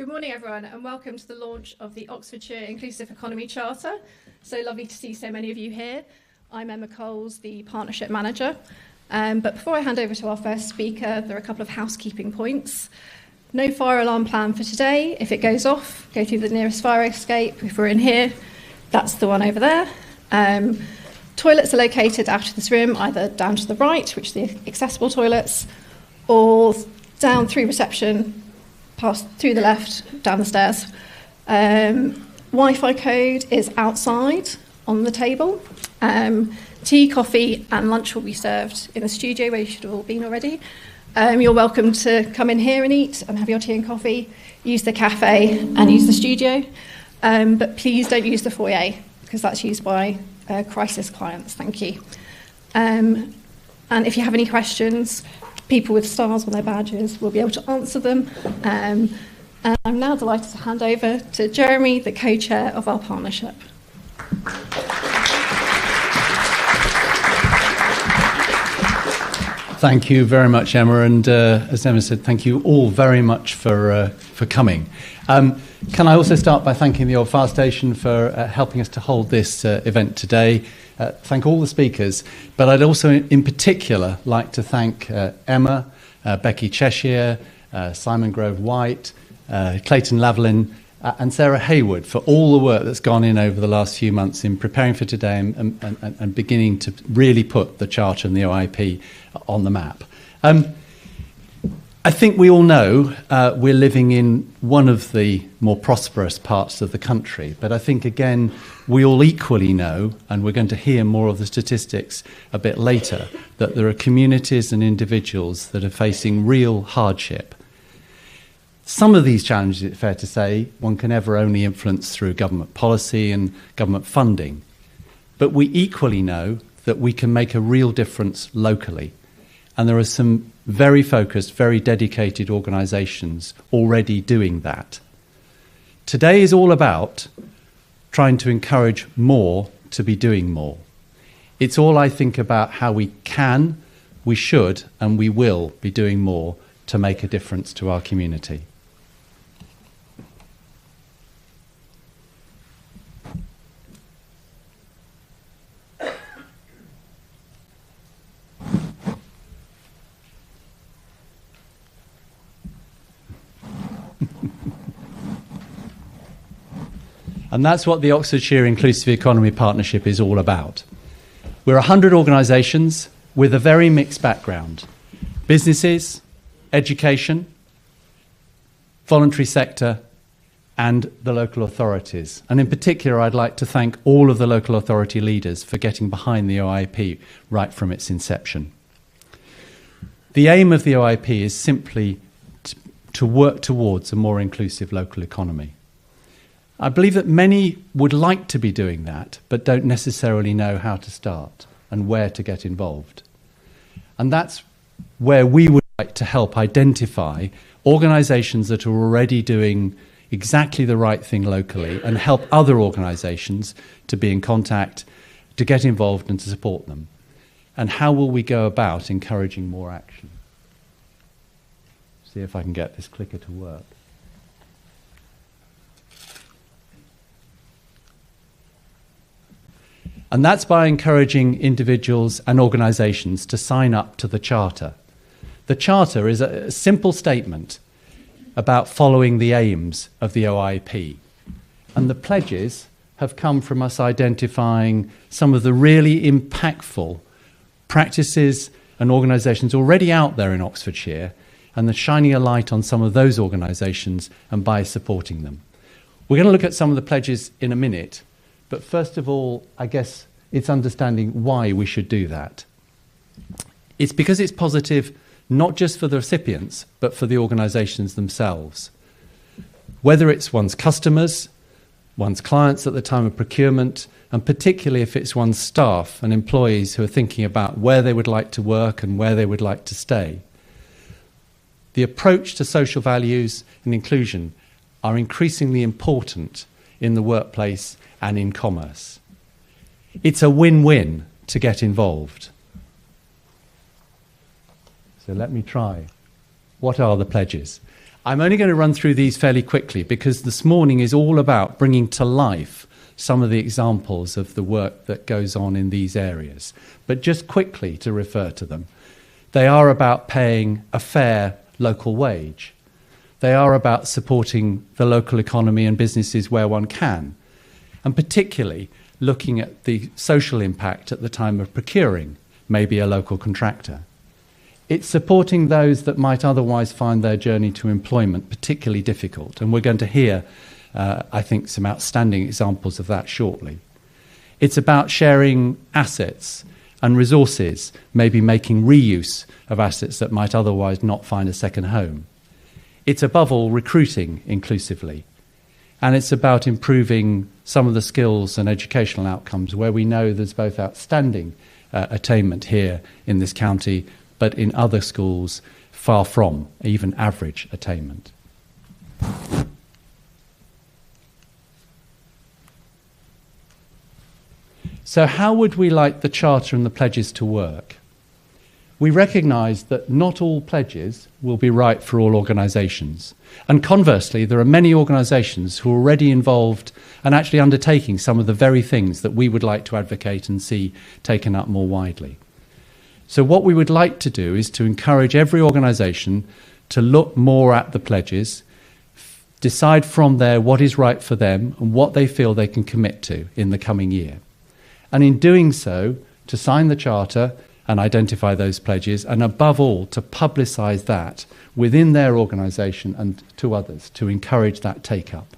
Good morning, everyone, and welcome to the launch of the Oxfordshire Inclusive Economy Charter. So lovely to see so many of you here. I'm Emma Coles, the Partnership Manager. But before I hand over to our first speaker, there are a couple of housekeeping points. No fire alarm plan for today. If it goes off, go through the nearest fire escape. If we're in here, that's the one over there. Toilets are located out of this room, either down to the right, which are the accessible toilets, or down through reception, past through the left, down the stairs. Wi-Fi code is outside on the table. Tea, coffee and lunch will be served in the studio where you should have all been already. You're welcome to come in here and eat and have your tea and coffee, use the cafe and use the studio. But please don't use the foyer because that's used by crisis clients. Thank you. And if you have any questions, people with stars on their badges will be able to answer them. And I'm now delighted to hand over to Jeremy, the co-chair of our partnership. Thank you very much, Emma, and as Emma said, thank you all very much for coming. Can I also start by thanking the Old Fire Station for helping us to hold this event today. Thank all the speakers, but I'd also in particular like to thank Emma, Becky Cheshire, Simon Grove-White, Clayton Lavalin and Sarah Hayward for all the work that's gone in over the last few months in preparing for today and beginning to really put the Charter and the OIP on the map. I think we all know we're living in one of the more prosperous parts of the country, but I think, again, we all equally know, and we're going to hear more of the statistics a bit later, that there are communities and individuals that are facing real hardship. Some of these challenges, it's fair to say, one can ever only influence through government policy and government funding. But we equally know that we can make a real difference locally. And there are some very focused, very dedicated organisations already doing that. Today is all about trying to encourage more to be doing more. It's all, I think, about how we can, we should, and we will be doing more to make a difference to our community. And that's what the Oxfordshire Inclusive Economy Partnership is all about. We're 100 organisations with a very mixed background. Businesses, education, voluntary sector, and the local authorities. And in particular, I'd like to thank all of the local authority leaders for getting behind the OIP right from its inception. The aim of the OIP is simply to work towards a more inclusive local economy. I believe that many would like to be doing that, but don't necessarily know how to start and where to get involved. And that's where we would like to help identify organisations that are already doing exactly the right thing locally and help other organisations to be in contact, to get involved and to support them. And how will we go about encouraging more action? See if I can get this clicker to work. And that's by encouraging individuals and organisations to sign up to the Charter. The Charter is a simple statement about following the aims of the OIP. And the pledges have come from us identifying some of the really impactful practices and organisations already out there in Oxfordshire and shining a light on some of those organisations and by supporting them. We're going to look at some of the pledges in a minute. But first of all, I guess it's understanding why we should do that. It's because it's positive not just for the recipients, but for the organisations themselves. Whether it's one's customers, one's clients at the time of procurement, and particularly if it's one's staff and employees who are thinking about where they would like to work and where they would like to stay. The approach to social values and inclusion are increasingly important in the workplace and in commerce. It's a win-win to get involved. So let me try. What are the pledges? I'm only going to run through these fairly quickly because this morning is all about bringing to life some of the examples of the work that goes on in these areas. But just quickly to refer to them. They are about paying a fair local wage. They are about supporting the local economy and businesses where one can, and particularly looking at the social impact at the time of procuring, maybe a local contractor. It's supporting those that might otherwise find their journey to employment particularly difficult, and we're going to hear, I think, some outstanding examples of that shortly. It's about sharing assets and resources, maybe making reuse of assets that might otherwise not find a second home. It's above all recruiting inclusively, and it's about improving some of the skills and educational outcomes where we know there's both outstanding attainment here in this county, but in other schools far from even average attainment. So how would we like the Charter and the pledges to work? We recognise that not all pledges will be right for all organisations. And conversely, there are many organisations who are already involved and actually undertaking some of the very things that we would like to advocate and see taken up more widely. So what we would like to do is to encourage every organisation to look more at the pledges, decide from there what is right for them and what they feel they can commit to in the coming year. And in doing so, to sign the Charter and identify those pledges, and above all, to publicise that within their organisation and to others, to encourage that take-up.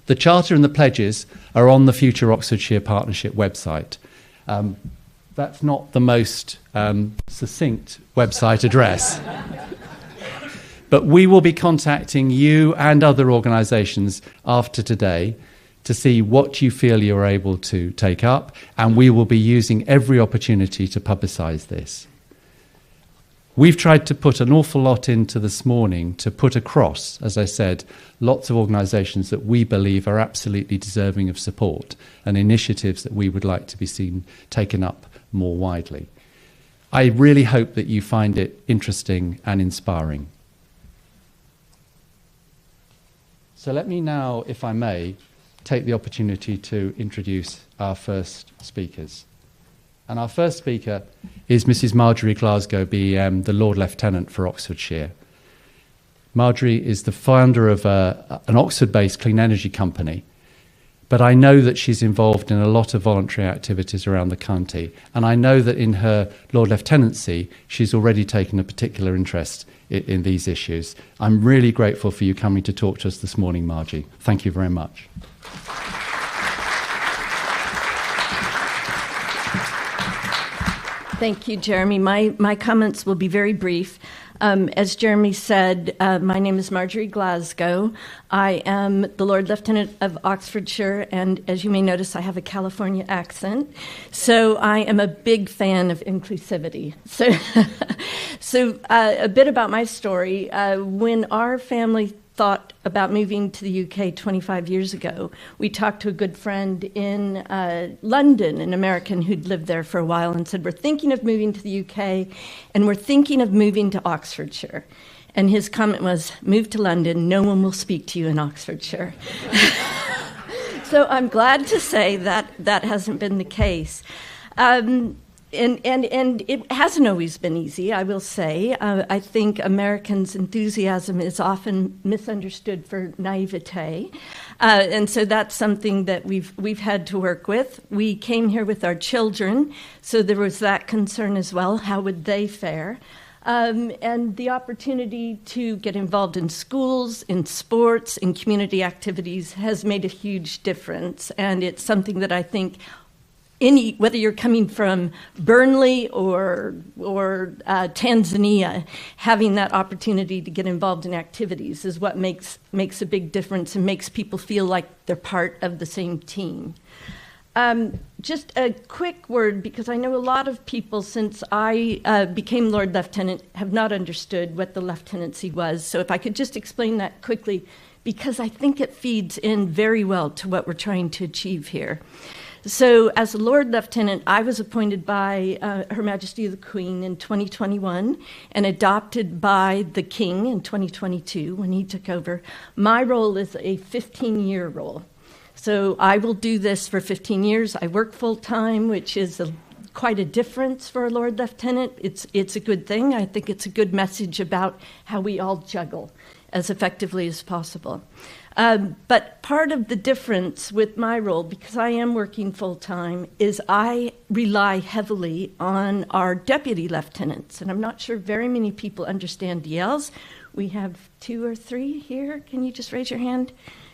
The Charter and the pledges are on the Future Oxfordshire Partnership website. That's not the most succinct website address. But we will be contacting you and other organisations after today to see what you feel you're able to take up, and we will be using every opportunity to publicise this. We've tried to put an awful lot into this morning to put across, as I said, lots of organisations that we believe are absolutely deserving of support and initiatives that we would like to be seen taken up more widely. I really hope that you find it interesting and inspiring. So let me now, if I may, take the opportunity to introduce our first speakers. And our first speaker is Mrs. Marjorie Glasgow, BEM, the Lord Lieutenant for Oxfordshire. Marjorie is the founder of an Oxford-based clean energy company, but I know that she's involved in a lot of voluntary activities around the county, and I know that in her Lord Lieutenancy she's already taken a particular interest in these issues. I'm really grateful for you coming to talk to us this morning, Margie. Thank you very much. Thank you, Jeremy. My comments will be very brief. As Jeremy said, my name is Marjorie Glasgow. I am the Lord Lieutenant of Oxfordshire, and as you may notice, I have a California accent. So I am a big fan of inclusivity. So a bit about my story. When our family thought about moving to the UK 25 years ago, we talked to a good friend in London, an American who'd lived there for a while, and said, we're thinking of moving to the UK, and we're thinking of moving to Oxfordshire. And his comment was, move to London, no one will speak to you in Oxfordshire. So I'm glad to say that that hasn't been the case. And it hasn't always been easy, I will say. I think Americans' enthusiasm is often misunderstood for naivete. And so that's something that we've had to work with. We came here with our children, so there was that concern as well. How would they fare? And the opportunity to get involved in schools, in sports, in community activities has made a huge difference. And it's something that I think whether you're coming from Burnley or Tanzania, having that opportunity to get involved in activities is what makes a big difference and makes people feel like they're part of the same team. Just a quick word, because I know a lot of people, since I became Lord Lieutenant, have not understood what the lieutenancy was. So if I could just explain that quickly, because I think it feeds in very well to what we're trying to achieve here. So as a Lord Lieutenant, I was appointed by Her Majesty the Queen in 2021 and adopted by the King in 2022 when he took over. My role is a 15-year role. So I will do this for 15 years. I work full-time, which is quite a difference for a Lord Lieutenant. It's a good thing. I think it's a good message about how we all juggle as effectively as possible. But part of the difference with my role, because I am working full-time, is I rely heavily on our deputy lieutenants. And I'm not sure very many people understand DLs. We have 2 or 3 here. Can you just raise your hand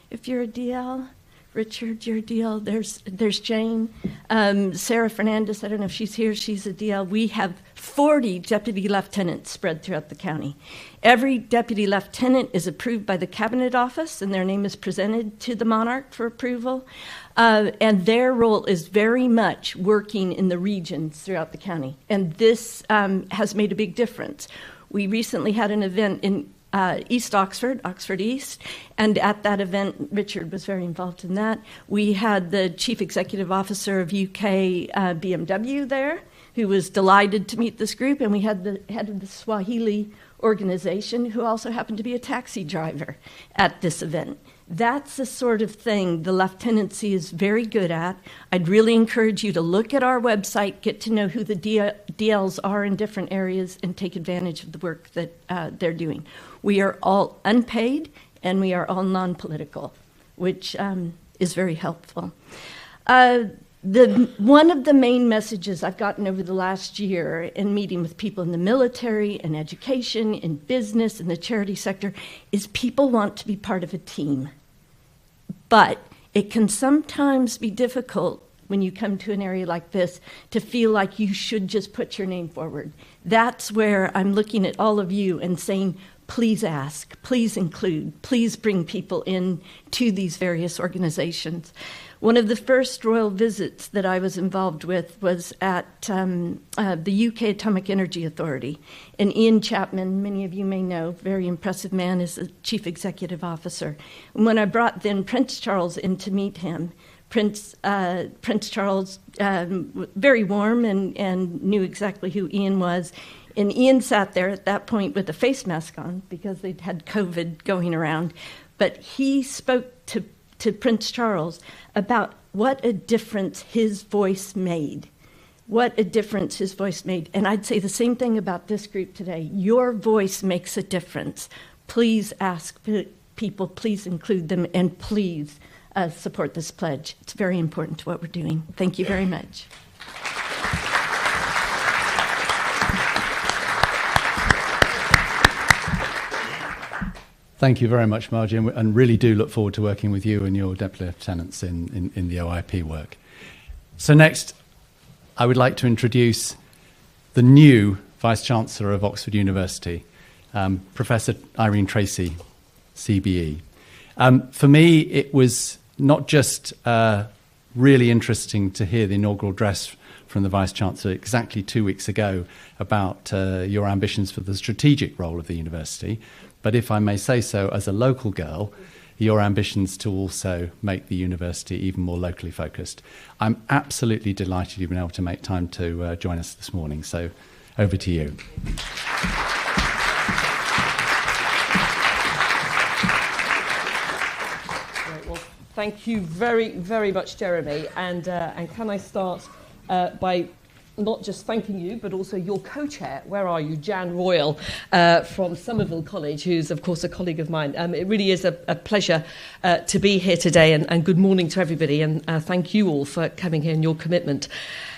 if you're a DL? Richard, you're a DL. There's Jane. Sarah Fernandez, I don't know if she's here. She's a DL. We have 40 deputy lieutenants spread throughout the county. Every deputy lieutenant is approved by the Cabinet Office, and their name is presented to the monarch for approval. And their role is very much working in the regions throughout the county. And this has made a big difference. We recently had an event in East Oxford, Oxford East, and at that event, Richard was very involved in that. We had the Chief Executive Officer of UK BMW there, who was delighted to meet this group, and we had the head of the Swahili organization, who also happened to be a taxi driver at this event. That's the sort of thing the lieutenancy is very good at. I'd really encourage you to look at our website, get to know who the DLs are in different areas, and take advantage of the work that they're doing. We are all unpaid, and we are all non-political, which is very helpful. One of the main messages I've gotten over the last year in meeting with people in the military, in education, in business, in the charity sector, is people want to be part of a team. But it can sometimes be difficult when you come to an area like this to feel like you should just put your name forward. That's where I'm looking at all of you and saying, please ask, please include, please bring people in to these various organizations. One of the first royal visits that I was involved with was at the UK Atomic Energy Authority. And Ian Chapman, many of you may know, very impressive man, is the chief executive officer. And when I brought then Prince Charles in to meet him, Prince Charles, very warm and knew exactly who Ian was. And Ian sat there at that point with a face mask on because they'd had COVID going around. But he spoke to Prince Charles about what a difference his voice made. What a difference his voice made. And I'd say the same thing about this group today. Your voice makes a difference. Please ask people, please include them, and please support this pledge. It's very important to what we're doing. Thank you very much. Thank you very much, Margie, and really do look forward to working with you and your deputy lieutenants in the OIP work. So next, I would like to introduce the new Vice-Chancellor of Oxford University, Professor Irene Tracy, CBE. For me, it was not just really interesting to hear the inaugural address from the Vice-Chancellor exactly 2 weeks ago about your ambitions for the strategic role of the university, but if I may say so, as a local girl, your ambitions to also make the university even more locally focused. I'm absolutely delighted you've been able to make time to join us this morning. So over to you. Great. Well, thank you very, very much, Jeremy. And can I start by not just thanking you, but also your co-chair, where are you, Jan Royal, from Somerville College, who's, of course, a colleague of mine. It really is a pleasure to be here today, and good morning to everybody, and thank you all for coming here and your commitment.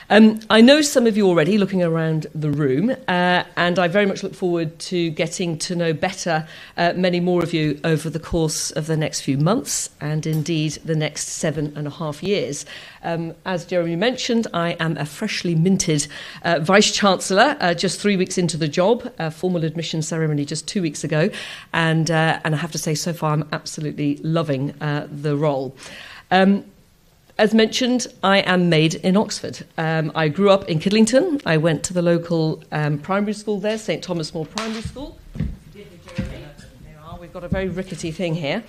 I know some of you already, looking around the room, and I very much look forward to getting to know better many more of you over the course of the next few months, and indeed the next 7.5 years. As Jeremy mentioned, I am a freshly minted Vice-Chancellor, just 3 weeks into the job, formal admission ceremony just 2 weeks ago, and I have to say, so far I'm absolutely loving the role. As mentioned, I am made in Oxford. I grew up in Kidlington. I went to the local primary school there, St Thomas More Primary School. We've I've got a very rickety thing here.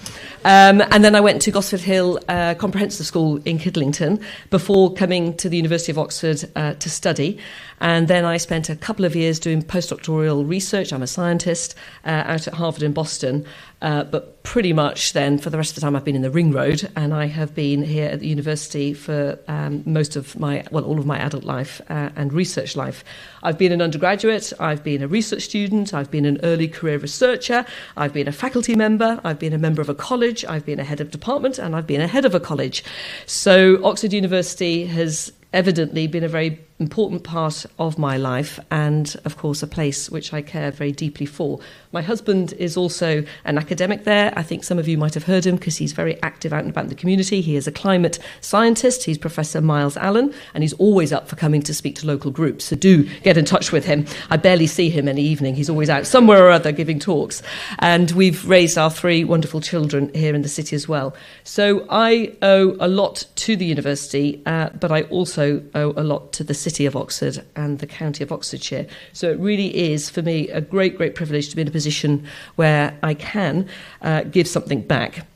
And then I went to Gosford Hill Comprehensive School in Kidlington before coming to the University of Oxford to study. And then I spent a couple of years doing postdoctoral research. I'm a scientist out at Harvard in Boston. But pretty much then, for the rest of the time, I've been in the Ring Road, and I have been here at the university for all of my adult life and research life. I've been an undergraduate, I've been a research student, I've been an early career researcher, I've been a faculty member, I've been a member of a college, I've been a head of department, and I've been a head of a college. So Oxford University has evidently been a very important part of my life, and of course a place which I care very deeply for. My husband is also an academic there. I think some of you might have heard him because he's very active out and about in the community. He is a climate scientist. He's Professor Miles Allen, and he's always up for coming to speak to local groups, so do get in touch with him. I barely see him any evening. He's always out somewhere or other giving talks, and we've raised our 3 wonderful children here in the city as well. So I owe a lot to the university, but I also owe a lot to the city of Oxford and the county of Oxfordshire. So it really is, for me, a great, great privilege to be in a position where I can give something back.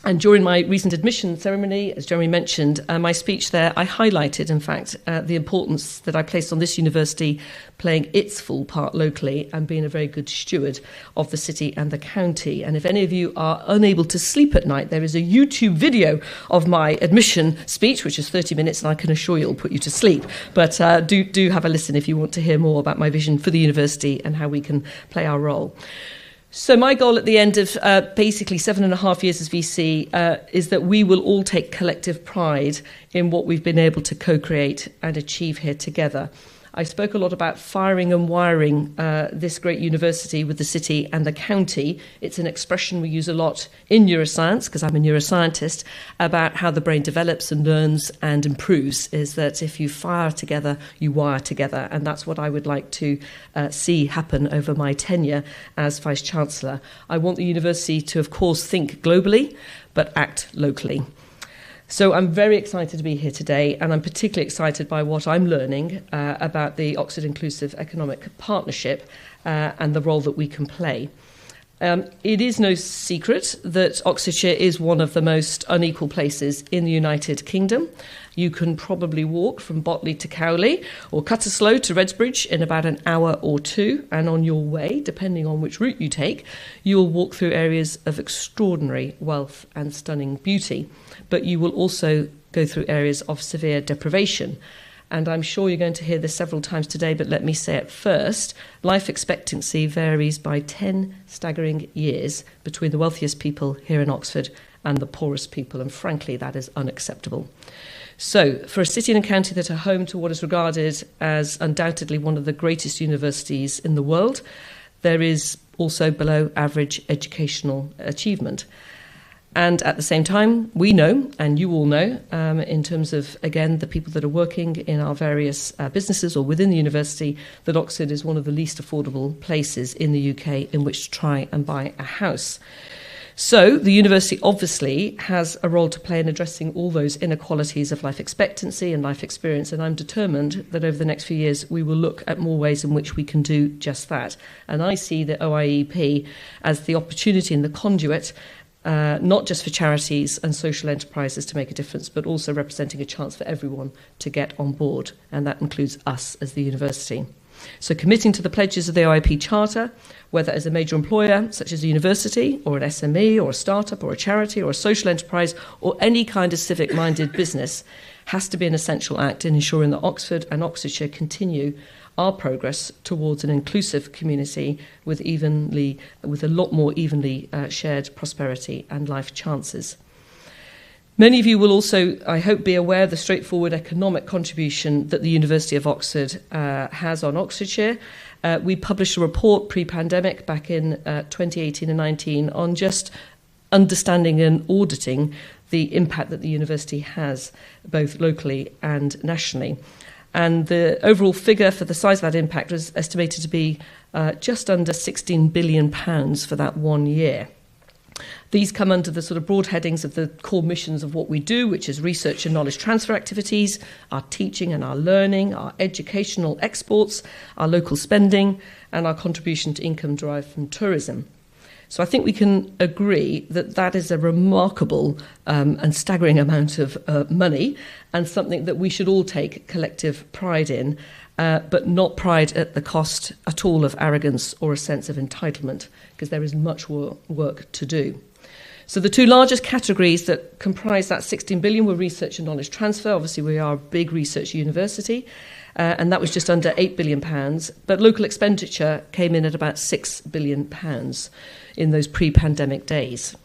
And during my recent admission ceremony, as Jeremy mentioned, my speech there, I highlighted, in fact, the importance that I placed on this university playing its full part locally and being a very good steward of the city and the county. And if any of you are unable to sleep at night, there is a YouTube video of my admission speech, which is 30 minutes, and I can assure you it'll put you to sleep. But do have a listen if you want to hear more about my vision for the university and how we can play our role. So my goal at the end of basically 7.5 years as VC is that we will all take collective pride in what we've been able to co-create and achieve here together. I spoke a lot about firing and wiring this great university with the city and the county. It's an expression we use a lot in neuroscience, because I'm a neuroscientist, about how the brain develops and learns and improves, is that if you fire together, you wire together. And that's what I would like to see happen over my tenure as Vice-Chancellor. I want the university to, of course, think globally, but act locally. So I'm very excited to be here today, and I'm particularly excited by what I'm learning about the Oxford Inclusive Economic Partnership and the role that we can play. It is no secret that Oxfordshire is one of the most unequal places in the United Kingdom. You can probably walk from Botley to Cowley or Cutterslow to Redsbridge in about an hour or 2, and on your way, depending on which route you take, you'll walk through areas of extraordinary wealth and stunning beauty. But you will also go through areas of severe deprivation. And I'm sure you're going to hear this several times today, but let me say it first. Life expectancy varies by 10 staggering years between the wealthiest people here in Oxford and the poorest people, and frankly, that is unacceptable. So, for a city and a county that are home to what is regarded as undoubtedly one of the greatest universities in the world, there is also below average educational achievement. And at the same time, we know, and you all know, in terms of, again, the people that are working in our various businesses or within the university, that Oxford is one of the least affordable places in the UK in which to try and buy a house. So the university obviously has a role to play in addressing all those inequalities of life expectancy and life experience, and I'm determined that over the next few years we will look at more ways in which we can do just that. And I see the OIEP as the opportunity and the conduit, not just for charities and social enterprises to make a difference, but also representing a chance for everyone to get on board, and that includes us as the university. So committing to the pledges of the OIP Charter, whether as a major employer, such as a university, or an SME, or a startup, or a charity, or a social enterprise, or any kind of civic-minded business, has to be an essential act in ensuring that Oxford and Oxfordshire continue our progress towards an inclusive community with a lot more evenly shared prosperity and life chances. Many of you will also, I hope, be aware of the straightforward economic contribution that the University of Oxford has on Oxfordshire. We published a report pre-pandemic back in 2018 and 19 on just understanding and auditing the impact that the university has, both locally and nationally. And the overall figure for the size of that impact was estimated to be just under £16 billion for that 1 year. These come under the sort of broad headings of the core missions of what we do, which is research and knowledge transfer activities, our teaching and our learning, our educational exports, our local spending, and our contribution to income derived from tourism. So I think we can agree that that is a remarkable and staggering amount of money, and something that we should all take collective pride in, but not pride at the cost at all of arrogance or a sense of entitlement, because there is much work to do. So the two largest categories that comprise that 16 billion were research and knowledge transfer. Obviously, we are a big research university, and that was just under £8 billion. But local expenditure came in at about £6 billion in those pre-pandemic days.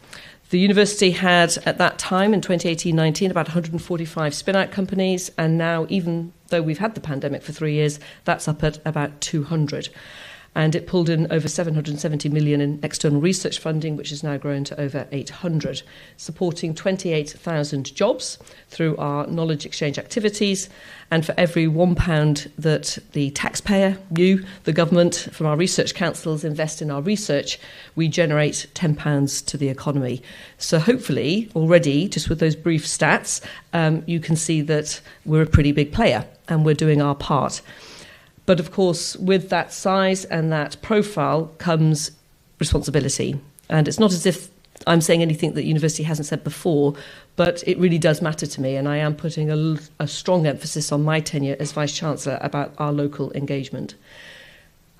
The university had, at that time, in 2018-19, about 145 spin-out companies, and now, even though we've had the pandemic for 3 years, that's up at about 200. And it pulled in over 770 million in external research funding, which has now grown to over 800, supporting 28,000 jobs through our knowledge exchange activities. And for every £1 that the taxpayer, you, the government, from our research councils invest in our research, we generate £10 to the economy. So hopefully, already, just with those brief stats, you can see that we're a pretty big player and we're doing our part. But of course, with that size and that profile comes responsibility. And it's not as if I'm saying anything that university hasn't said before, but it really does matter to me. And I am putting a strong emphasis on my tenure as Vice-Chancellor about our local engagement.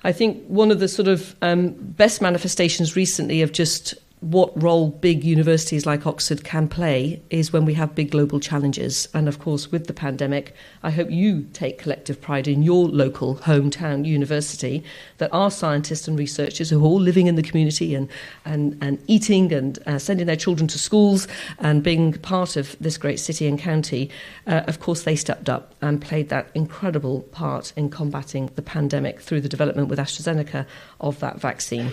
I think one of the sort of best manifestations recently of just what role big universities like Oxford can play is when we have big global challenges. And of course, with the pandemic, I hope you take collective pride in your local hometown university, that our scientists and researchers who are all living in the community and eating and sending their children to schools and being part of this great city and county, of course, they stepped up and played that incredible part in combating the pandemic through the development with AstraZeneca of that vaccine.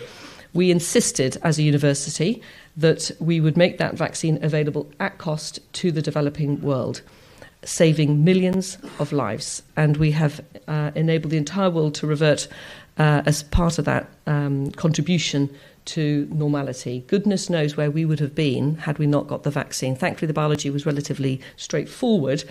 We insisted as a university that we would make that vaccine available at cost to the developing world, saving millions of lives. And we have enabled the entire world to revert as part of that contribution to normality. Goodness knows where we would have been had we not got the vaccine. Thankfully, the biology was relatively straightforward.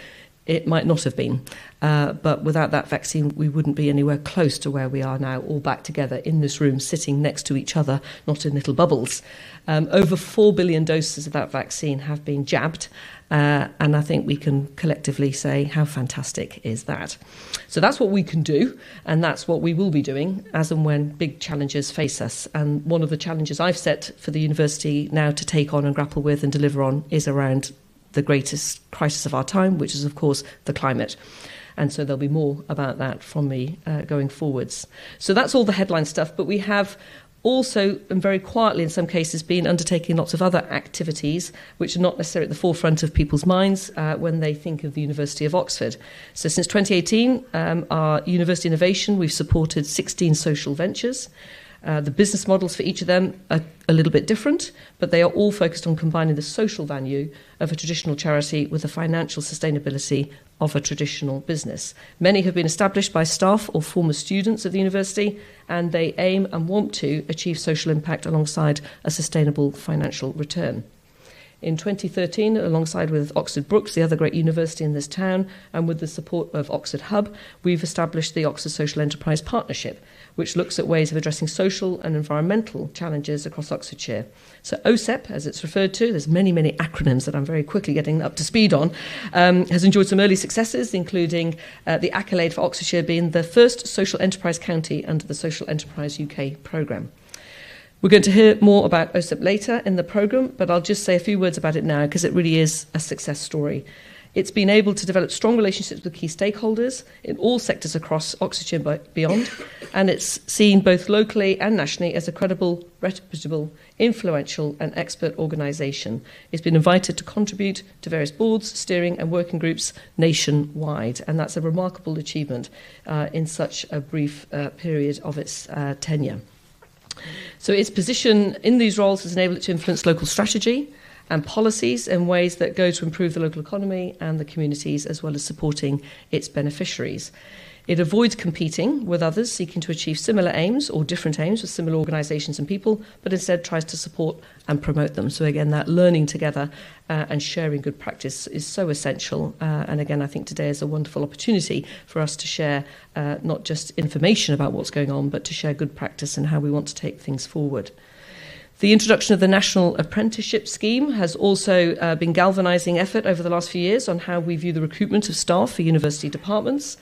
It might not have been. But without that vaccine, we wouldn't be anywhere close to where we are now, all back together in this room, sitting next to each other, not in little bubbles. Over 4 billion doses of that vaccine have been jabbed. And I think we can collectively say, how fantastic is that? So that's what we can do, and that's what we will be doing as and when big challenges face us. And one of the challenges I've set for the university now to take on and grapple with and deliver on is around the greatest crisis of our time, which is, of course, the climate. And so there'll be more about that from me going forwards. So that's all the headline stuff, but we have also, and very quietly in some cases, been undertaking lots of other activities which are not necessarily at the forefront of people's minds when they think of the University of Oxford. So since 2018, our university innovation, we've supported 16 social ventures. The business models for each of them are a little bit different, but they are all focused on combining the social value of a traditional charity with the financial sustainability of a traditional business. Many have been established by staff or former students of the university, and they aim and want to achieve social impact alongside a sustainable financial return. In 2013, alongside with Oxford Brookes, the other great university in this town, and with the support of Oxford Hub, we've established the Oxford Social Enterprise Partnership, which looks at ways of addressing social and environmental challenges across Oxfordshire. So OSEP, as it's referred to, there's many, many acronyms that I'm very quickly getting up to speed on, has enjoyed some early successes, including the accolade for Oxfordshire being the first social enterprise county under the Social Enterprise UK programme. We're going to hear more about OSEP later in the programme, but I'll just say a few words about it now because it really is a success story. It's been able to develop strong relationships with key stakeholders in all sectors across Oxfordshire and beyond, and it's seen both locally and nationally as a credible, reputable, influential and expert organisation. It's been invited to contribute to various boards, steering and working groups nationwide, and that's a remarkable achievement in such a brief period of its tenure. So its position in these roles has enabled it to influence local strategy and policies in ways that go to improve the local economy and the communities, as well as supporting its beneficiaries. It avoids competing with others seeking to achieve similar aims or different aims with similar organisations and people, but instead tries to support and promote them. So again, that learning together and sharing good practice is so essential. And again, I think today is a wonderful opportunity for us to share not just information about what's going on, but to share good practice and how we want to take things forward. The introduction of the National Apprenticeship Scheme has also been galvanising effort over the last few years on how we view the recruitment of staff for university departments,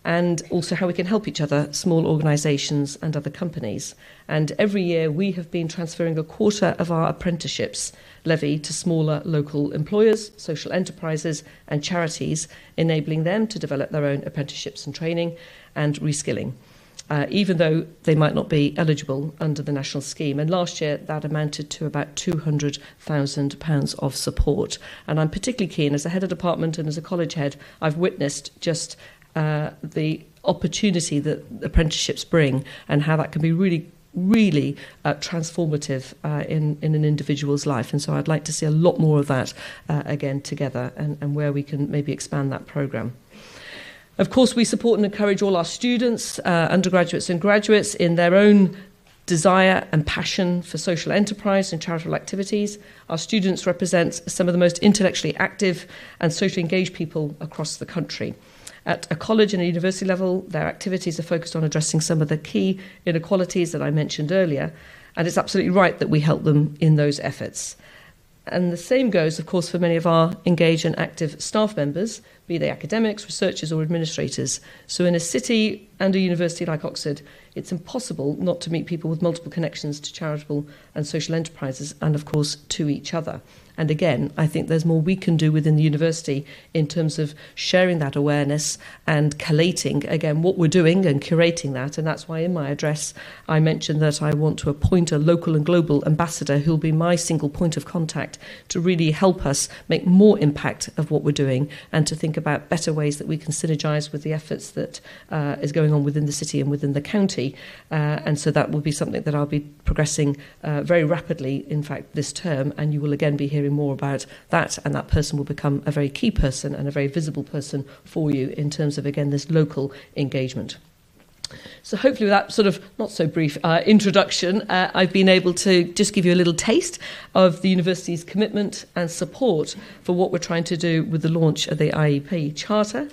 and also how we can help each other, small organisations and other companies. And every year we have been transferring a quarter of our apprenticeships levy to smaller local employers, social enterprises and charities, enabling them to develop their own apprenticeships and training and reskilling, even though they might not be eligible under the national scheme. And last year that amounted to about £200,000 of support. And I'm particularly keen, as a head of department and as a college head, I've witnessed just the opportunity that apprenticeships bring and how that can be really transformative in an individual's life. And so I'd like to see a lot more of that again together, and where we can maybe expand that programme. Of course, we support and encourage all our students, undergraduates and graduates, in their own desire and passion for social enterprise and charitable activities. Our students represent some of the most intellectually active and socially engaged people across the country. At a college and a university level, their activities are focused on addressing some of the key inequalities that I mentioned earlier, and it's absolutely right that we help them in those efforts. And the same goes, of course, for many of our engaged and active staff members, be they academics, researchers or administrators. So in a city and a university like Oxford, it's impossible not to meet people with multiple connections to charitable and social enterprises, and of course to each other. And again, I think there's more we can do within the university in terms of sharing that awareness and collating, again, what we're doing and curating that. And that's why in my address I mentioned that I want to appoint a local and global ambassador who'll be my single point of contact to really help us make more impact of what we're doing, and to think about better ways that we can synergise with the efforts that is going on within the city and within the county. And so that will be something that I'll be progressing very rapidly, in fact, this term, and you will again be hearing more about that, and that person will become a very key person and a very visible person for you in terms of, again, this local engagement. So hopefully with that sort of not so brief introduction, I've been able to just give you a little taste of the university's commitment and support for what we're trying to do with the launch of the IEP Charter.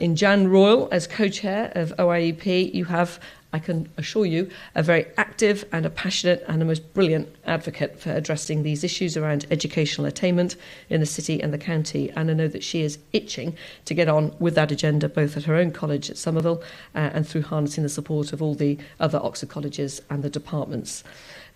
In Jan Royal, as co-chair of OIEP, you have, I can assure you, a very active and a passionate and a most brilliant advocate for addressing these issues around educational attainment in the city and the county. And I know that she is itching to get on with that agenda, both at her own college at Somerville and through harnessing the support of all the other Oxford colleges and the departments.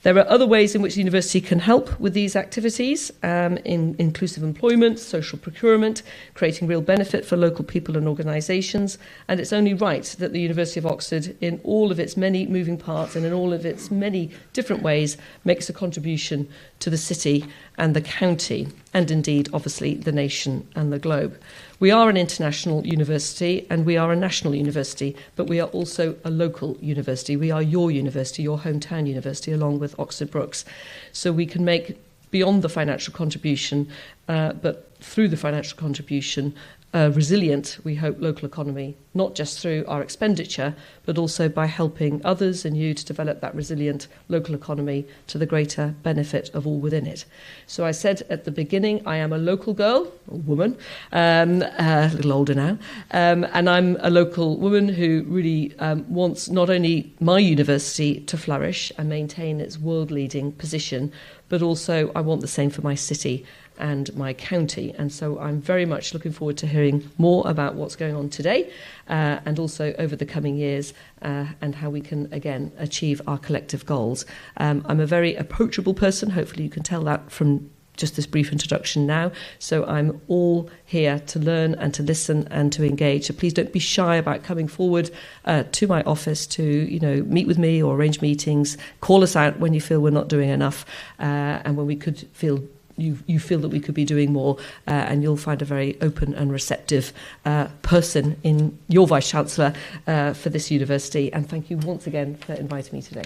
There are other ways in which the university can help with these activities, in inclusive employment, social procurement, creating real benefit for local people and organisations. And it's only right that the University of Oxford, in all of its many moving parts and in all of its many different ways, makes a contribution to the city and the county, and indeed, obviously, the nation and the globe. We are an international university and we are a national university, but we are also a local university. We are your university, your hometown university, along with Oxford Brookes. So we can make, beyond the financial contribution, but through the financial contribution, resilient, we hope, local economy, not just through our expenditure, but also by helping others and you to develop that resilient local economy to the greater benefit of all within it. So I said at the beginning, I am a local girl, or woman, a little older now, and I'm a local woman who really wants not only my university to flourish and maintain its world-leading position, but also I want the same for my city and my county. And so I'm very much looking forward to hearing more about what's going on today and also over the coming years and how we can, again, achieve our collective goals. I'm a very approachable person. Hopefully you can tell that from just this brief introduction now. So I'm all here to learn and to listen and to engage. So please don't be shy about coming forward to my office to, meet with me or arrange meetings. Call us out when you feel we're not doing enough and when we could feel you feel that we could be doing more, and you'll find a very open and receptive person in your Vice-Chancellor for this university. And thank you once again for inviting me today.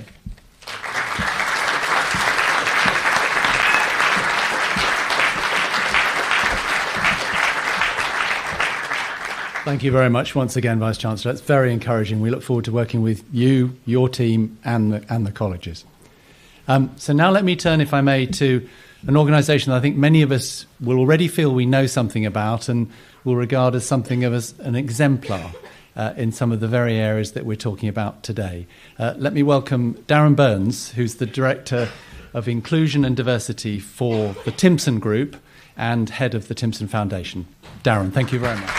Thank you very much once again, Vice-Chancellor. It's very encouraging. We look forward to working with you, your team and the colleges. So now let me turn, if I may, to an organisation that I think many of us will already feel we know something about and will regard as something of an exemplar in some of the very areas that we're talking about today. Let me welcome Darren Burns, who's the Director of Inclusion and Diversity for the Timpson Group and head of the Timpson Foundation. Darren, thank you very much.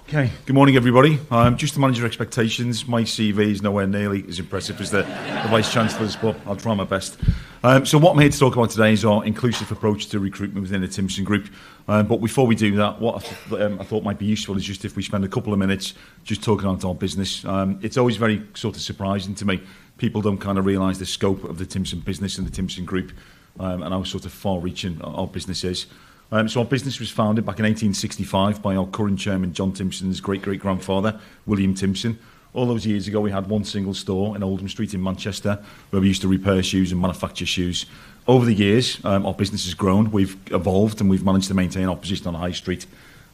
Okay, good morning everybody. Just to manage your expectations, my CV is nowhere nearly as impressive as the Vice-Chancellor's, but I'll try my best. So what I'm here to talk about today is our inclusive approach to recruitment within the Timpson Group. But before we do that, what I thought might be useful is just if we spend a couple of minutes just talking about our business. It's always very sort of surprising to me. People don't kind of realise the scope of the Timpson business and the Timpson Group and how sort of far-reaching our business is. So our business was founded back in 1865 by our current chairman, John Timpson's great-great-grandfather, William Timpson. All those years ago, we had one single store in Oldham Street in Manchester where we used to repair shoes and manufacture shoes. Over the years, our business has grown, we've evolved, and we've managed to maintain our position on the high street.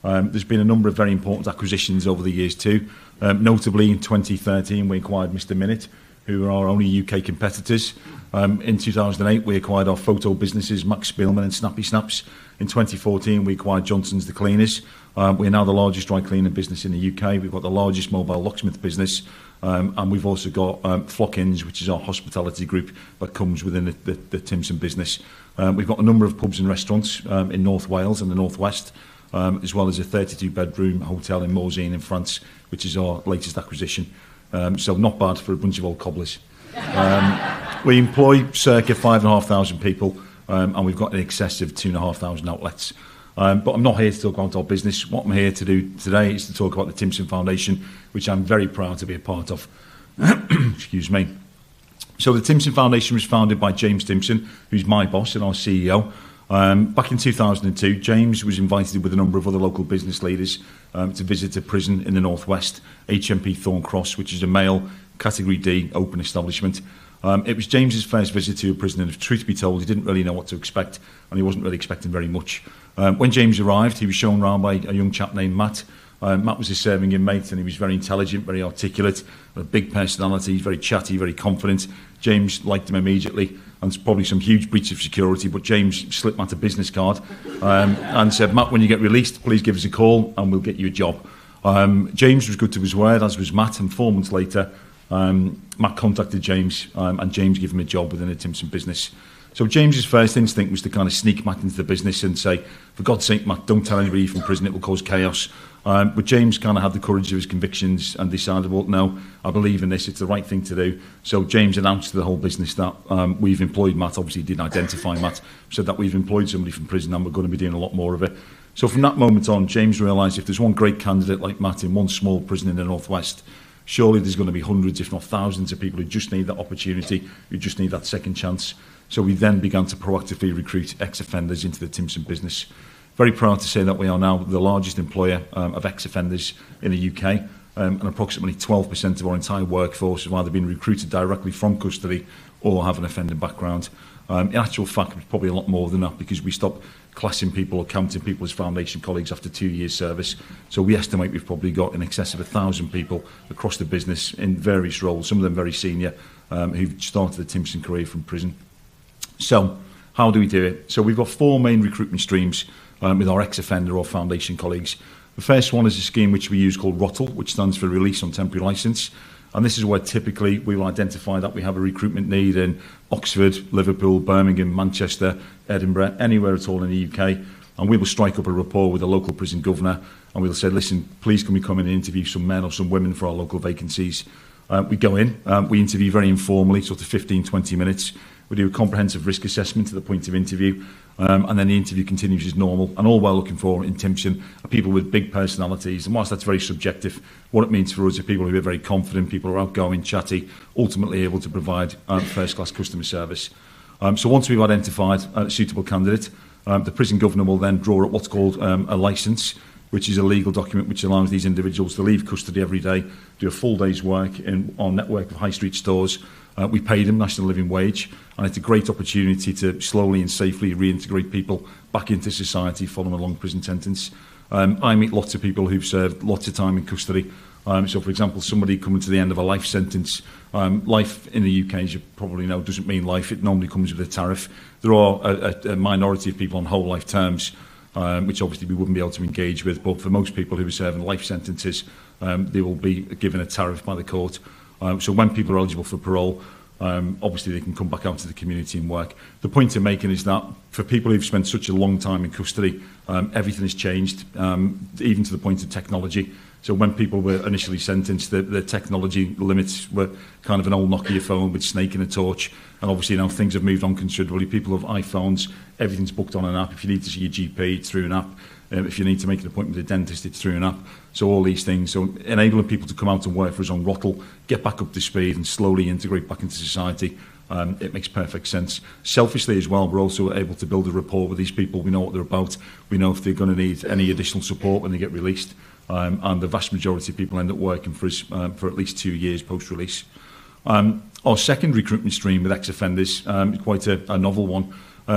There's been a number of very important acquisitions over the years too. Notably, in 2013, we acquired Mr. Minute, who are our only UK competitors. In 2008, we acquired our photo businesses, Max Spielman and Snappy Snaps. In 2014, we acquired Johnson's The Cleaners. We're now the largest dry cleaning business in the UK. We've got the largest mobile locksmith business. And we've also got Flockins, which is our hospitality group that comes within the Timpson business. We've got a number of pubs and restaurants in North Wales and the North West, as well as a 32-bedroom hotel in Morzine in France, which is our latest acquisition. So not bad for a bunch of old cobblers. We employ circa 5,500 people, and we've got in excess of 2,500 outlets. But I'm not here to talk about our business. What I'm here to do today is to talk about the Timpson Foundation, which I'm very proud to be a part of. Excuse me. So the Timpson Foundation was founded by James Timpson, who's my boss and our CEO. Back in 2002, James was invited with a number of other local business leaders to visit a prison in the North West, HMP Thorncross, which is a male Category D open establishment. It was James's first visit to a prison, and if truth be told, he didn't really know what to expect, and he wasn't really expecting very much. When James arrived, he was shown around by a young chap named Matt. Matt was a serving inmate, and he was very intelligent, very articulate, a big personality, very chatty, very confident. James liked him immediately, and it's probably some huge breach of security, but James slipped Matt a business card and said, Matt, when you get released, please give us a call and we'll get you a job. James was good to his word, as was Matt, and 4 months later, Matt contacted James and James gave him a job within the Timpson business. So James's first instinct was to kind of sneak Matt into the business and say, for God's sake, Matt, don't tell anybody from prison, it will cause chaos. But James kind of had the courage of his convictions and decided, well, no, I believe in this, it's the right thing to do. So James announced to the whole business that we've employed Matt. Obviously, he didn't identify Matt, said that we've employed somebody from prison and we're going to be doing a lot more of it. So from that moment on, James realised if there's one great candidate like Matt in one small prison in the North West, surely there's going to be hundreds, if not thousands, of people who just need that opportunity, who just need that second chance. So we then began to proactively recruit ex-offenders into the Timpson business. Very proud to say that we are now the largest employer of ex-offenders in the UK, and approximately 12% of our entire workforce have either been recruited directly from custody or have an offending background. In actual fact, it's probably a lot more than that because we stopped classing people or counting people as foundation colleagues after 2 years' service. So we estimate we've probably got in excess of 1,000 people across the business in various roles, some of them very senior, who've started a Timpson career from prison. So how do we do it? So we've got 4 main recruitment streams with our ex-offender or foundation colleagues. The first one is a scheme which we use called ROTL, which stands for Release on Temporary Licence. And this is where typically we will identify that we have a recruitment need in Oxford, Liverpool, Birmingham, Manchester, Edinburgh, anywhere at all in the UK. And we will strike up a rapport with the local prison governor and we'll say, listen, please can we come in and interview some men or some women for our local vacancies. We go in, we interview very informally, sort of 15, 20 minutes. We do a comprehensive risk assessment at the point of interview, and then the interview continues as normal. And all we're looking for in Timpson are people with big personalities. And whilst that's very subjective, what it means for us are people who are very confident, people who are outgoing, chatty, ultimately able to provide first-class customer service. So once we've identified a suitable candidate, the prison governor will then draw up what's called a licence, which is a legal document which allows these individuals to leave custody every day, do a full day's work in our network of high street stores. We pay them national living wage, and it's a great opportunity to slowly and safely reintegrate people back into society following a long prison sentence. I meet lots of people who've served lots of time in custody. So, for example, somebody coming to the end of a life sentence, life in the UK, as you probably know, doesn't mean life. It normally comes with a tariff. There are a minority of people on whole life terms, which obviously we wouldn't be able to engage with, but for most people who are serving life sentences, they will be given a tariff by the court. So when people are eligible for parole, obviously they can come back out to the community and work. The point I'm making is that for people who've spent such a long time in custody, everything has changed, even to the point of technology. So when people were initially sentenced, the technology limits were kind of an old Nokia phone with Snake and a torch. And obviously now things have moved on considerably. People have iPhones, everything's booked on an app. If you need to see your GP, it's through an app. If you need to make an appointment with a dentist, it's through an app. So all these things. So enabling people to come out and work for us on Rottle, get back up to speed and slowly integrate back into society, it makes perfect sense. Selfishly as well, we're also able to build a rapport with these people. We know what they're about. We know if they're going to need any additional support when they get released. And the vast majority of people end up working for us for at least 2 years post-release. Our second recruitment stream with ex-offenders is quite a novel one.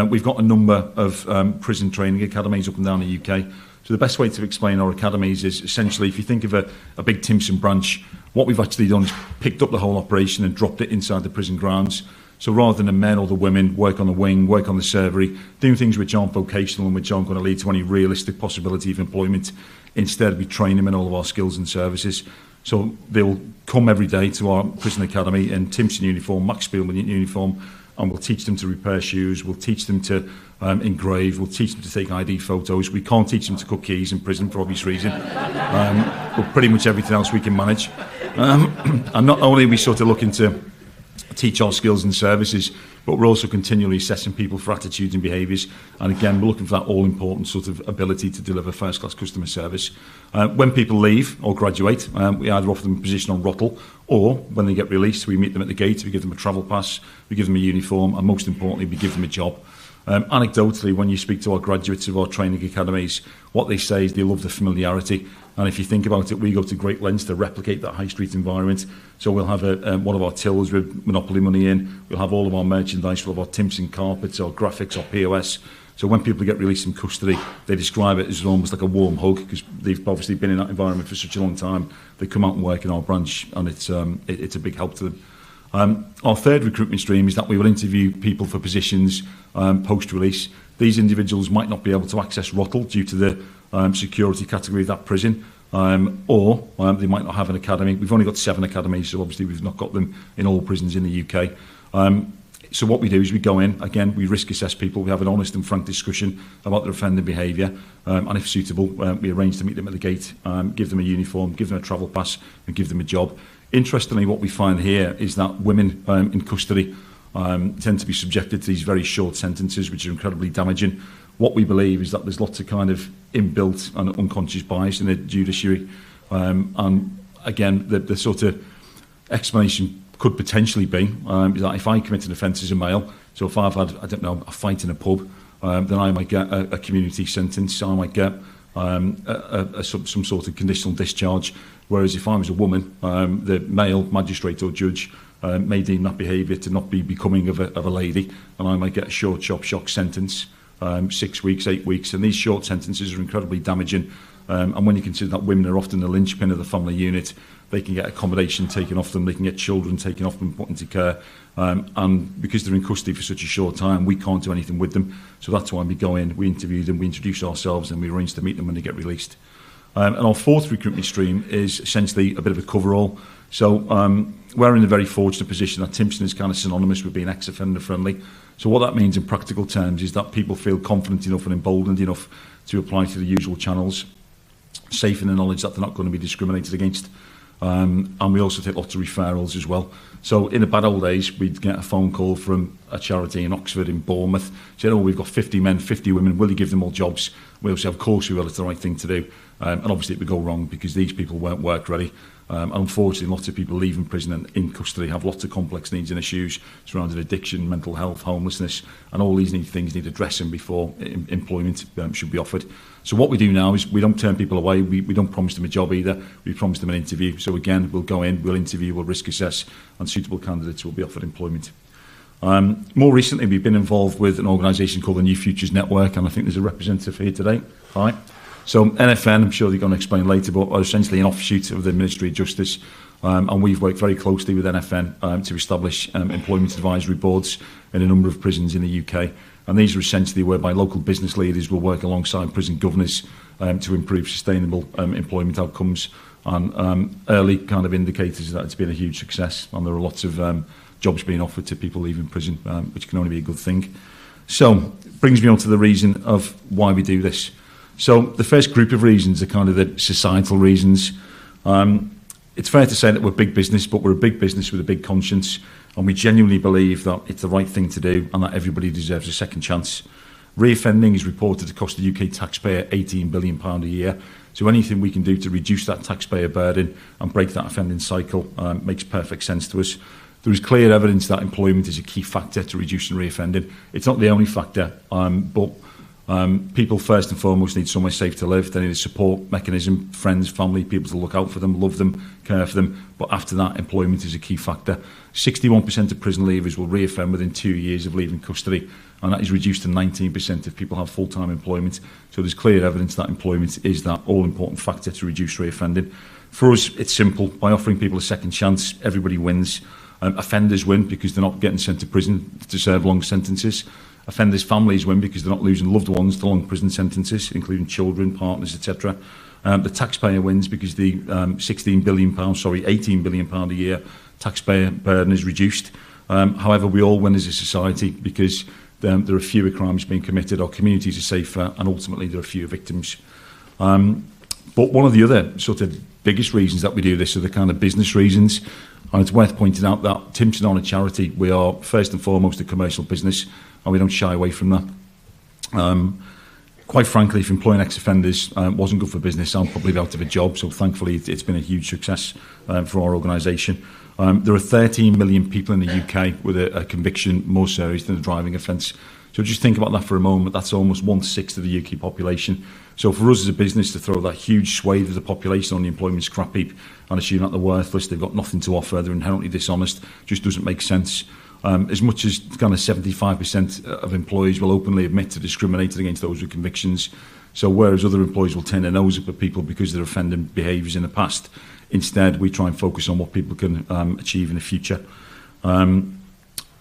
We've got a number of prison training academies up and down the UK. So the best way to explain our academies is essentially, if you think of a big Timpson branch, what we've actually done is picked up the whole operation and dropped it inside the prison grounds. So rather than the men or the women work on the wing, work on the servery, doing things which aren't vocational and which aren't going to lead to any realistic possibility of employment, instead we train them in all of our skills and services. So they'll come every day to our prison academy in Timpson uniform, Max Spielman uniform, and we'll teach them to repair shoes, we'll teach them to engrave, we'll teach them to take ID photos. We can't teach them to cook keys in prison for obvious reason, but pretty much everything else we can manage. And not only are we sort of looking to teach our skills and services, but we're also continually assessing people for attitudes and behaviours. And again, we're looking for that all-important sort of ability to deliver first-class customer service. When people leave or graduate, we either offer them a position on Rottle, or when they get released, we meet them at the gate, we give them a travel pass, we give them a uniform, and most importantly, we give them a job. Anecdotally, when you speak to our graduates of our training academies, what they say is they love the familiarity. And if you think about it, we go to great lengths to replicate that high street environment. So we'll have one of our tills with Monopoly money in. We'll have all of our merchandise. We'll have our Timpson carpets, our graphics, our POS. So when people get released from custody, they describe it as almost like a warm hug, because they've obviously been in that environment for such a long time. They come out and work in our branch, and it's a big help to them. Our third recruitment stream is that we will interview people for positions post-release. These individuals might not be able to access Rottle due to the security category of that prison, or they might not have an academy. We've only got 7 academies, so obviously we've not got them in all prisons in the UK. So what we do is we go in, again, we risk assess people, we have an honest and frank discussion about their offending behaviour, and if suitable, we arrange to meet them at the gate, give them a uniform, give them a travel pass, and give them a job. Interestingly, what we find here is that women in custody tend to be subjected to these very short sentences, which are incredibly damaging. What we believe is that there's lots of kind of inbuilt and unconscious bias in the judiciary. And again, the sort of explanation could potentially be that if I commit an offence as a male, so if I've had, I don't know, a fight in a pub, then I might get a community sentence, I might get some sort of conditional discharge. Whereas if I was a woman, the male magistrate or judge may deem that behaviour to not be becoming of a lady, and I might get a short, sharp shock sentence, 6 weeks, 8 weeks, and these short sentences are incredibly damaging. And when you consider that women are often the linchpin of the family unit, they can get accommodation taken off them, they can get children taken off them and put into care. And because they're in custody for such a short time, we can't do anything with them. So that's why we go in, we interview them, we introduce ourselves, and we arrange to meet them when they get released. And our fourth recruitment stream is essentially a bit of a coverall. So we're in a very fortunate position that Timpson is kind of synonymous with being ex-offender friendly. So what that means in practical terms is that people feel confident enough and emboldened enough to apply to the usual channels, safe in the knowledge that they're not going to be discriminated against. And we also take lots of referrals as well. So in the bad old days, we'd get a phone call from a charity in Oxford, in Bournemouth, saying, oh, we've got 50 men, 50 women, will you give them all jobs? We'll say, of course we will, it's the right thing to do. And obviously it would go wrong because these people weren't work ready. And unfortunately, lots of people leaving prison and in custody have lots of complex needs and issues surrounding addiction, mental health, homelessness, and all these things need addressing before employment should be offered. So what we do now is we don't turn people away. We don't promise them a job either. We promise them an interview. So again, we'll go in, we'll interview, we'll risk assess, and suitable candidates will be offered employment. More recently, we've been involved with an organisation called the New Futures Network, and I think there's a representative here today. Hi. So NFN, I'm sure they're going to explain later, but are essentially an offshoot of the Ministry of Justice, and we've worked very closely with NFN to establish employment advisory boards in a number of prisons in the UK. And these are essentially whereby local business leaders will work alongside prison governors to improve sustainable employment outcomes. And early kind of indicators that it's been a huge success, and there are lots of jobs being offered to people leaving prison, which can only be a good thing. So, brings me on to the reason of why we do this. So, the first group of reasons are kind of the societal reasons. It's fair to say that we're big business, but we're a big business with a big conscience, and we genuinely believe that it's the right thing to do and that everybody deserves a second chance. Reoffending is reported to cost the UK taxpayer £18 billion a year. So anything we can do to reduce that taxpayer burden and break that offending cycle makes perfect sense to us. There is clear evidence that employment is a key factor to reducing reoffending. It's not the only factor, but people first and foremost need somewhere safe to live. They need a support mechanism, friends, family, people to look out for them, love them, care for them. But after that, employment is a key factor. 61% of prison leavers will reoffend within 2 years of leaving custody, and that is reduced to 19% if people have full-time employment. So there's clear evidence that employment is that all-important factor to reduce reoffending. For us, it's simple. By offering people a second chance, everybody wins. Offenders win because they're not getting sent to prison to serve long sentences. Offenders' families win because they're not losing loved ones to long prison sentences, including children, partners, etc. The taxpayer wins because the £18 billion a year taxpayer burden is reduced. However, we all win as a society because there are fewer crimes being committed, our communities are safer, and ultimately there are fewer victims. But one of the other sort of biggest reasons that we do this are the kind of business reasons. And it's worth pointing out that Timpson aren't a charity. We are first and foremost a commercial business, and we don't shy away from that. Quite frankly, if employing ex-offenders wasn't good for business, I'd probably be out of a job. So thankfully, it's been a huge success for our organisation. There are 13 million people in the UK with a conviction more serious than a driving offence. So just think about that for a moment. That's almost 1/6 of the UK population. So for us as a business to throw that huge swathe of the population on the employment scrap heap and assume that they're worthless, they've got nothing to offer, they're inherently dishonest, just doesn't make sense. As much as kind of 75% of employees will openly admit to discriminating against those with convictions. So whereas other employees will turn their nose up at people because of their offending behaviours in the past, instead we try and focus on what people can achieve in the future.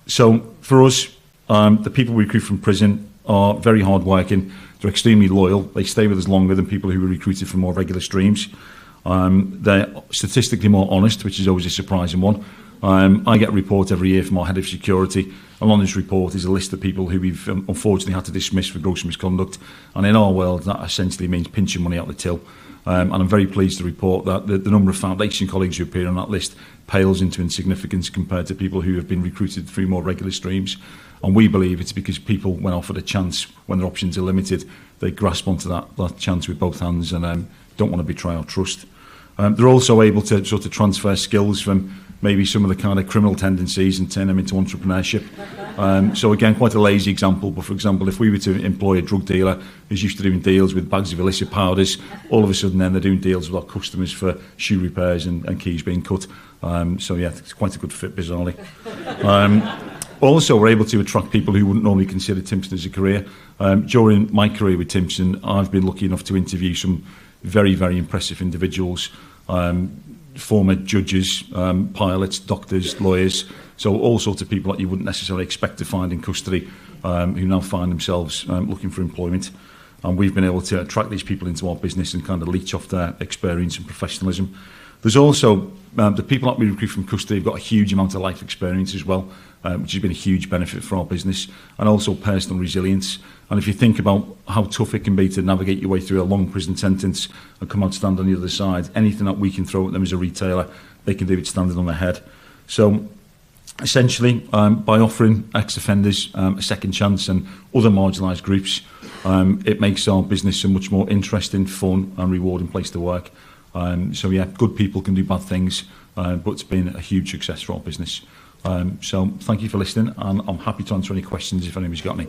So for us, the people we recruit from prison are very hard working, they're extremely loyal, they stay with us longer than people who were recruited from more regular streams. They're statistically more honest, which is always a surprising one. I get a report every year from our head of security, and on this report is a list of people who we've unfortunately had to dismiss for gross misconduct, and in our world that essentially means pinching money out the till. And I'm very pleased to report that the number of foundation colleagues who appear on that list pales into insignificance compared to people who have been recruited through more regular streams. And we believe it's because people, when offered a chance, when their options are limited, they grasp onto that chance with both hands and don't want to betray our trust. They're also able to sort of transfer skills from maybe some of the kind of criminal tendencies and turn them into entrepreneurship. So again, quite a lazy example, but for example, if we were to employ a drug dealer who's used to doing deals with bags of illicit powders, all of a sudden then they're doing deals with our customers for shoe repairs and keys being cut. So yeah, it's quite a good fit, bizarrely. Also, we're able to attract people who wouldn't normally consider Timpson as a career. During my career with Timpson, I've been lucky enough to interview some very, very impressive individuals, former judges, pilots, doctors, lawyers, so all sorts of people that you wouldn't necessarily expect to find in custody who now find themselves looking for employment. And we've been able to attract these people into our business and kind of leech off their experience and professionalism. There's also the people that we recruit from custody have got a huge amount of life experience as well, which has been a huge benefit for our business, and also personal resilience. And if you think about how tough it can be to navigate your way through a long prison sentence and come out stand on the other side, anything that we can throw at them as a retailer, they can do it standing on their head. So essentially, by offering ex-offenders a second chance and other marginalised groups, it makes our business a much more interesting, fun and rewarding place to work. So yeah, good people can do bad things, but it's been a huge success for our business. So thank you for listening, and I'm happy to answer any questions if anybody's got any.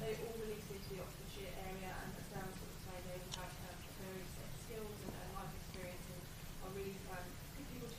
They all released into the Oxfordshire area, and as Darren sort of say, they all have very set skills and life experience and are really good people to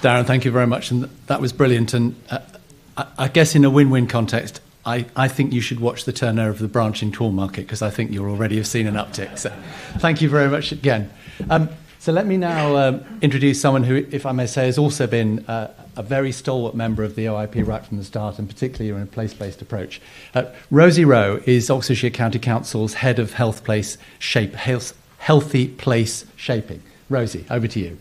Darren, thank you very much. And that was brilliant. And I guess in a win-win context, I think you should watch the turnover of the branch in tool market, because I think you already have seen an uptick. So thank you very much again. So let me now introduce someone who, if I may say, has also been a very stalwart member of the OIP right from the start, and particularly in a place-based approach. Rosie Rowe is Oxfordshire County Council's Head of Healthy Place Shaping. Rosie, over to you.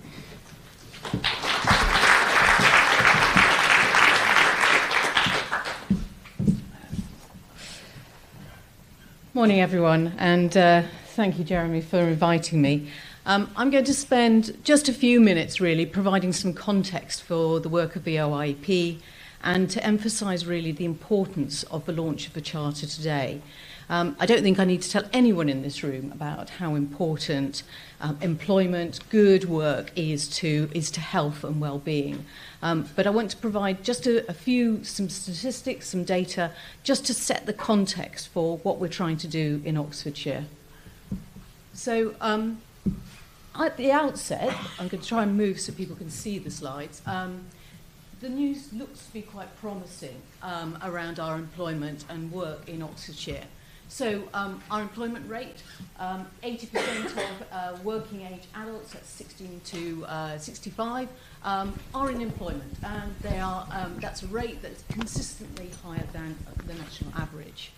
Morning, everyone, and thank you, Jeremy, for inviting me. I'm going to spend just a few minutes, really, providing some context for the work of the OIP and to emphasise, really, the importance of the launch of the Charter today. I don't think I need to tell anyone in this room about how important employment, good work is to health and well-being. But I want to provide just some statistics, some data, just to set the context for what we're trying to do in Oxfordshire. So at the outset, I'm going to try and move so people can see the slides. The news looks to be quite promising around our employment and work in Oxfordshire. So our employment rate, 80% of working age adults, that's 16 to 65, are in employment, and they are, that's a rate that's consistently higher than the national average.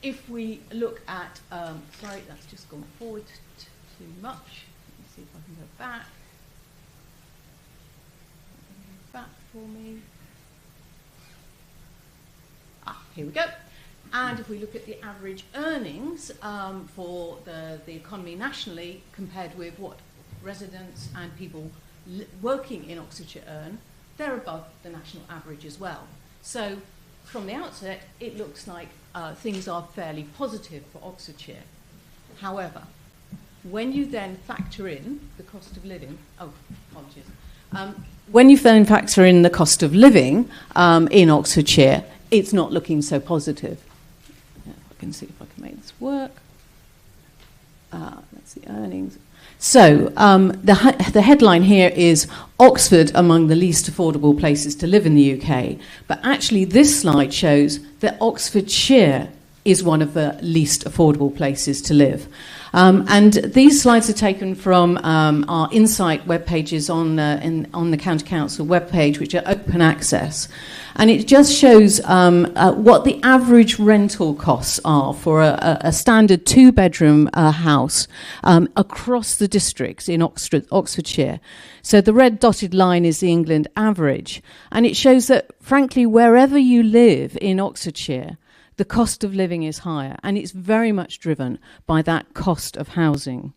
If we look at, sorry, that's just gone forward too much. Let me see if I can go back. Back for me. Here we go. And if we look at the average earnings for the economy nationally compared with what residents and people working in Oxfordshire earn, they're above the national average as well. So from the outset, it looks like things are fairly positive for Oxfordshire. However, when you then factor in the cost of living, when you then factor in the cost of living in Oxfordshire, it's not looking so positive. I can see if I can make this work. That's the earnings. So the headline here is Oxford among the least affordable places to live in the UK. But actually this slide shows that Oxfordshire is one of the least affordable places to live. And these slides are taken from our Insight web pages on the County Council webpage, which are open access. And it just shows what the average rental costs are for a standard two-bedroom house across the districts in Oxfordshire. So the red dotted line is the England average. And it shows that, frankly, wherever you live in Oxfordshire, the cost of living is higher, and it's very much driven by that cost of housing.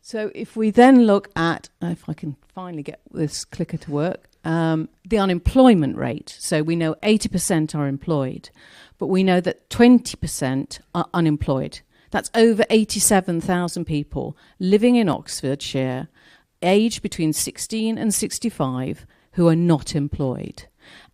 So if we then look at, if I can finally get this clicker to work, the unemployment rate. So we know 80% are employed, but we know that 20% are unemployed. That's over 87,000 people living in Oxfordshire, aged between 16 and 65, who are not employed.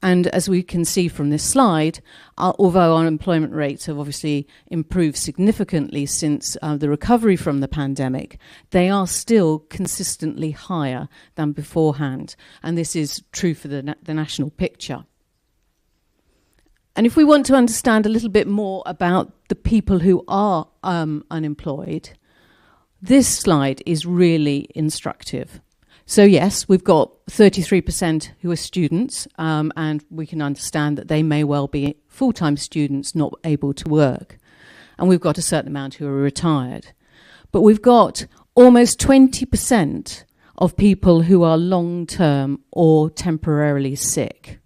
And as we can see from this slide, although unemployment rates have obviously improved significantly since the recovery from the pandemic, they are still consistently higher than beforehand. And this is true for the national picture. And if we want to understand a little bit more about the people who are unemployed, this slide is really instructive. So yes, we've got 33% who are students, and we can understand that they may well be full-time students not able to work. And we've got a certain amount who are retired. But we've got almost 20% of people who are long-term or temporarily sick.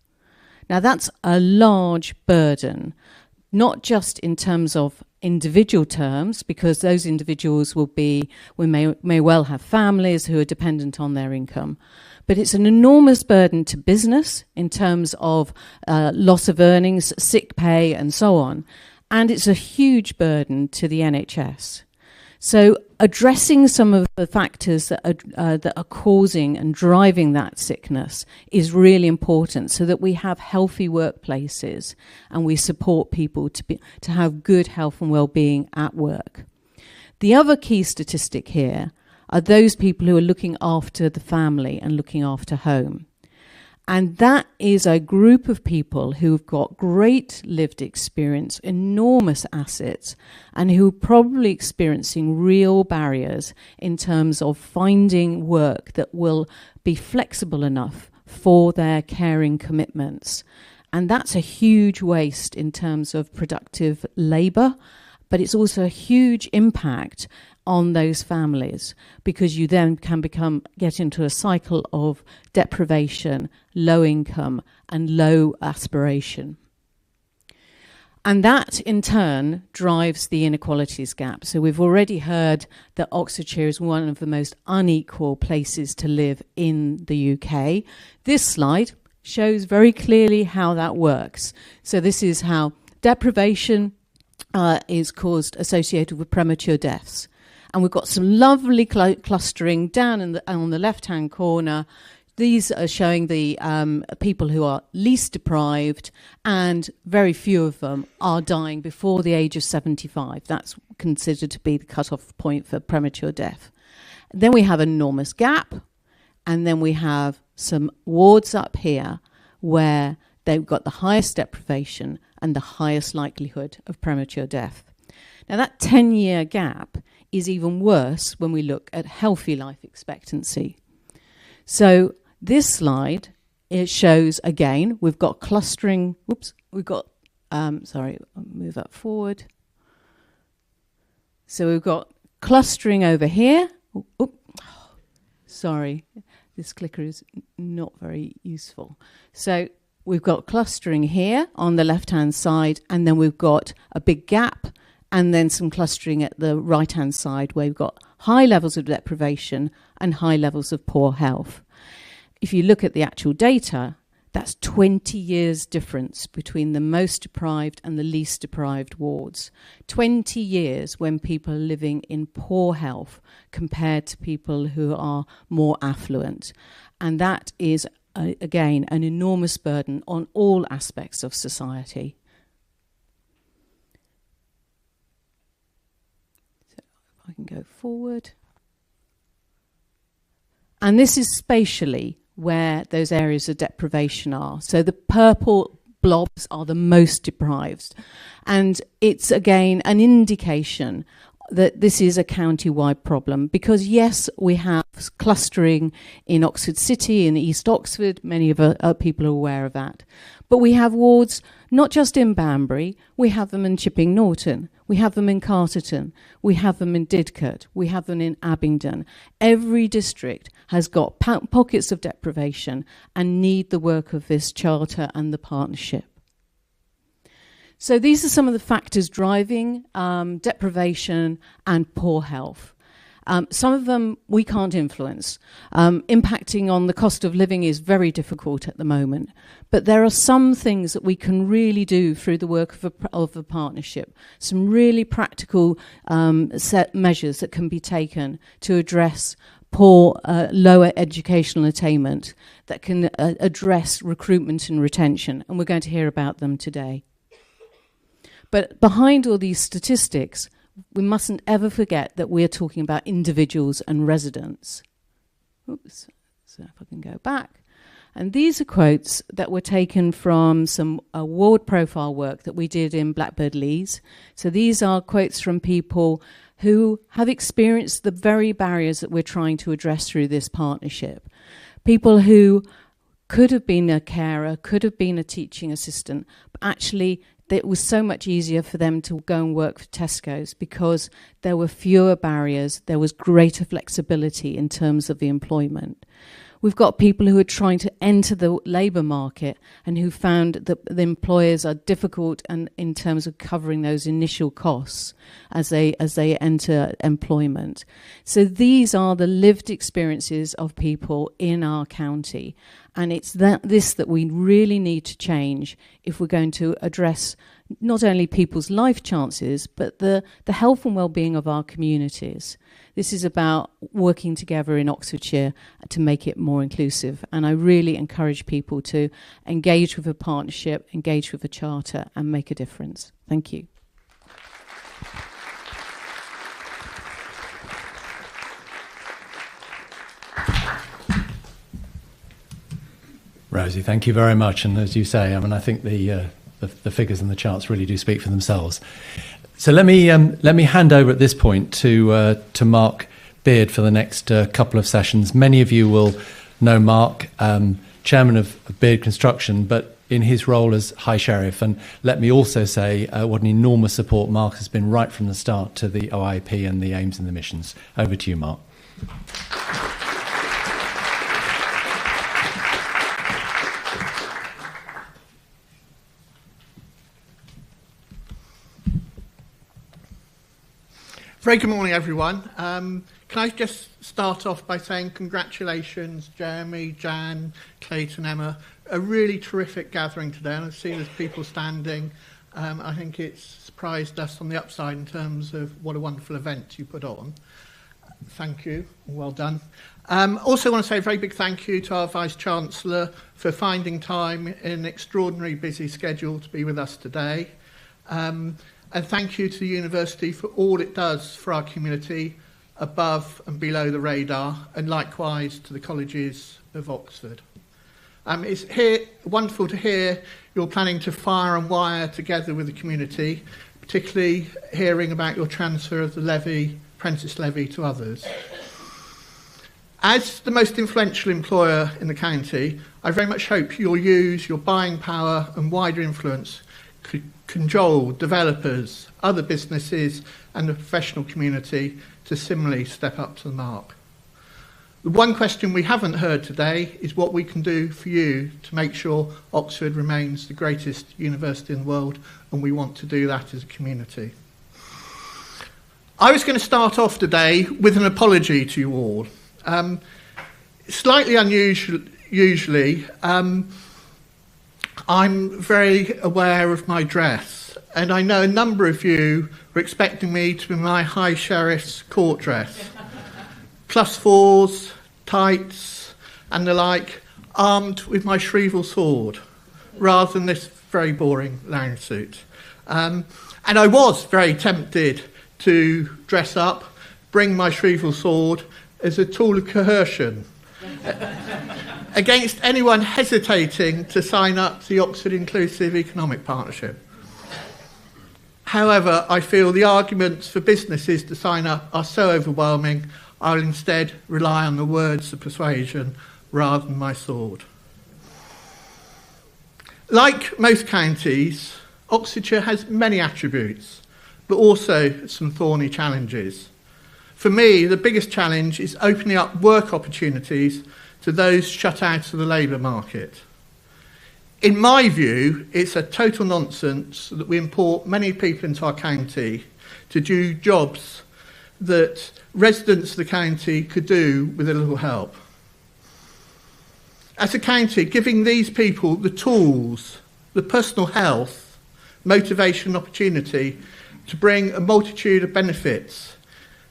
Now that's a large burden, not just in terms of individual terms, because those individuals may well have families who are dependent on their income. But it's an enormous burden to business in terms of loss of earnings, sick pay, and so on. And it's a huge burden to the NHS. So addressing some of the factors that are causing and driving that sickness is really important, so that we have healthy workplaces and we support people to have good health and well-being at work. The other key statistic here are those people who are looking after the family and looking after home. And that is a group of people who've got great lived experience, enormous assets, and who are probably experiencing real barriers in terms of finding work that will be flexible enough for their caring commitments. And that's a huge waste in terms of productive labour, but it's also a huge impact on those families, because you then can get into a cycle of deprivation, low income, and low aspiration. And that, in turn, drives the inequalities gap. So we've already heard that Oxfordshire is one of the most unequal places to live in the UK. This slide shows very clearly how that works. So this is how deprivation is associated with premature deaths. And we've got some lovely clustering down on the left-hand corner. These are showing the people who are least deprived, and very few of them are dying before the age of 75. That's considered to be the cut-off point for premature death. Then we have an enormous gap, and then we have some wards up here where they've got the highest deprivation and the highest likelihood of premature death. Now, that 10-year gap is even worse when we look at healthy life expectancy. So this slide, it shows, again, we've got clustering. Sorry, I'll move that forward. So we've got clustering over here. Sorry, this clicker is not very useful. So we've got clustering here on the left-hand side, and then we've got a big gap, and then some clustering at the right-hand side where we've got high levels of deprivation and high levels of poor health. If you look at the actual data, that's 20 years difference between the most deprived and the least deprived wards. 20 years when people are living in poor health compared to people who are more affluent. And that is, again, an enormous burden on all aspects of society. I can go forward. And this is spatially where those areas of deprivation are. So the purple blobs are the most deprived. And it's, again, an indication that this is a county-wide problem, because, yes, we have clustering in Oxford City, in East Oxford. Many of our people are aware of that. But we have wards not just in Banbury, we have them in Chipping Norton, we have them in Carterton, we have them in Didcot, we have them in Abingdon. Every district has got pockets of deprivation and need the work of this charter and the partnership. So these are some of the factors driving deprivation and poor health. Some of them we can't influence. Impacting on the cost of living is very difficult at the moment. But there are some things that we can really do through the work of a partnership. Some really practical set measures that can be taken to address poor, lower educational attainment, that can address recruitment and retention. And we're going to hear about them today. But behind all these statistics, we mustn't ever forget that we're talking about individuals and residents. Oops, so if I can go back. And these are quotes that were taken from some ward profile work that we did in Blackbird Leys. So these are quotes from people who have experienced the very barriers that we're trying to address through this partnership. People who could have been a carer, could have been a teaching assistant, but actually it was so much easier for them to go and work for Tesco's because there were fewer barriers, there was greater flexibility in terms of the employment. We've got people who are trying to enter the labour market and who found that the employers are difficult and in terms of covering those initial costs as they enter employment. So these are the lived experiences of people in our county. And it's this that we really need to change if we're going to address not only people's life chances, but the health and well-being of our communities. This is about working together in Oxfordshire to make it more inclusive. And I really encourage people to engage with a partnership, engage with a charter, and make a difference. Thank you. Rosie, thank you very much. And as you say, I mean, I think the figures and the charts really do speak for themselves. So let me hand over at this point to Mark Beard for the next couple of sessions. Many of you will know Mark, chairman of Beard Construction, but in his role as High Sheriff. And let me also say what an enormous support Mark has been right from the start to the OIP and the aims and the missions. Over to you, Mark. Very good morning, everyone. Can I just start off by saying congratulations, Jeremy, Jan, Clayton, Emma. A really terrific gathering today, and I've seen there's people standing. I think it's surprised us on the upside in terms of what a wonderful event you put on. Thank you. Well done. Also want to say a very big thank you to our Vice-Chancellor for finding time in an extraordinarily busy schedule to be with us today. And thank you to the university for all it does for our community above and below the radar, and likewise to the colleges of Oxford. It's wonderful to hear you're planning to fire and wire together with the community, particularly hearing about your transfer of the apprentice levy to others. As the most influential employer in the county, I very much hope you'll use your buying power and wider influence to cajole developers, other businesses and the professional community to similarly step up to the mark. The one question we haven't heard today is what we can do for you to make sure Oxford remains the greatest university in the world, and we want to do that as a community. I was going to start off today with an apology to you all. Slightly unusually, I'm very aware of my dress, and I know a number of you were expecting me to be in my High Sheriff's court dress. +4s, tights, and the like, armed with my Shrieval sword, rather than this very boring lounge suit. And I was very tempted to dress up, bring my Shrieval sword as a tool of coercion against anyone hesitating to sign up to the Oxford Inclusive Economic Partnership. However, I feel the arguments for businesses to sign up are so overwhelming, I will instead rely on the words of persuasion rather than my sword. Like most counties, Oxfordshire has many attributes, but also some thorny challenges. For me, the biggest challenge is opening up work opportunities to those shut out of the labour market. In my view, it's a total nonsense that we import many people into our county to do jobs that residents of the county could do with a little help. As a county, giving these people the tools, the personal health, motivation and opportunity to bring a multitude of benefits,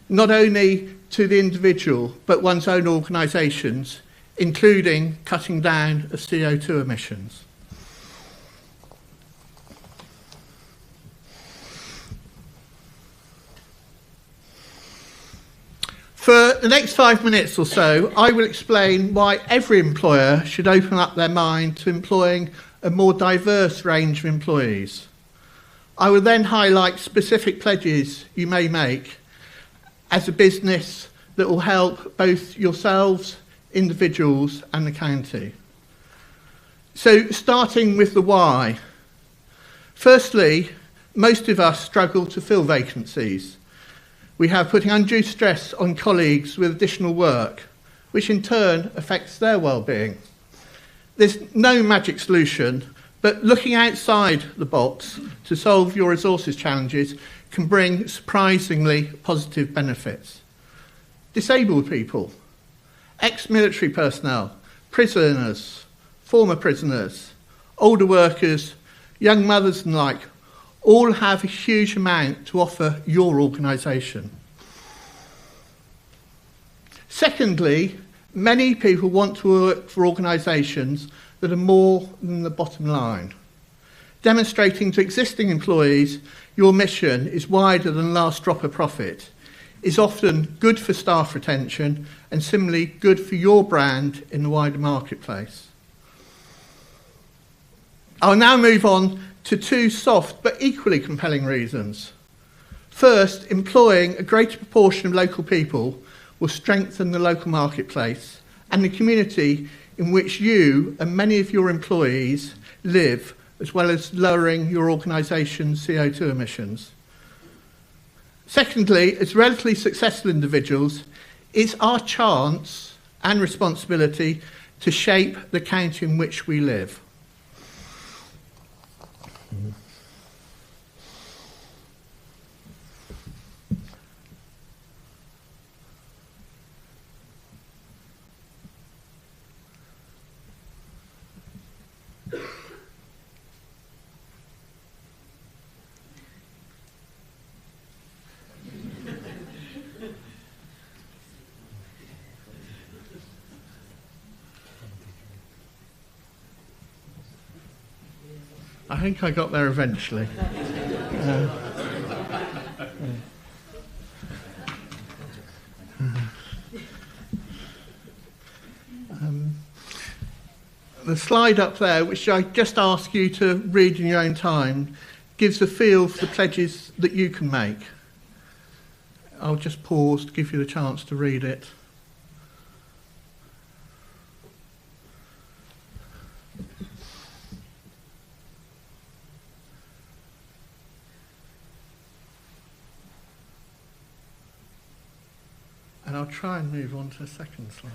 not only to the individual, but one's own organisations, including cutting down of CO2 emissions. For the next 5 minutes or so, I will explain why every employer should open up their mind to employing a more diverse range of employees. I will then highlight specific pledges you may make as a business that will help both yourselves, individuals and the county. So starting with the why. Firstly, most of us struggle to fill vacancies. We have putting undue stress on colleagues with additional work, which in turn affects their well-being. There's no magic solution, but looking outside the box to solve your resources challenges can bring surprisingly positive benefits. Disabled people, ex-military personnel, prisoners, former prisoners, older workers, young mothers and like, all have a huge amount to offer your organisation. Secondly, many people want to work for organisations that are more than the bottom line. Demonstrating to existing employees your mission is wider than last drop of profit is often good for staff retention and similarly good for your brand in the wider marketplace. I'll now move on to two soft but equally compelling reasons. First, employing a greater proportion of local people will strengthen the local marketplace and the community in which you and many of your employees live, as well as lowering your organisation's CO2 emissions. Secondly, as relatively successful individuals, it's our chance and responsibility to shape the county in which we live. I think I got there eventually. The slide up there, which I just ask you to read in your own time, gives a feel for the pledges that you can make. I'll just pause to give you the chance to read it. And I'll try and move on to the second slide.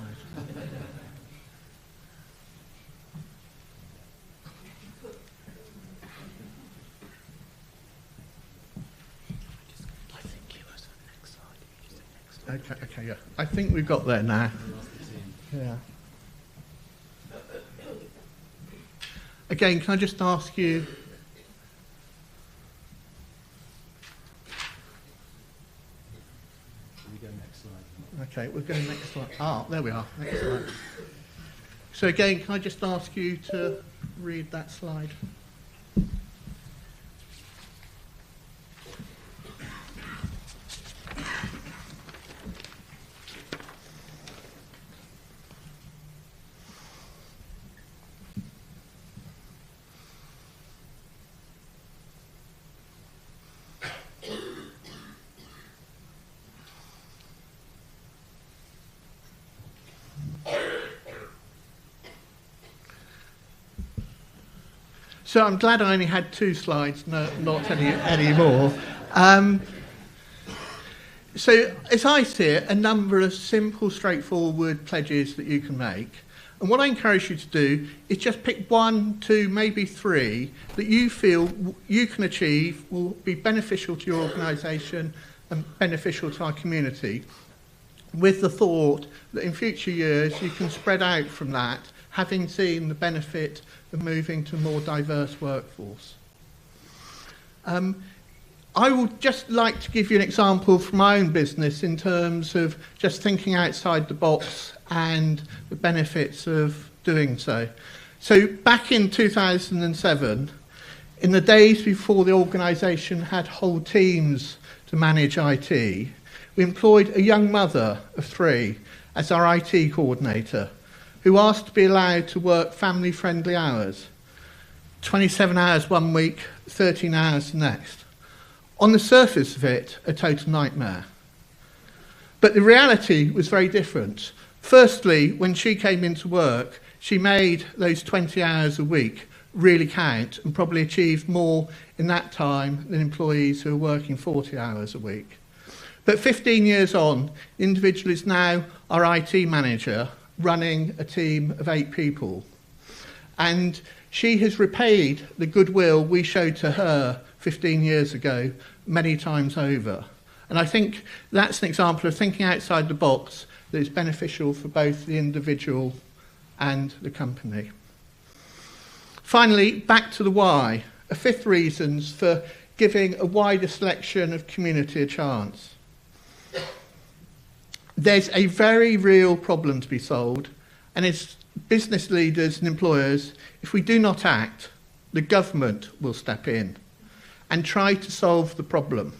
Okay, yeah. I think we've got there now. Yeah. Again, can I just ask you... Okay, we're going next slide. Ah, there we are. Next slide. So again, can I just ask you to read that slide? So I'm glad I only had two slides, not any more. So as I see it, a number of simple, straightforward pledges that you can make. And what I encourage you to do is just pick one, two, maybe three that you feel you can achieve, will be beneficial to your organisation and beneficial to our community, with the thought that in future years you can spread out from that, having seen the benefit of moving to a more diverse workforce. I would just like to give you an example from my own business in terms of just thinking outside the box and the benefits of doing so. So back in 2007, in the days before the organisation had whole teams to manage IT, we employed a young mother of 3 as our IT coordinator, who asked to be allowed to work family-friendly hours, 27 hours one week, 13 hours the next. On the surface of it, a total nightmare. But the reality was very different. Firstly, when she came into work, she made those 20 hours a week really count and probably achieved more in that time than employees who are working 40 hours a week. But 15 years on, the individual is now our IT manager, running a team of 8 people. And she has repaid the goodwill we showed to her 15 years ago many times over. And I think that's an example of thinking outside the box that is beneficial for both the individual and the company. Finally, back to the why. A fifth reason for giving a wider selection of community a chance. There's a very real problem to be solved, and as business leaders and employers, if we do not act, the government will step in and try to solve the problem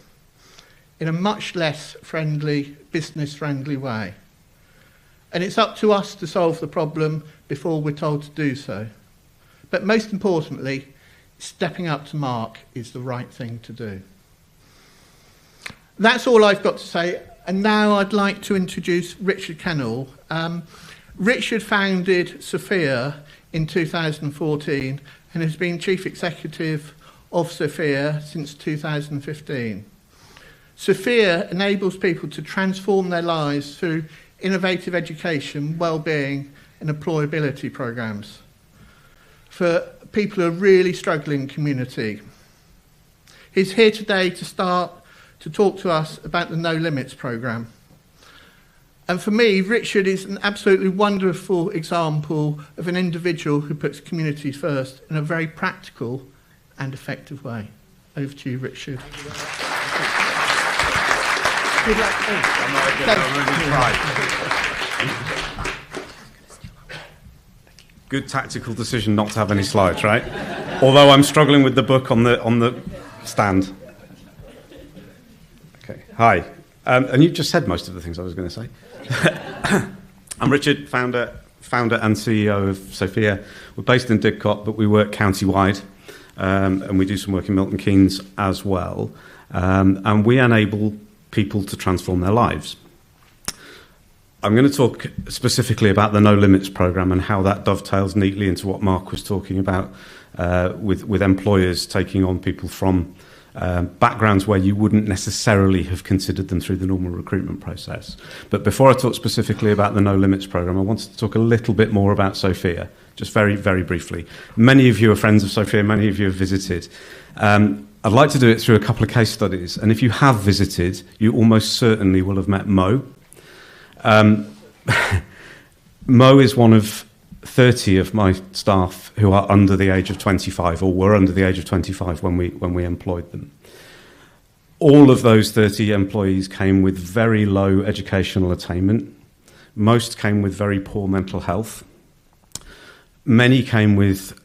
in a much less friendly, business-friendly way. And it's up to us to solve the problem before we're told to do so. But most importantly, stepping up to Mark is the right thing to do. That's all I've got to say. And now I'd like to introduce Richard Kennell. Richard founded Sophia in 2014 and has been Chief Executive of Sophia since 2015. Sophia enables people to transform their lives through innovative education, well-being and employability programs for people who are really struggling community. He's here today to talk to us about the No Limits programme. And for me, Richard is an absolutely wonderful example of an individual who puts communities first in a very practical and effective way. Over to you, Richard. Good luck. Good tactical decision not to have any slides, right? Although I'm struggling with the book on the stand. Okay. Hi. And you've just said most of the things I was going to say. I'm Richard, founder and CEO of Sophia. We're based in Didcot, but we work county-wide, and we do some work in Milton Keynes as well. And we enable people to transform their lives. I'm going to talk specifically about the No Limits programme and how that dovetails neatly into what Mark was talking about with employers taking on people from backgrounds where you wouldn't necessarily have considered them through the normal recruitment process. But before I talk specifically about the No Limits programme, I wanted to talk a little bit more about Sophia, just very, very briefly. Many of you are friends of Sophia, many of you have visited. I'd like to do it through a couple of case studies, and if you have visited, you almost certainly will have met Mo. Mo is one of 30 of my staff who are under the age of 25, or were under the age of 25 when we employed them. All of those 30 employees came with very low educational attainment. Most came with very poor mental health. Many came with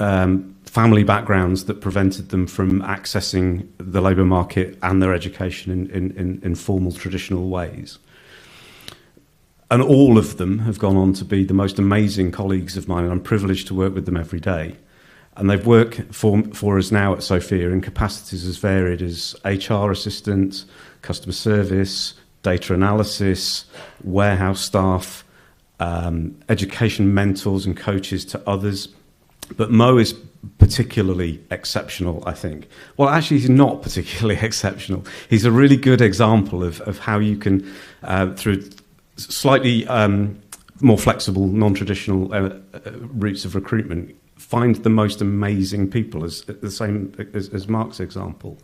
family backgrounds that prevented them from accessing the labour market and their education in formal, traditional ways. And all of them have gone on to be the most amazing colleagues of mine, and I'm privileged to work with them every day. And they've worked for us now at Sophia in capacities as varied as HR assistants, customer service, data analysis, warehouse staff, education mentors and coaches to others. But Mo is particularly exceptional, I think. Well, actually, he's not particularly exceptional. He's a really good example of how you can, through slightly more flexible, non-traditional routes of recruitment, find the most amazing people, as the same as Mark's example.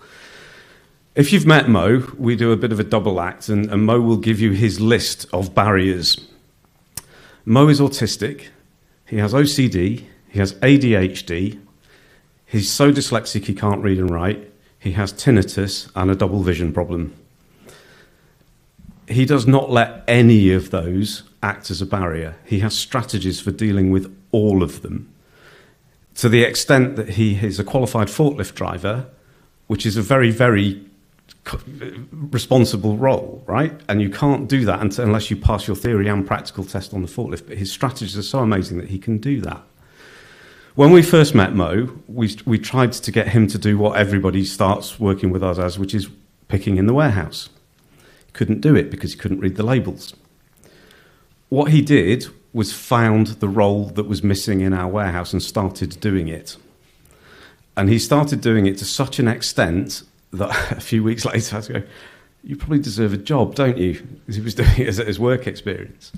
If you've met Mo, we do a bit of a double act, and Mo will give you his list of barriers. Mo is autistic, he has OCD, he has ADHD, he's so dyslexic he can't read and write, he has tinnitus and a double vision problem. He does not let any of those act as a barrier. He has strategies for dealing with all of them, to the extent that he is a qualified forklift driver, which is a very, very responsible role, right? And you can't do that unless you pass your theory and practical test on the forklift. But his strategies are so amazing that he can do that. When we first met Mo, we tried to get him to do what everybody starts working with us as, which is picking in the warehouse. Couldn't do it because he couldn't read the labels. What he did was found the role that was missing in our warehouse and started doing it. And he started doing it to such an extent that a few weeks later I had to go, you probably deserve a job, don't you? Because he was doing it as his work experience.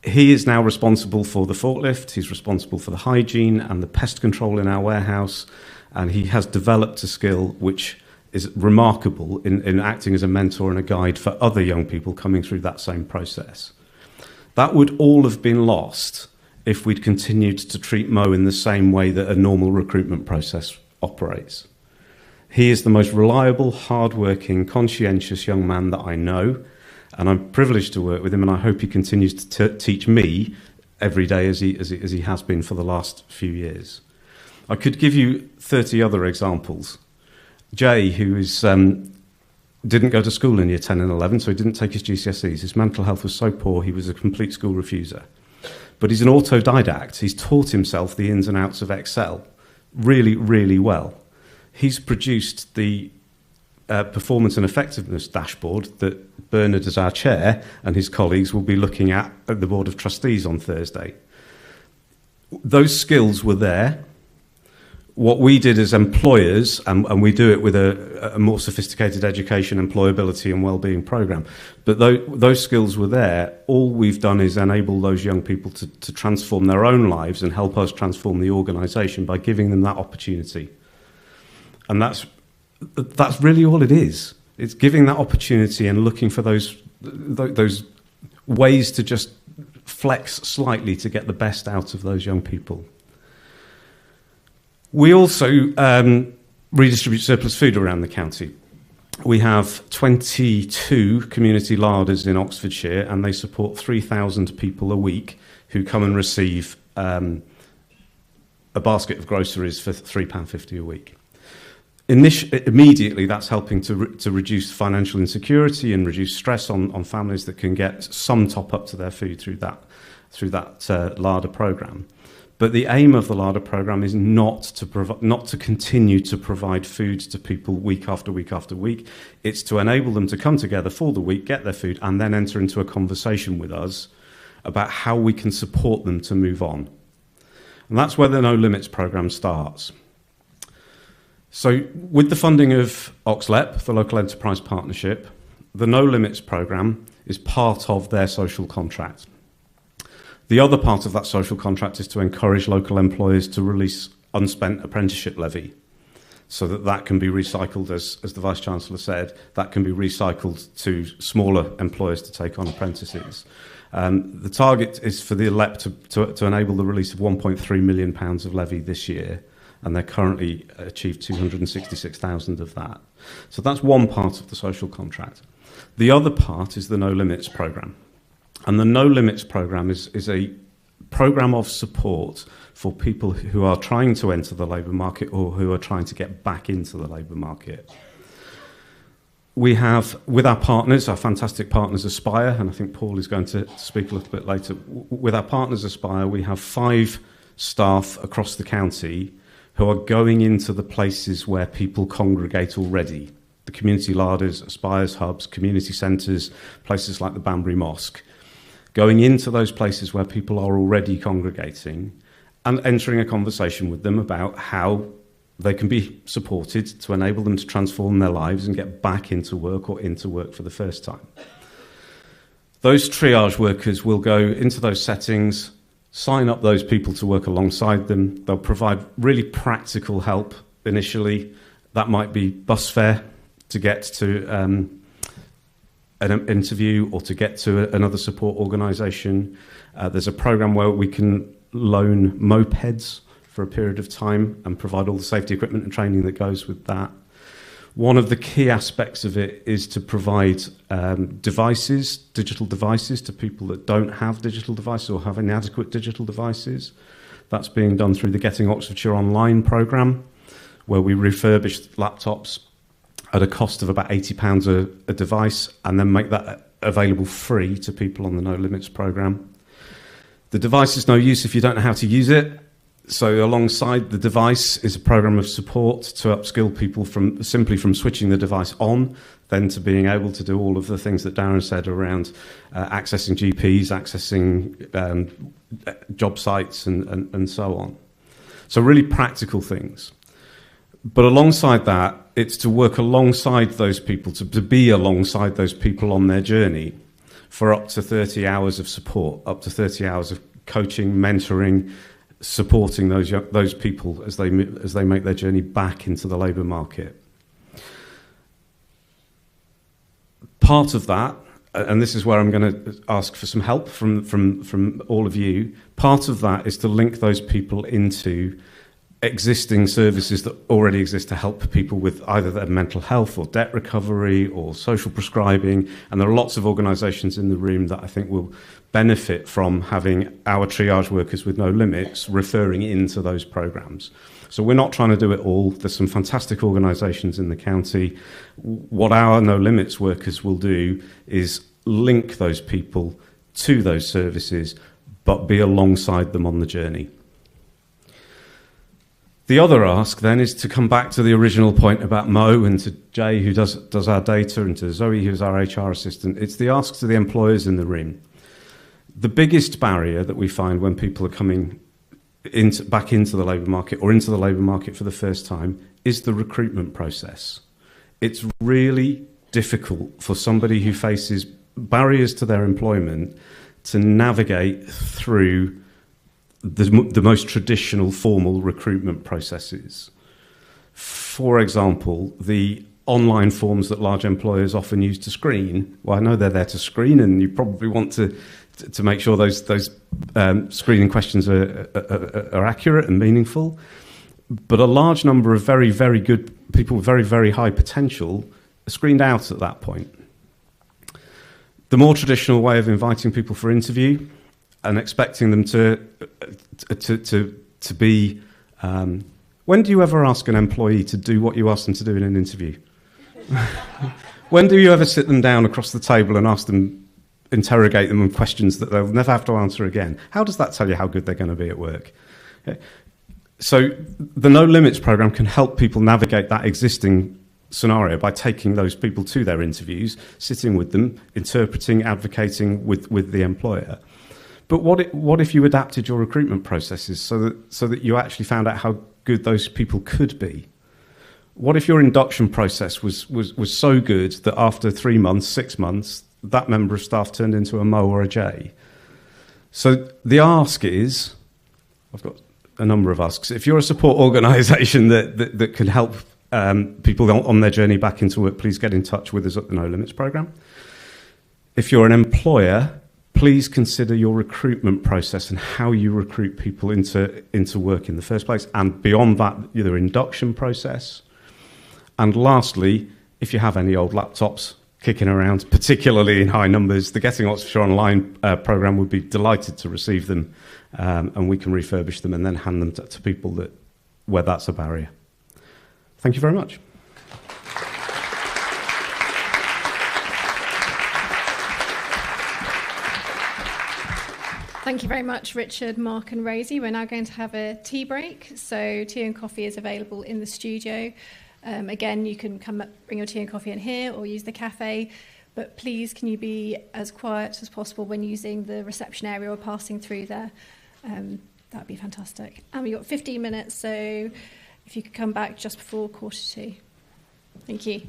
He is now responsible for the forklift, he's responsible for the hygiene and the pest control in our warehouse, and he has developed a skill which is remarkable in acting as a mentor and a guide for other young people coming through that same process. That would all have been lost if we'd continued to treat Mo in the same way that a normal recruitment process operates. He is the most reliable, hard-working, conscientious young man that I know, and I'm privileged to work with him, and I hope he continues to teach me every day as he has been for the last few years. I could give you 30 other examples. Jay, who didn't go to school in year 10 and 11, so he didn't take his GCSEs. His mental health was so poor, he was a complete school refuser. But he's an autodidact. He's taught himself the ins and outs of Excel really, really well. He's produced the performance and effectiveness dashboard that Bernard, as our chair, and his colleagues will be looking at the Board of Trustees on Thursday. Those skills were there. What we did as employers, and we do it with a more sophisticated education, employability and wellbeing programme, but those skills were there. All we've done is enable those young people to transform their own lives and help us transform the organisation by giving them that opportunity. And that's really all it is. It's giving that opportunity and looking for those ways to just flex slightly to get the best out of those young people. We also redistribute surplus food around the county. We have 22 community larders in Oxfordshire, and they support 3,000 people a week who come and receive a basket of groceries for £3.50 a week. Immediately, that's helping to reduce financial insecurity and reduce stress on families that can get some top up to their food through that larder programme. But the aim of the larder programme is not to continue to provide food to people week after week after week. It's to enable them to come together for the week, get their food, and then enter into a conversation with us about how we can support them to move on. And that's where the No Limits programme starts. So with the funding of OXLEP, the Local Enterprise Partnership, the No Limits programme is part of their social contract. The other part of that social contract is to encourage local employers to release unspent apprenticeship levy so that can be recycled, as the Vice-Chancellor said, that can be recycled to smaller employers to take on apprentices. The target is for the LEP to enable the release of £1.3 million of levy this year, and they're currently achieved 266,000 of that. So that's one part of the social contract. The other part is the No Limits programme. And the No Limits programme is a programme of support for people who are trying to enter the labour market or who are trying to get back into the labour market. We have, with our partners, our fantastic partners Aspire, and I think Paul is going to speak a little bit later, with our partners Aspire, we have 5 staff across the county who are going into the places where people congregate already. The community larders, Aspire's hubs, community centres, places like the Banbury Mosque. Going into those places where people are already congregating and entering a conversation with them about how they can be supported to enable them to transform their lives and get back into work or into work for the first time. Those triage workers will go into those settings, sign up those people to work alongside them. They'll provide really practical help initially. That might be bus fare to get to an interview or to get to another support organisation. There's a programme where we can loan mopeds for a period of time and provide all the safety equipment and training that goes with that. One of the key aspects of it is to provide digital devices to people that don't have digital devices or have inadequate digital devices. That's being done through the Getting Oxfordshire Online programme, where we refurbish laptops at a cost of about £80 a device and then make that available free to people on the No Limits programme. The device is no use if you don't know how to use it. So alongside the device is a programme of support to upskill people from switching the device on, then to being able to do all of the things that Darren said around accessing GPs, accessing job sites and so on. So really practical things. But alongside that, it's to work alongside those people, to be alongside those people on their journey for up to 30 hours of support, up to 30 hours of coaching, mentoring, supporting those people as they make their journey back into the labour market. Part of that, and this is where I'm going to ask for some help from all of you, part of that is to link those people into existing services that already exist to help people with either their mental health or debt recovery or social prescribing. And there are lots of organisations in the room that I think will benefit from having our triage workers with No Limits referring into those programmes. So we're not trying to do it all. There's some fantastic organisations in the county. What our No Limits workers will do is link those people to those services, but be alongside them on the journey. The other ask then is to come back to the original point about Mo and to Jay, who does our data, and to Zoe, who's our HR assistant. It's the ask to the employers in the room. The biggest barrier that we find when people are coming back into the labour market or into the labour market for the first time is the recruitment process. It's really difficult for somebody who faces barriers to their employment to navigate through the most traditional formal recruitment processes. For example, the online forms that large employers often use to screen. Well, I know they're there to screen, and you probably want to make sure those screening questions are accurate and meaningful. But a large number of very, very good people with very, very high potential are screened out at that point. The more traditional way of inviting people for interview and expecting them to be... when do you ever ask an employee to do what you ask them to do in an interview? When do you ever sit them down across the table and interrogate them with questions that they'll never have to answer again? How does that tell you how good they're going to be at work? Okay. So the No Limits program can help people navigate that existing scenario by taking those people to their interviews, sitting with them, interpreting, advocating with the employer. But what if you adapted your recruitment processes so that you actually found out how good those people could be? What if your induction process was so good that after 3 months, 6 months, that member of staff turned into a Mo or a J? So the ask is, I've got a number of asks. If you're a support organisation that can help people on their journey back into work, please get in touch with us at the No Limits programme. If you're an employer, please consider your recruitment process and how you recruit people into work in the first place, and beyond that, your induction process. And lastly, if you have any old laptops kicking around, particularly in high numbers, the Getting Oxfordshire Online programme would be delighted to receive them, and we can refurbish them and then hand them to people where that's a barrier. Thank you very much. Thank you very much, Richard, Mark and Rosie. We're now going to have a tea break. So tea and coffee is available in the studio. Again, you can come up, bring your tea and coffee in here or use the cafe. But please, can you be as quiet as possible when using the reception area or passing through there? That would be fantastic. And we've got 15 minutes, so if you could come back just before 1:45. Thank you.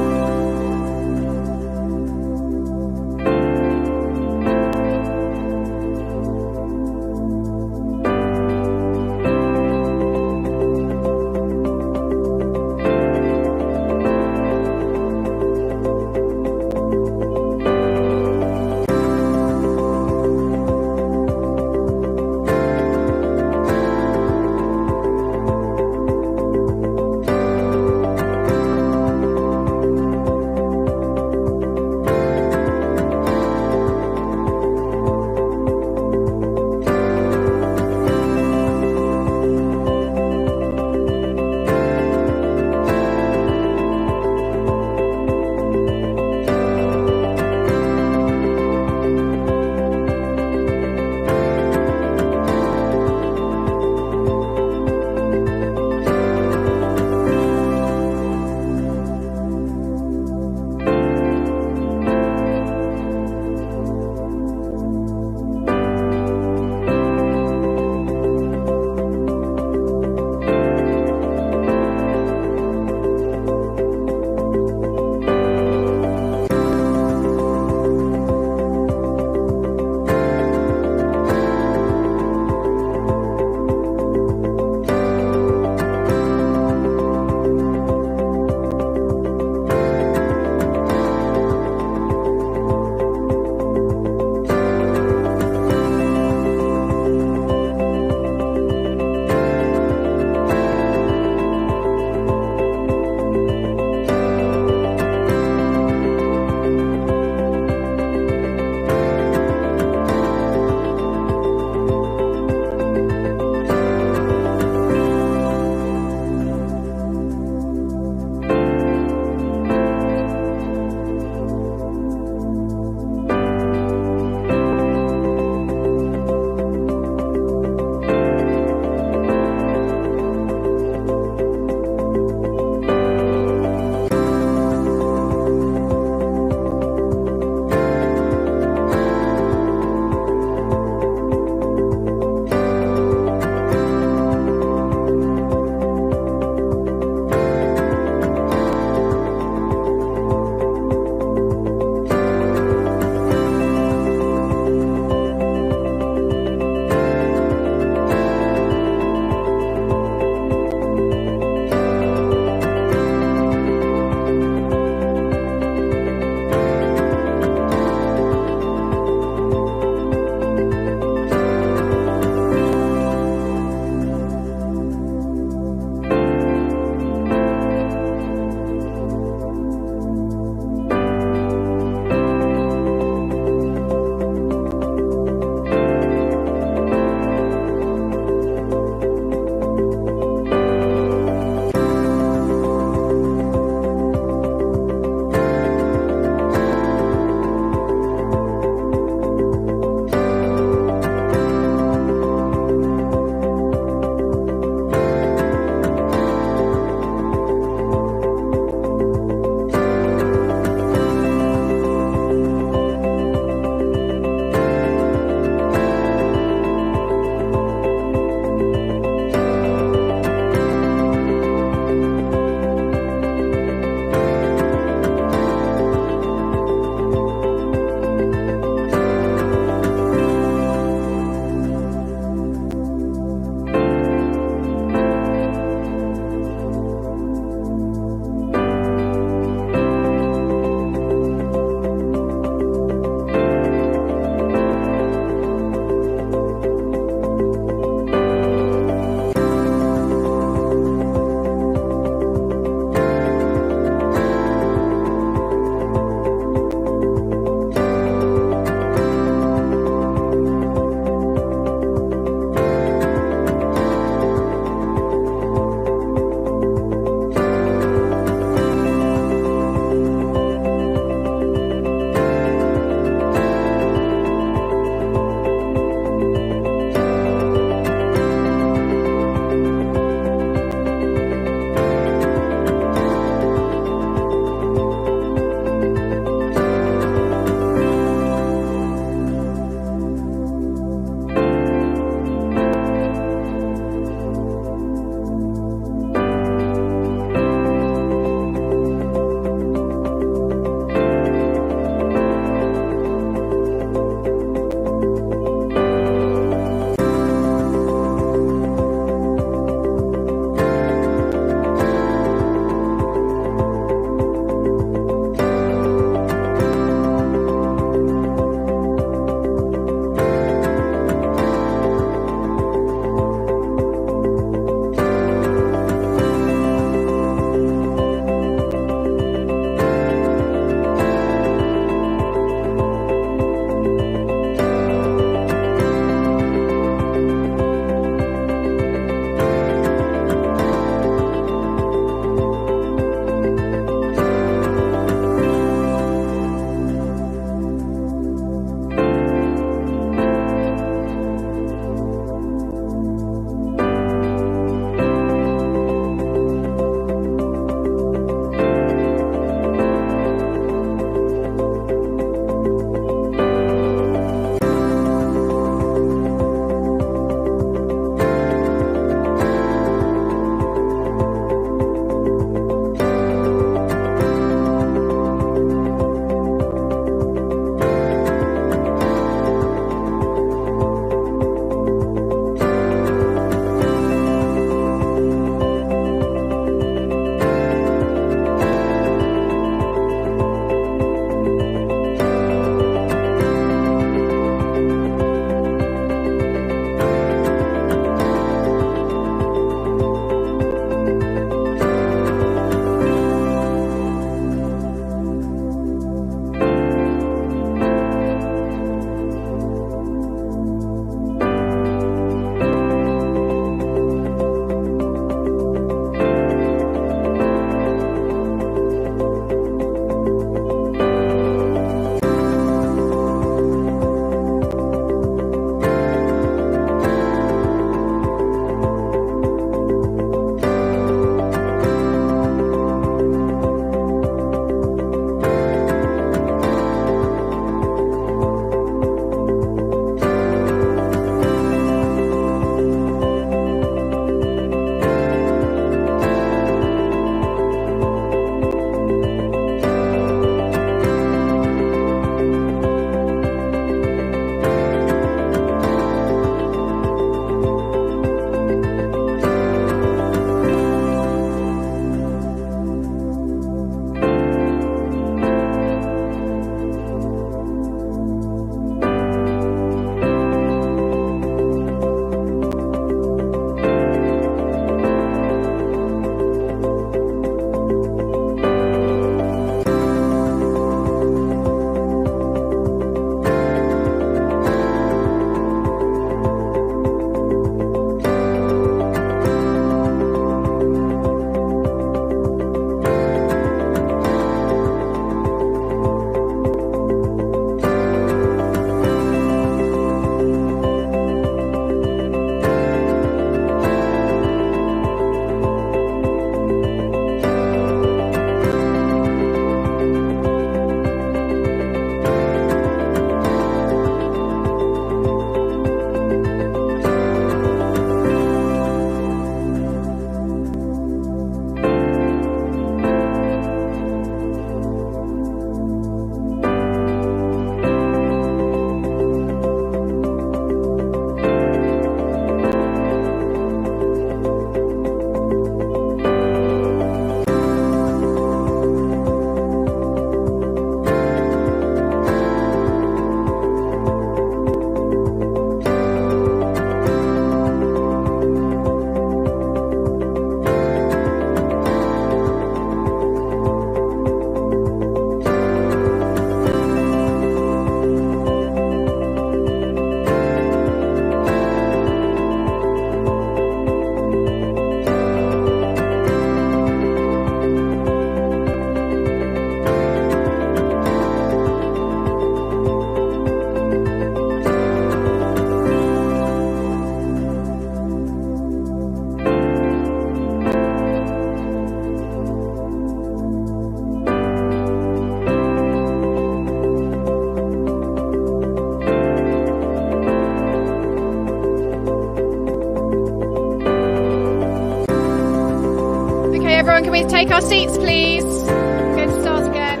everyone, can we take our seats, please? We're going to start again.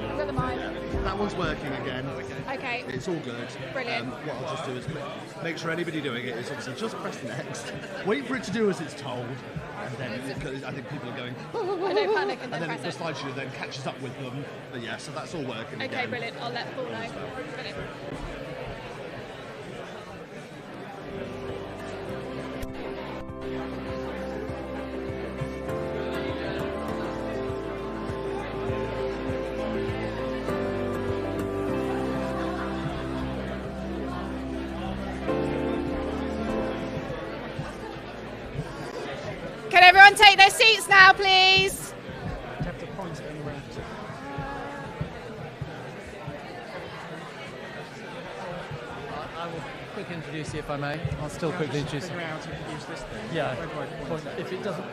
I've got the mic. That one's working again. Okay. It's all good. Brilliant. What I'll just do is make sure anybody doing it is obviously just press next, wait for it to do as it's told, and then I think people are going, I don't panic and and then then press the it. slideshow then catches up with them. But yeah, so that's all working Okay, again. brilliant. I'll let Paul know. Brilliant. Can everyone take their seats now, please? I will quickly introduce you, if I may. I'll still quickly introduce you. Yeah. If it doesn't,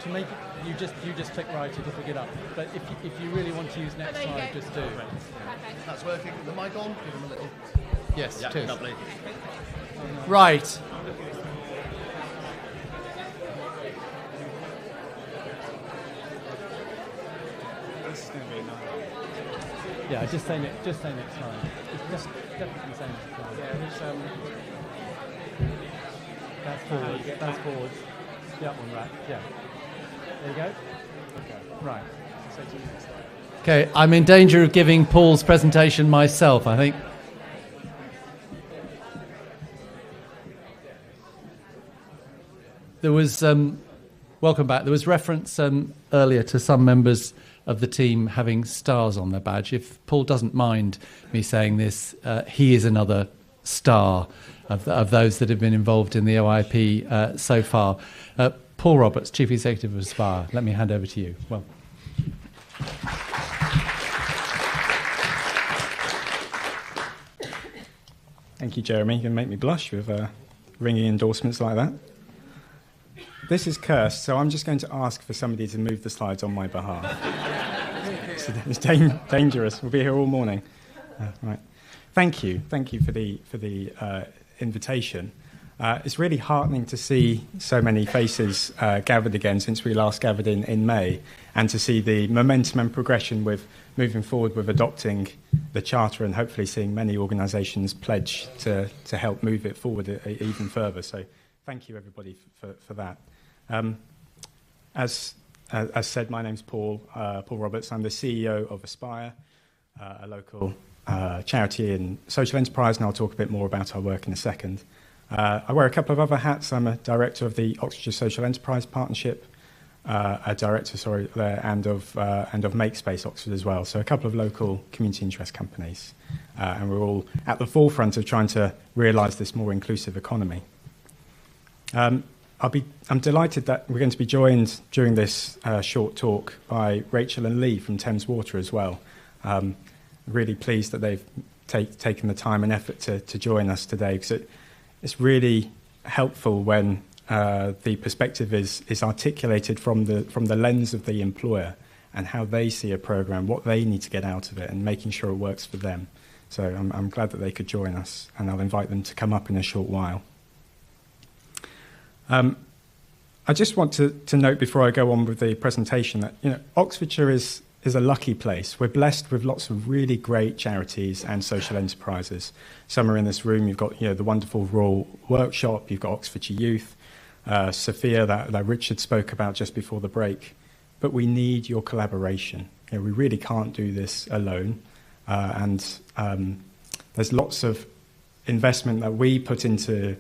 to make it, you just click right it to pick it up. But if you really want to use next there you slide, go. just do. Perfect. That's working. The mic on. Give them a little. Yes, Yeah, cheers. lovely. Right. Yeah, just say next slide. It's just definitely say next slide. Yeah, that's forward. That's forward. Yeah, one right. Yeah. There you go. Okay. Right. Okay, I'm in danger of giving Paul's presentation myself, I think. There was, welcome back, there was reference earlier to some members of the team having stars on their badge. If Paul doesn't mind me saying this, he is another star of those that have been involved in the OIP so far. Paul Roberts, Chief Executive of Aspire, let me hand over to you. Well. Thank you, Jeremy. You can make me blush with ringing endorsements like that. This is cursed, so I'm just going to ask for somebody to move the slides on my behalf. It's dangerous. We'll be here all morning. Right. Thank you for the invitation. It's really heartening to see so many faces gathered again since we last gathered in May, and to see the momentum and progression with moving forward with adopting the Charter, and hopefully seeing many organisations pledge to help move it forward even further. So thank you, everybody, for that. As said, my name's Paul Roberts. I'm the CEO of Aspire, a local charity and social enterprise, and I'll talk a bit more about our work in a second. I wear a couple of other hats. I'm a director of the Oxfordshire Social Enterprise Partnership, and of Makespace Oxford as well. So a couple of local community interest companies, and we're all at the forefront of trying to realise this more inclusive economy. I'm delighted that we're going to be joined during this short talk by Rachel and Lee from Thames Water as well. Really pleased that they've taken the time and effort to join us today, because it's really helpful when the perspective is articulated from the lens of the employer and how they see a programme, what they need to get out of it, and making sure it works for them. So I'm glad that they could join us, and I'll invite them to come up in a short while. I just want to note before I go on with the presentation that Oxfordshire is a lucky place. We're blessed with lots of really great charities and social enterprises. Some are in this room. You've got the wonderful Royal Workshop. You've got Oxfordshire Youth, Sophia that Richard spoke about just before the break. But we need your collaboration. We really can't do this alone. And there's lots of investment that we put into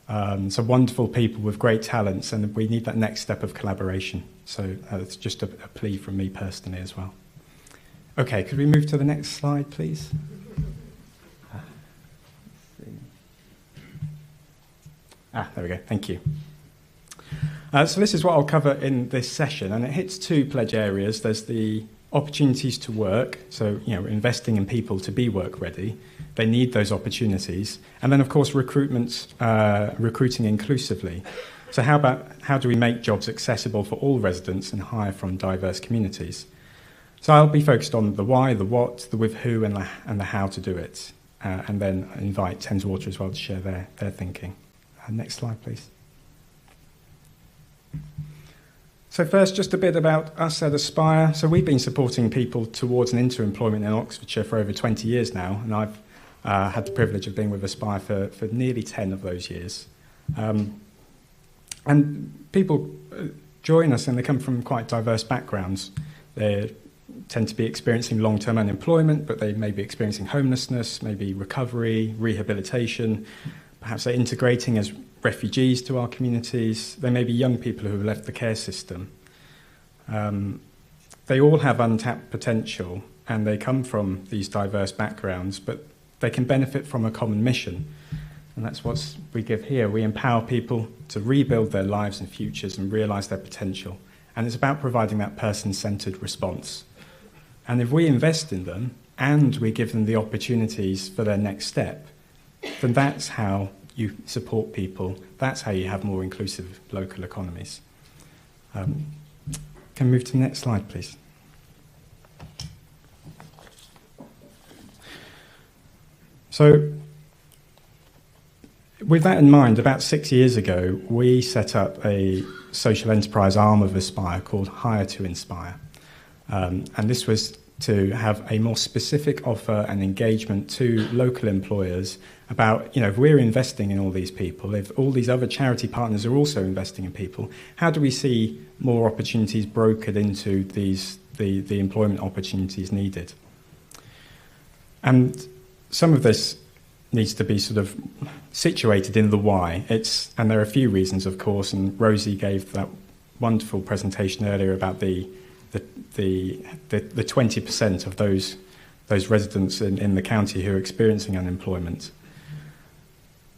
some wonderful people with great talents, and we need that next step of collaboration. So it's just a plea from me personally as well. Okay, could we move to the next slide, please? There we go. Thank you. So this is what I'll cover in this session, and it hits two pledge areas. There's the opportunities to work, so investing in people to be work ready. They need those opportunities. And then, of course, recruiting inclusively. So how do we make jobs accessible for all residents and hire from diverse communities? So I'll be focused on the why, the what, the with who, and the how to do it. And then invite Thames Water as well to share their thinking. Next slide, please. So first, just a bit about us at Aspire. So we've been supporting people towards and into employment in Oxfordshire for over 20 years now, and I've had the privilege of being with Aspire for nearly 10 of those years. And people join us and they come from quite diverse backgrounds. They tend to be experiencing long-term unemployment, but they may be experiencing homelessness, maybe recovery, rehabilitation. Perhaps they're integrating as refugees to our communities. They may be young people who have left the care system. They all have untapped potential and they come from these diverse backgrounds, but they can benefit from a common mission. And that's what we give here. We empower people to rebuild their lives and futures and realise their potential. And it's about providing that person-centred response. And if we invest in them and we give them the opportunities for their next step, then that's how you support people. That's how you have more inclusive local economies. Can we move to the next slide, please? So, with that in mind, about 6 years ago, we set up a social enterprise arm of Aspire called Hire to Inspire. And this was to have a more specific offer and engagement to local employers about, if we're investing in all these people, if all these other charity partners are also investing in people, how do we see more opportunities brokered into the employment opportunities needed? And some of this needs to be sort of situated in the why. And there are a few reasons, of course, and Rosie gave that wonderful presentation earlier about the 20% of those residents in the county who are experiencing unemployment.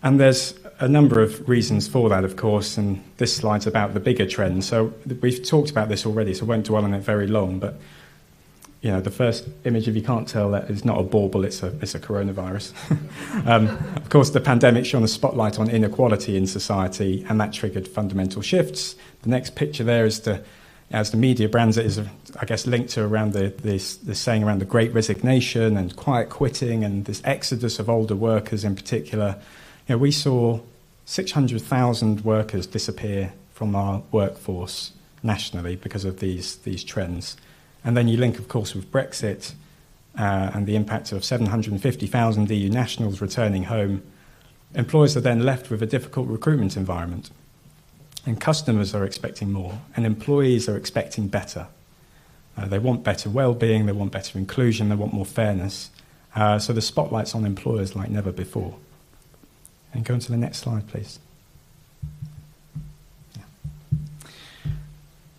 And there's a number of reasons for that, of course, and this slide's about the bigger trend. So we've talked about this already, so I won't dwell on it very long, but the first image, if you can't tell, that is not a bauble, it's a coronavirus. Of course, the pandemic shone a spotlight on inequality in society, and that triggered fundamental shifts. The next picture there is as the media brands it, is, I guess, linked to around this saying around the Great Resignation and quiet quitting and this exodus of older workers in particular. We saw 600,000 workers disappear from our workforce nationally because of these trends. And then you link, of course, with Brexit and the impact of 750,000 EU nationals returning home. Employers are then left with a difficult recruitment environment. And customers are expecting more, and employees are expecting better. They want better well-being, they want better inclusion, they want more fairness. So the spotlight's on employers like never before. And go on to the next slide, please. Yeah.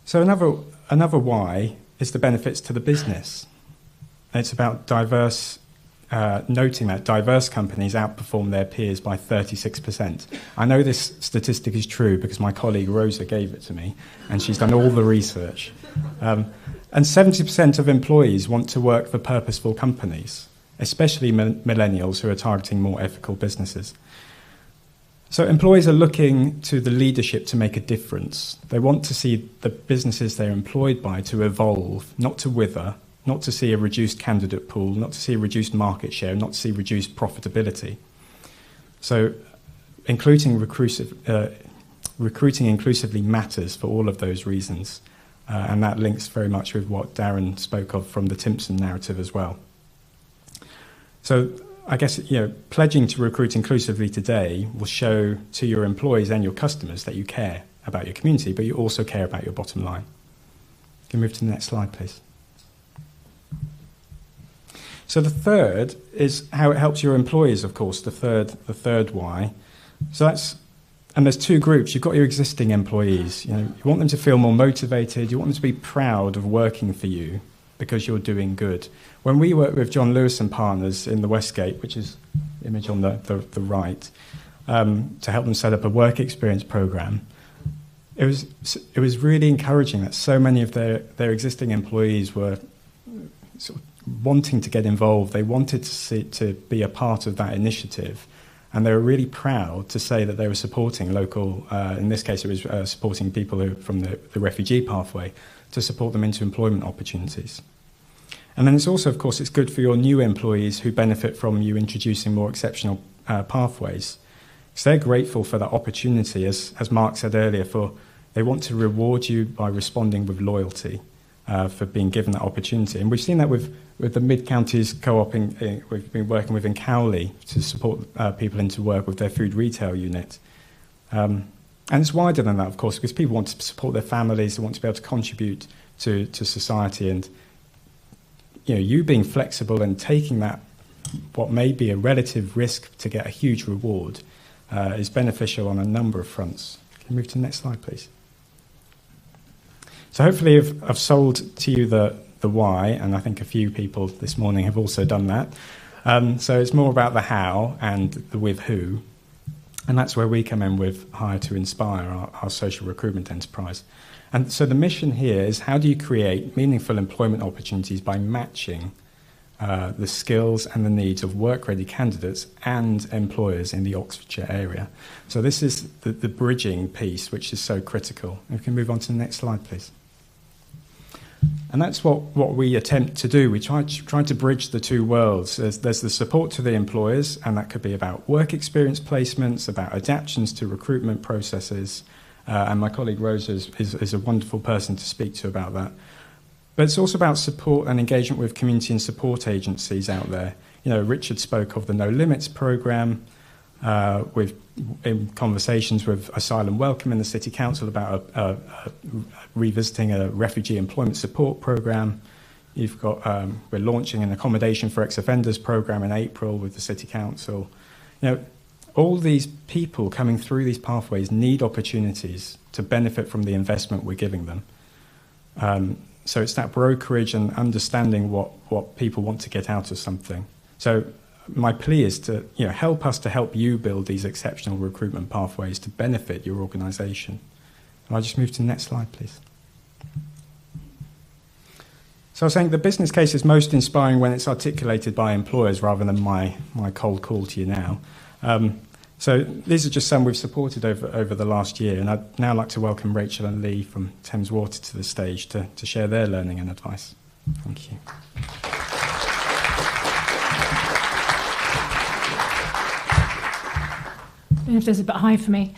So another why is the benefits to the business. It's about noting that diverse companies outperform their peers by 36%. I know this statistic is true because my colleague Rosa gave it to me, and she's done all the research. And 70% of employees want to work for purposeful companies, especially millennials who are targeting more ethical businesses. So employees are looking to the leadership to make a difference. They want to see the businesses they're employed by to evolve, not to wither, not to see a reduced candidate pool, not to see a reduced market share, not to see reduced profitability. So recruiting inclusively matters for all of those reasons. And that links very much with what Darren spoke of from the Timpson narrative as well. So I guess, pledging to recruit inclusively today will show to your employees and your customers that you care about your community, but you also care about your bottom line. Can we move to the next slide, please? So the third is how it helps your employees, of course, the third why. And there's two groups. You've got your existing employees. You want them to feel more motivated. You want them to be proud of working for you because you're doing good. When we work with John Lewis and Partners in the Westgate, which is the image on the right, to help them set up a work experience program, it was really encouraging that so many of their existing employees were sort of wanting to get involved. They wanted to be a part of that initiative, and they were really proud to say that they were supporting local, in this case it was supporting people from the refugee pathway, to support them into employment opportunities. And then it's also, of course, it's good for your new employees who benefit from you introducing more exceptional pathways. So they're grateful for that opportunity, as Mark said earlier, for They want to reward you by responding with loyalty for being given that opportunity. And we've seen that with the Mid-Counties Co-op we've been working with in Cowley to support people into work with their food retail unit. And it's wider than that, of course, because people want to support their families, they want to be able to contribute to society. And you being flexible and taking that, what may be a relative risk to get a huge reward, is beneficial on a number of fronts. Can you move to the next slide, please? So hopefully I've sold to you the why, and I think a few people this morning have also done that. So it's more about the how and the with who, and that's where we come in with Hire to Inspire, our social recruitment enterprise. And so the mission here is, how do you create meaningful employment opportunities by matching the skills and the needs of work-ready candidates and employers in the Oxfordshire area. So this is the bridging piece, which is so critical. If we can move on to the next slide, please. And that's what we attempt to do. We try to bridge the two worlds. There's the support to the employers, and that could be about work experience placements, about adaptations to recruitment processes. And my colleague Rosa is a wonderful person to speak to about that. But it's also about support and engagement with community and support agencies out there. Richard spoke of the No Limits programme, in conversations with Asylum Welcome in the City Council about revisiting a refugee employment support programme. You've got we're launching an accommodation for ex-offenders programme in April with the City Council. All these people coming through these pathways need opportunities to benefit from the investment we're giving them. So it's that brokerage and understanding what people want to get out of something. So my plea is to help us to help you build these exceptional recruitment pathways to benefit your organisation. And I'll just move to the next slide, please. So I was saying the business case is most inspiring when it's articulated by employers rather than my cold call to you now. So these are just some we've supported over the last year, and I'd now like to welcome Rachel and Lee from Thames Water to the stage to share their learning and advice. Thank you. I don't know if there's a bit high for me.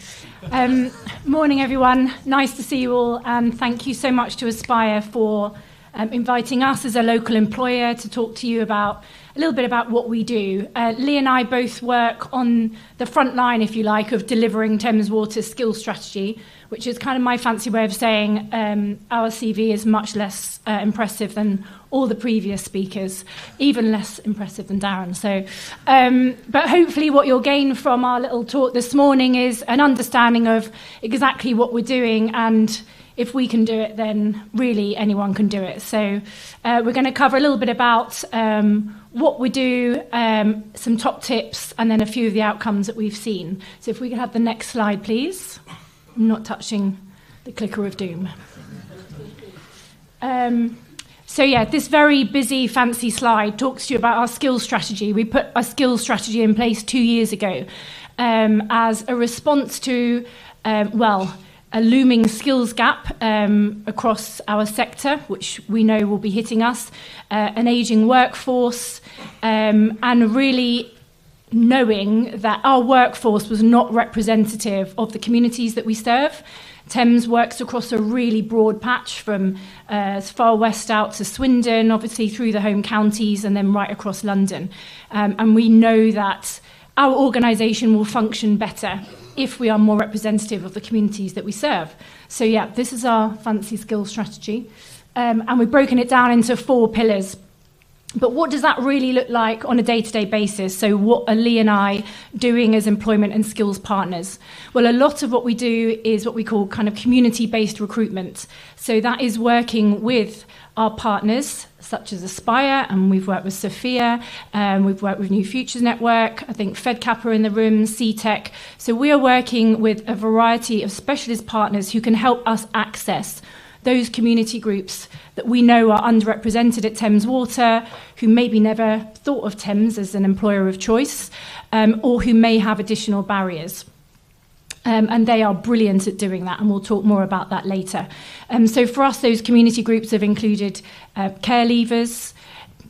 Morning, everyone. Nice to see you all, and thank you so much to Aspire for inviting us as a local employer to talk to you about a little bit about what we do. Lee and I both work on the front line, if you like, of delivering Thames Water's skills strategy, which is kind of my fancy way of saying our CV is much less impressive than all the previous speakers, even less impressive than Darren. So, but hopefully what you'll gain from our little talk this morning is an understanding of exactly what we're doing, and if we can do it, then really anyone can do it. So we're going to cover a little bit about what we do, some top tips, and then a few of the outcomes that we've seen. So if we could have the next slide, please. I'm not touching the clicker of doom. So yeah, this very busy, fancy slide talks to you about our skills strategy. We put a skills strategy in place 2 years ago as a response to, a looming skills gap across our sector, which we know will be hitting us, an ageing workforce, and really knowing that our workforce was not representative of the communities that we serve. Thames works across a really broad patch from as far west out to Swindon, obviously through the home counties, and then right across London. And we know that our organisation will function better if we are more representative of the communities that we serve. So yeah, this is our fancy skills strategy. And we've broken it down into 4 pillars. But what does that really look like on a day-to-day basis? So what are Lee and I doing as employment and skills partners? Well, a lot of what we do is what we call kind of community-based recruitment. So that is working with our partners, such as Aspire, and we've worked with Sophia, we've worked with New Futures Network, I think FedCap are in the room, CTEC. So we are working with a variety of specialist partners who can help us access those community groups that we know are underrepresented at Thames Water, who maybe never thought of Thames as an employer of choice, or who may have additional barriers. And they are brilliant at doing that, and we'll talk more about that later. So for us, those community groups have included care leavers,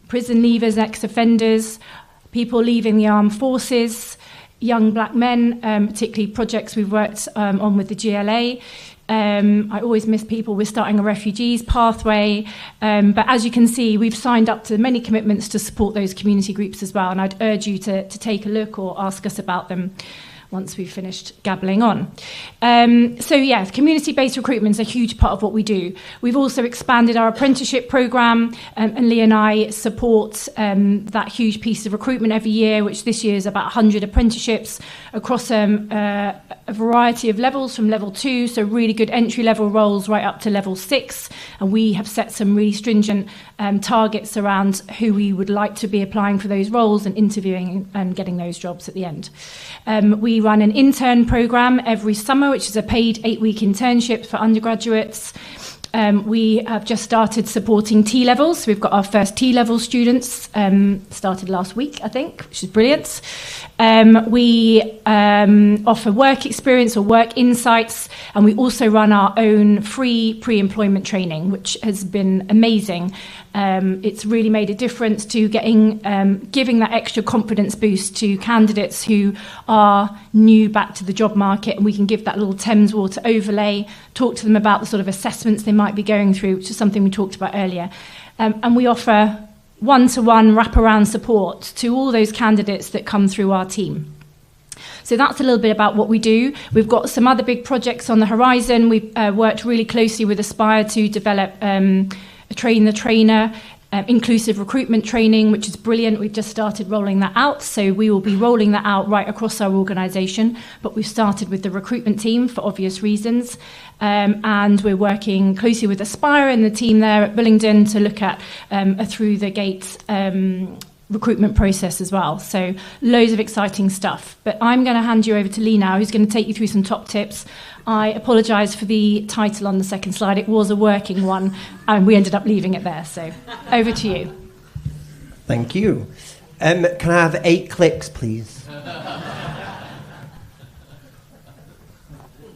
prison leavers, ex-offenders, people leaving the armed forces, young black men, particularly projects we've worked on with the GLA. I always miss people. We're starting a refugees pathway. But as you can see, we've signed up to many commitments to support those community groups as well. And I'd urge you to take a look or ask us about them once we've finished gabbling on. Community-based recruitment is a huge part of what we do. We've also expanded our apprenticeship programme, and Lee and I support that huge piece of recruitment every year, which this year is about 100 apprenticeships across a variety of levels, from level 2, so really good entry-level roles, right up to level 6. And we have set some really stringent targets around who we would like to be applying for those roles and interviewing and getting those jobs at the end. We run an intern programme every summer, which is a paid 8-week internship for undergraduates. We have just started supporting T-levels. We've got our first T-level students, started last week, I think, which is brilliant. We offer work experience or work insights, and we also run our own free pre-employment training, which has been amazing. It's really made a difference to giving that extra confidence boost to candidates who are new back to the job market, and we can give that little Thames Water overlay, talk to them about the sort of assessments they might be going through, which is something we talked about earlier. And we offer one-to-one wraparound support to all those candidates that come through our team. So that's a little bit about what we do. We've got some other big projects on the horizon. We've worked really closely with Aspire to develop Train the Trainer, inclusive recruitment training, which is brilliant. We've just started rolling that out. So we will be rolling that out right across our organisation. But we've started with the recruitment team for obvious reasons. And we're working closely with Aspire and the team there at Bullingdon to look at a through the gates recruitment process as well. So loads of exciting stuff. But I'm going to hand you over to Lee now, who's going to take you through some top tips. I apologise for the title on the second slide. It was a working one, and we ended up leaving it there. So over to you. Thank you. Can I have 8 clicks, please?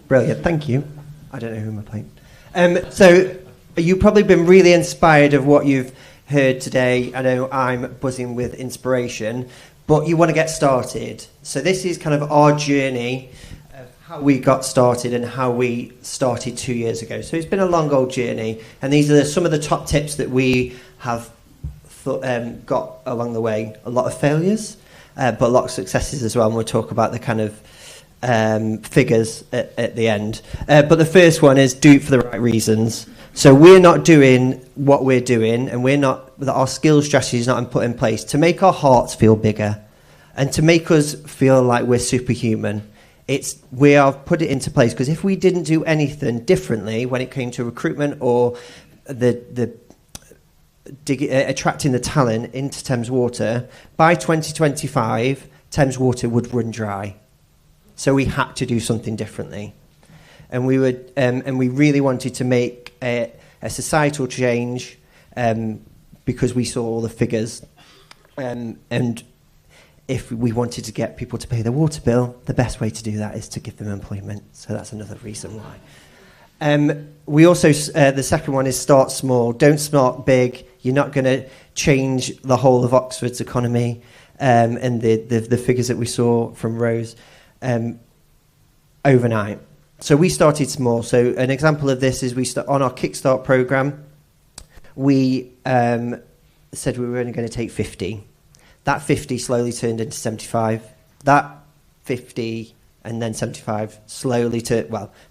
Brilliant, thank you. I don't know who am I playing. So you've probably been really inspired of what you've heard today. I know I'm buzzing with inspiration, but you want to get started. So this is kind of our journey of how we got started and how we started 2 years ago. So it's been a long old journey, and these are some of the top tips that we have got along the way. A lot of failures, but a lot of successes as well, and we'll talk about the kind of figures at the end. But the first one is do it for the right reasons. So we're not doing what we're doing, and our skills strategy is not put in place to make our hearts feel bigger and to make us feel like we're superhuman. We have put it into place because if we didn't do anything differently when it came to recruitment or attracting the talent into Thames Water, by 2025, Thames Water would run dry. So we had to do something differently. And we really wanted to make a societal change because we saw all the figures. And if we wanted to get people to pay their water bill, the best way to do that is to give them employment. So that's another reason why. We also, the second one is start small. Don't start big. You're not going to change the whole of Oxford's economy and the figures that we saw from Rose overnight. So we started small. So an example of this is on our Kickstart programme, we said we were only going to take 50. That 50 slowly turned into 75. That 50 and then 75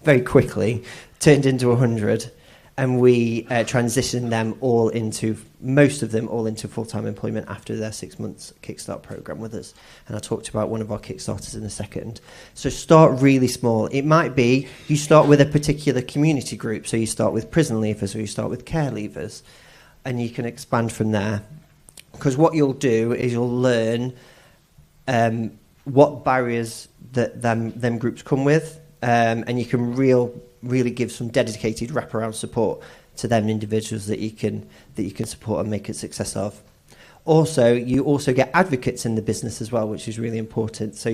very quickly turned into 100. And we transitioned most of them all into full-time employment after their 6 months Kickstart programme with us. And I talked about one of our Kickstarters in a second. So start really small. It might be you start with a particular community group. So you start with prison leavers or you start with care leavers. And you can expand from there. Because what you'll do is you'll learn what barriers that them groups come with. And you can really give some dedicated wraparound support to them individuals that you can support and make a success of. Also, you also get advocates in the business as well, which is really important. So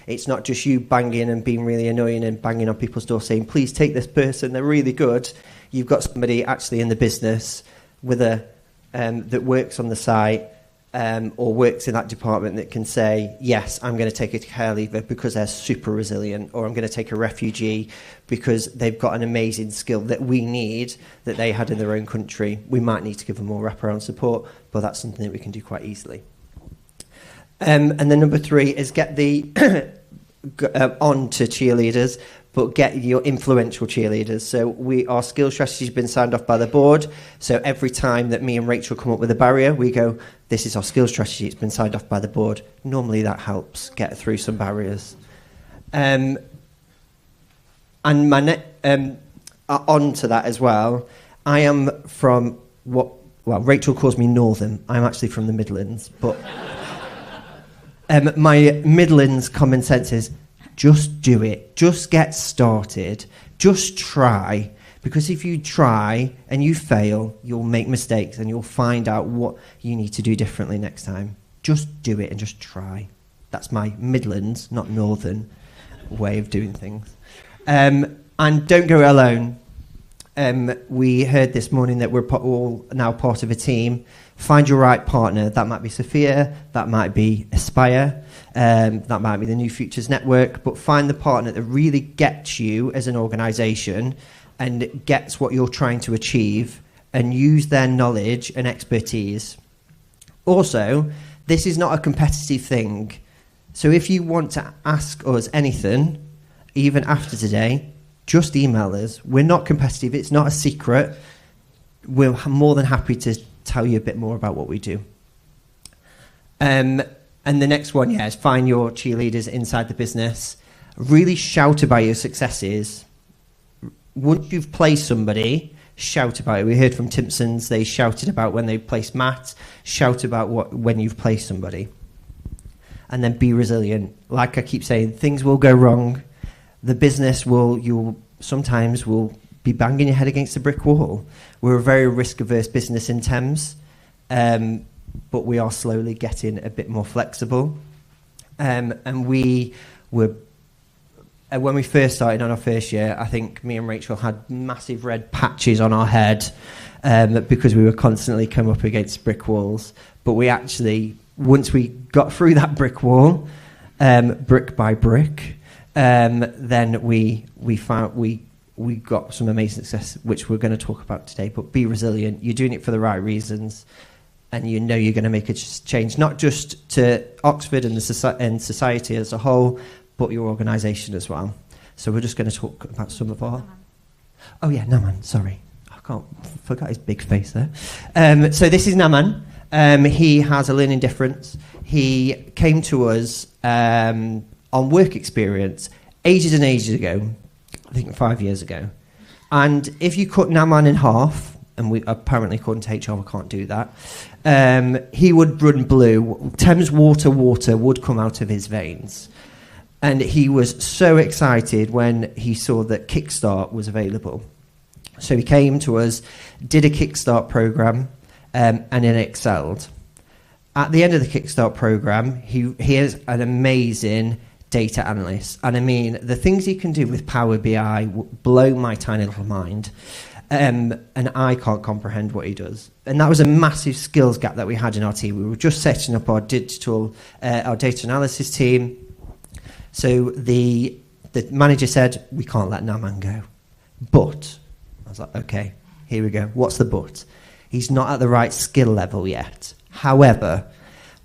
it's not just you banging and being really annoying and banging on people's doors saying, please take this person, they're really good. You've got somebody actually in the business with that works on the site or works in that department that can say, yes, I'm going to take a care leaver because they're super resilient, or I'm going to take a refugee because they've got an amazing skill that we need that they had in their own country. We might need to give them more wraparound support, but that's something that we can do quite easily. And then number 3 is get the on to cheerleaders, but get your influential cheerleaders. So our skills strategy has been signed off by the board. So every time that me and Rachel come up with a barrier, we go, this is our skills strategy, it's been signed off by the board. Normally that helps get through some barriers. And on to that as well, I am from Rachel calls me Northern. I'm actually from the Midlands, but my Midlands common sense is just do it. Just get started. Just try. Because if you try and you fail, you'll make mistakes and you'll find out what you need to do differently next time. Just do it and just try. That's my Midlands, not Northern, way of doing things. And don't go alone. We heard this morning that we're all now part of a team. Find your right partner. That might be Sophia, that might be Aspire, that might be the New Futures Network, but find the partner that really gets you as an organisation and gets what you're trying to achieve, and use their knowledge and expertise. Also, this is not a competitive thing. So if you want to ask us anything, even after today, just email us. We're not competitive. It's not a secret. We're more than happy to tell you a bit more about what we do. And the next one, is find your cheerleaders inside the business. Really shout about your successes. Once you've placed somebody, shout about it. We heard from Timpsons, they shouted about when they placed Matt. Shout about when you've placed somebody. And then be resilient. Like I keep saying, things will go wrong. The business sometimes will be banging your head against a brick wall. We're a very risk-averse business in Thames, but we are slowly getting a bit more flexible. And we were, when we first started on our first year, I think me and Rachel had massive red patches on our head because we were constantly coming up against brick walls. But we actually, once we got through that brick wall, brick by brick, then we found we got some amazing success, which we're going to talk about today. But be resilient. You're doing it for the right reasons, and you know you're going to make a change, not just to Oxford and and society as a whole, but your organisation as well. So we're just going to talk about some of our... Oh yeah, Naman, sorry. Forgot his big face there. So this is Naman. He has a learning difference. He came to us on work experience ages and ages ago, I think 5 years ago. And if you cut Naman in half, and we apparently according to HR we can't do that, he would run blue. Thames water would come out of his veins. And he was so excited when he saw that Kickstart was available. So he came to us, did a Kickstart program, and then excelled. At the end of the Kickstart program, he is an amazing data analyst. And I mean, the things he can do with Power BI blow my tiny little mind. And I can't comprehend what he does. And that was a massive skills gap that we had in our team. We were just setting up our data analysis team. So the manager said, we can't let Naman go. But, I was like, okay, here we go. What's the but? He's not at the right skill level yet. However,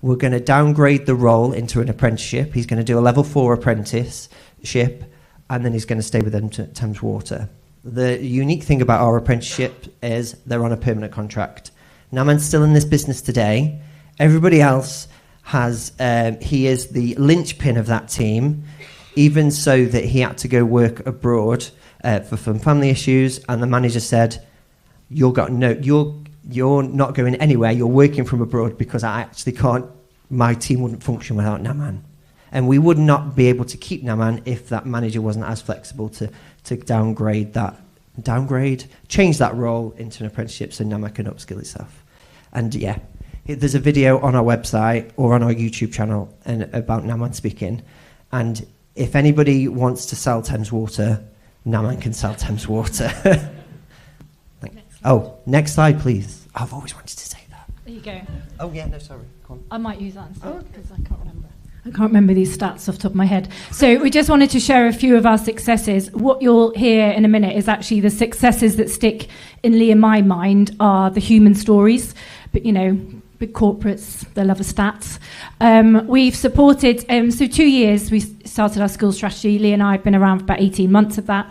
we're going to downgrade the role into an apprenticeship. He's going to do a level 4 apprenticeship, and then he's going to stay with them to Thames Water. The unique thing about our apprenticeship is they're on a permanent contract. Naman's still in this business today. Everybody else has, he is the linchpin of that team, even so that he had to go work abroad for some family issues, and the manager said, you're not going anywhere, you're working from abroad because I actually can't, my team wouldn't function without Naman. And we would not be able to keep Naman if that manager wasn't as flexible to change that role into an apprenticeship so Naman can upskill itself. And yeah, there's a video on our website or on our YouTube channel about Naman speaking. And if anybody wants to sell Thames Water, Naman can sell Thames Water. Next slide, please. I've always wanted to say that. There you go. Oh, yeah, no, sorry. Go on. I might use that instead because I can't remember. I can't remember these stats off the top of my head. So we just wanted to share a few of our successes. What you'll hear in a minute is actually the successes that stick in Lee and my mind are the human stories. But, you know, big corporates, they love the stats. We've supported, so 2 years we started our school strategy. Lee and I have been around for about 18 months of that.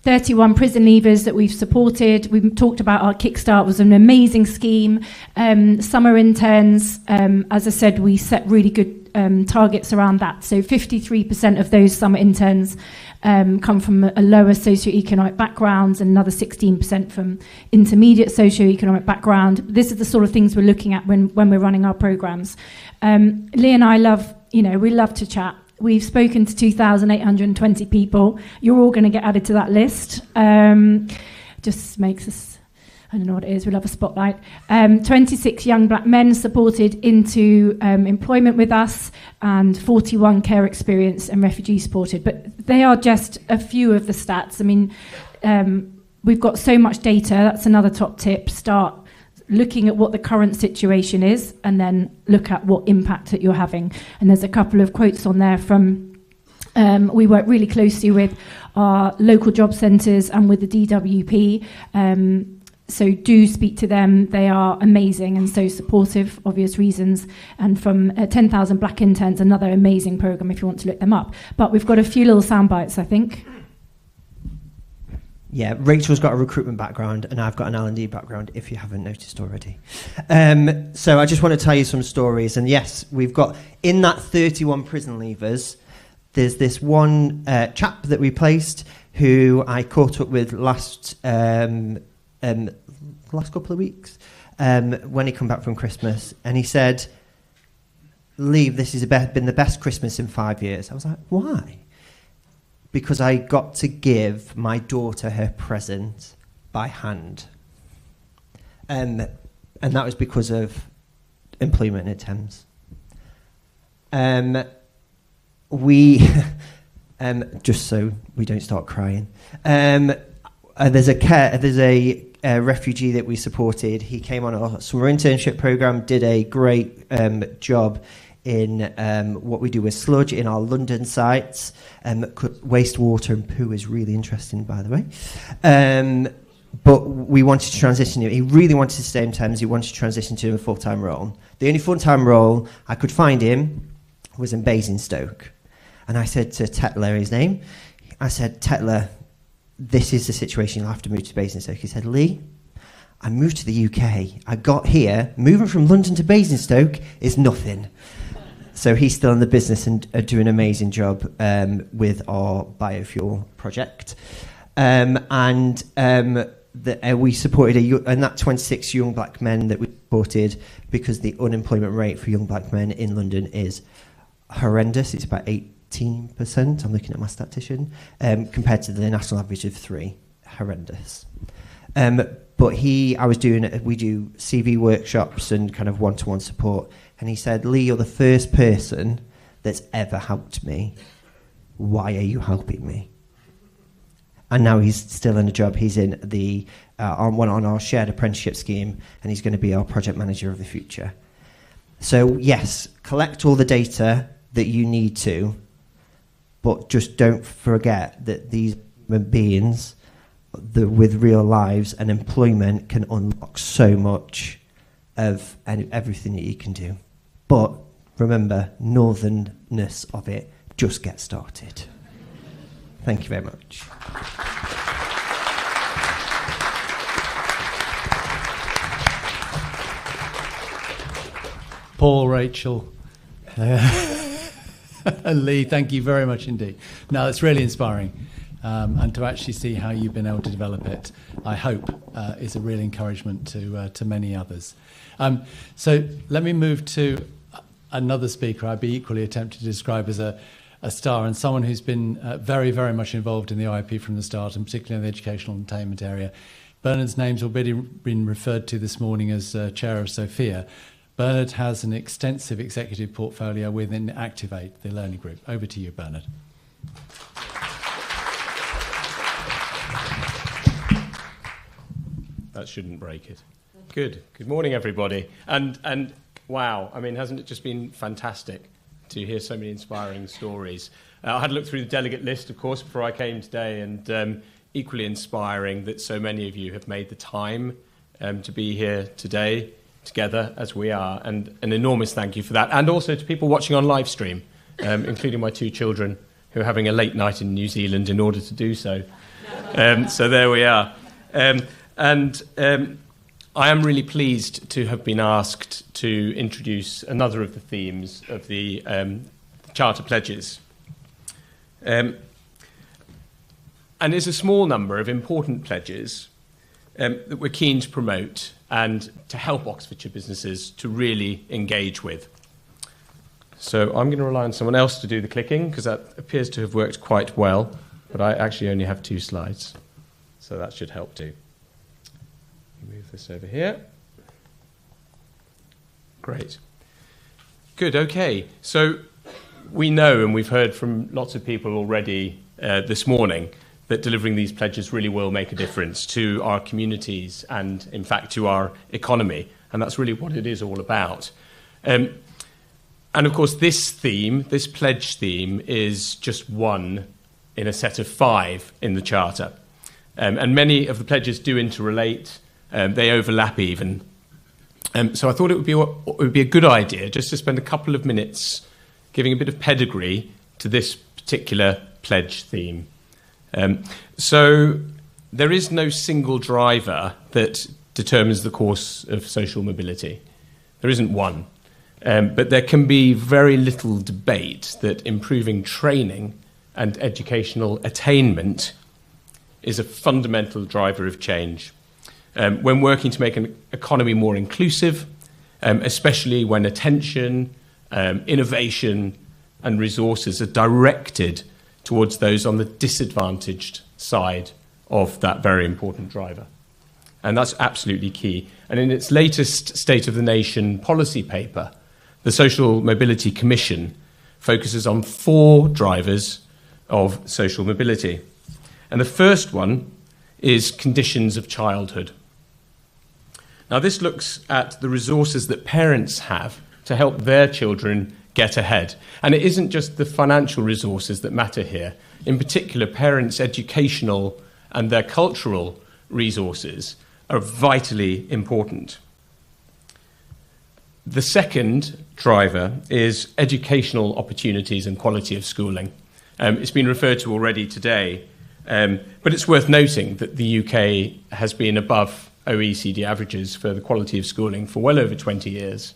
31 prison leavers that we've supported. We've talked about our Kickstart was an amazing scheme. Summer interns, as I said, we set really good targets around that. So 53% of those summer interns come from a lower socioeconomic background, and another 16% from intermediate socioeconomic background. This is the sort of things we're looking at when we're running our programs. Lee and I we love to chat. We've spoken to 2,820 people. You're all going to get added to that list. Just makes us, I don't know what it is, we love a spotlight. 26 young black men supported into employment with us, and 41 care experience and refugees supported. But they are just a few of the stats. I mean, we've got so much data. That's another top tip. Start looking at what the current situation is, and then look at what impact that you're having. And there's a couple of quotes on there from, we work really closely with our local job centres and with the DWP. So do speak to them. They are amazing and so supportive, obvious reasons. And from 10,000 Black Interns, another amazing programme if you want to look them up. But we've got a few little sound bites, I think. Yeah, Rachel's got a recruitment background and I've got an L&D background, if you haven't noticed already. So I just want to tell you some stories. And yes, we've got, in that 31 prison leavers, there's this one chap that we placed who I caught up with last couple of weeks when he come back from Christmas. And he said, Lee, this has been the best Christmas in 5 years. I was like, why? Because I got to give my daughter her present by hand. And that was because of employment at Thames. We, just so we don't start crying, there's a refugee that we supported. He came on a summer internship program, did a great job in what we do with sludge in our London sites. Wastewater and poo is really interesting, by the way. But we wanted to transition him. He really wanted to stay in Thames. He wanted to transition to a full-time role. The only full-time role I could find him was in Basingstoke. And I said to Tetler, his name, I said, Tetler, this is the situation, you'll have to move to Basingstoke. He said, Lee, I moved to the UK. I got here. Moving from London to Basingstoke is nothing. So he's still in the business and doing an amazing job with our biofuel project. We supported and that 26 young black men that we supported, because the unemployment rate for young black men in London is horrendous. It's about 18%. I'm looking at my statistician, compared to the national average of 3%. Horrendous. But we do CV workshops and kind of one-to-one support. And he said, Lee, you're the first person that's ever helped me. Why are you helping me? And now he's still in a job. He's in the on our shared apprenticeship scheme, and he's going to be our project manager of the future. So yes, collect all the data that you need to, but just don't forget that these human beings with real lives and employment can unlock so much of everything that you can do. But remember, northernness of it, just get started. Thank you very much. Paul, Rachel, and Lee, thank you very much indeed. No, it's really inspiring. And to actually see how you've been able to develop it, I hope, is a real encouragement to many others. So let me move to another speaker I'd be equally tempted to describe as a star, and someone who's been very, very much involved in the IOP from the start, and particularly in the educational entertainment area. Bernard's name's already been referred to this morning as chair of Sophia. Bernard has an extensive executive portfolio within Activate, the learning group. Over to you, Bernard. That shouldn't break it. Good. Good morning, everybody. And wow, I mean, hasn't it just been fantastic to hear so many inspiring stories? I had a look through the delegate list, of course, before I came today, and equally inspiring that so many of you have made the time to be here today together as we are, and an enormous thank you for that. And also to people watching on live stream, including my two children who are having a late night in New Zealand in order to do so. So there we are. I am really pleased to have been asked to introduce another of the themes of the Charter Pledges. And there's a small number of important pledges that we're keen to promote and to help Oxfordshire businesses to really engage with. So I'm going to rely on someone else to do the clicking, because that appears to have worked quite well, but I actually only have 2 slides, so that should help too. Move this over here. Great. Good, okay. So we know, and we've heard from lots of people already this morning, that delivering these pledges really will make a difference to our communities and, in fact, to our economy. And that's really what it is all about. And, of course, this theme, this pledge theme, is just one in a set of 5 in the Charter. And many of the pledges do interrelate. They overlap even. So I thought it would be a good idea just to spend a couple of minutes giving a bit of pedigree to this particular pledge theme. So there is no single driver that determines the course of social mobility. There isn't one. But there can be very little debate that improving training and educational attainment is a fundamental driver of change. When working to make an economy more inclusive, especially when attention, innovation and resources are directed towards those on the disadvantaged side of that very important driver. And that's absolutely key. And in its latest State of the Nation policy paper, the Social Mobility Commission focuses on 4 drivers of social mobility. And the first one is conditions of childhood. Now, this looks at the resources that parents have to help their children get ahead. And it isn't just the financial resources that matter here. In particular, parents' educational and their cultural resources are vitally important. The second driver is educational opportunities and quality of schooling. It's been referred to already today, but it's worth noting that the UK has been above OECD averages for the quality of schooling for well over 20 years.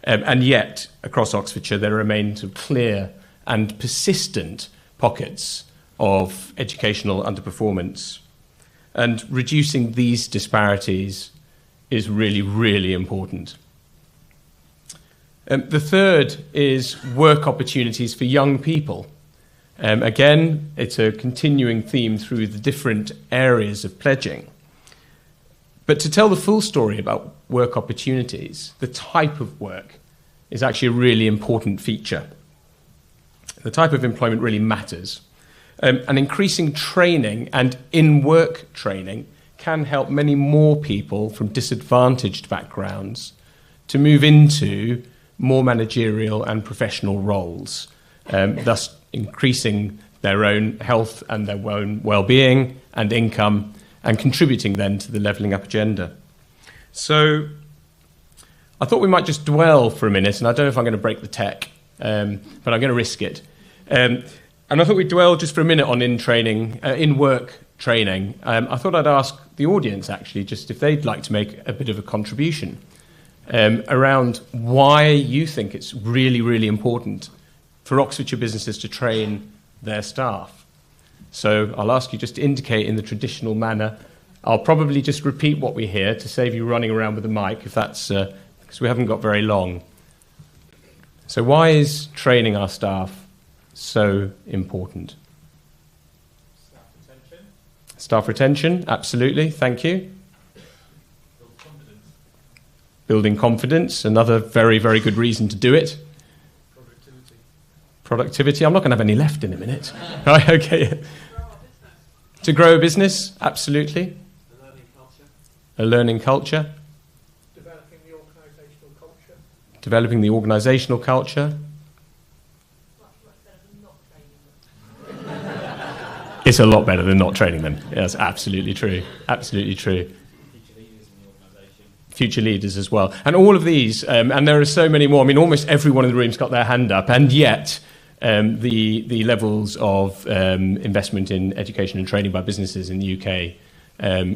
And yet, across Oxfordshire, there remain clear and persistent pockets of educational underperformance. And reducing these disparities is really, really important. The third is work opportunities for young people. Again, it's a continuing theme through the different areas of pledging. But to tell the full story about work opportunities, the type of work is actually a really important feature. The type of employment really matters. And increasing training and in-work training can help many more people from disadvantaged backgrounds to move into more managerial and professional roles, thus increasing their own health and their own well-being and income, and contributing then to the levelling up agenda. So I thought we might just dwell for a minute, and I don't know if I'm going to break the tech, but I'm going to risk it. And I thought we'd dwell just for a minute on in-work training. I thought I'd ask the audience, actually, just if they'd like to make a bit of a contribution around why you think it's really, really important for Oxfordshire businesses to train their staff. So I'll ask you just to indicate in the traditional manner. I'll probably just repeat what we hear to save you running around with the mic, if that's because we haven't got very long. So why is training our staff so important? Staff retention. Staff retention, absolutely, thank you. Build confidence. Building confidence, another very, very good reason to do it. Productivity. I'm not going to have any left in a minute. Right, okay. To grow a business, absolutely. A learning culture. A learning culture. developing the organisational culture. It's a lot better than not training them. That's absolutely true. Absolutely true. Future leaders as well. And all of these, and there are so many more. I mean, almost everyone in the room's got their hand up, and yet the levels of investment in education and training by businesses in the UK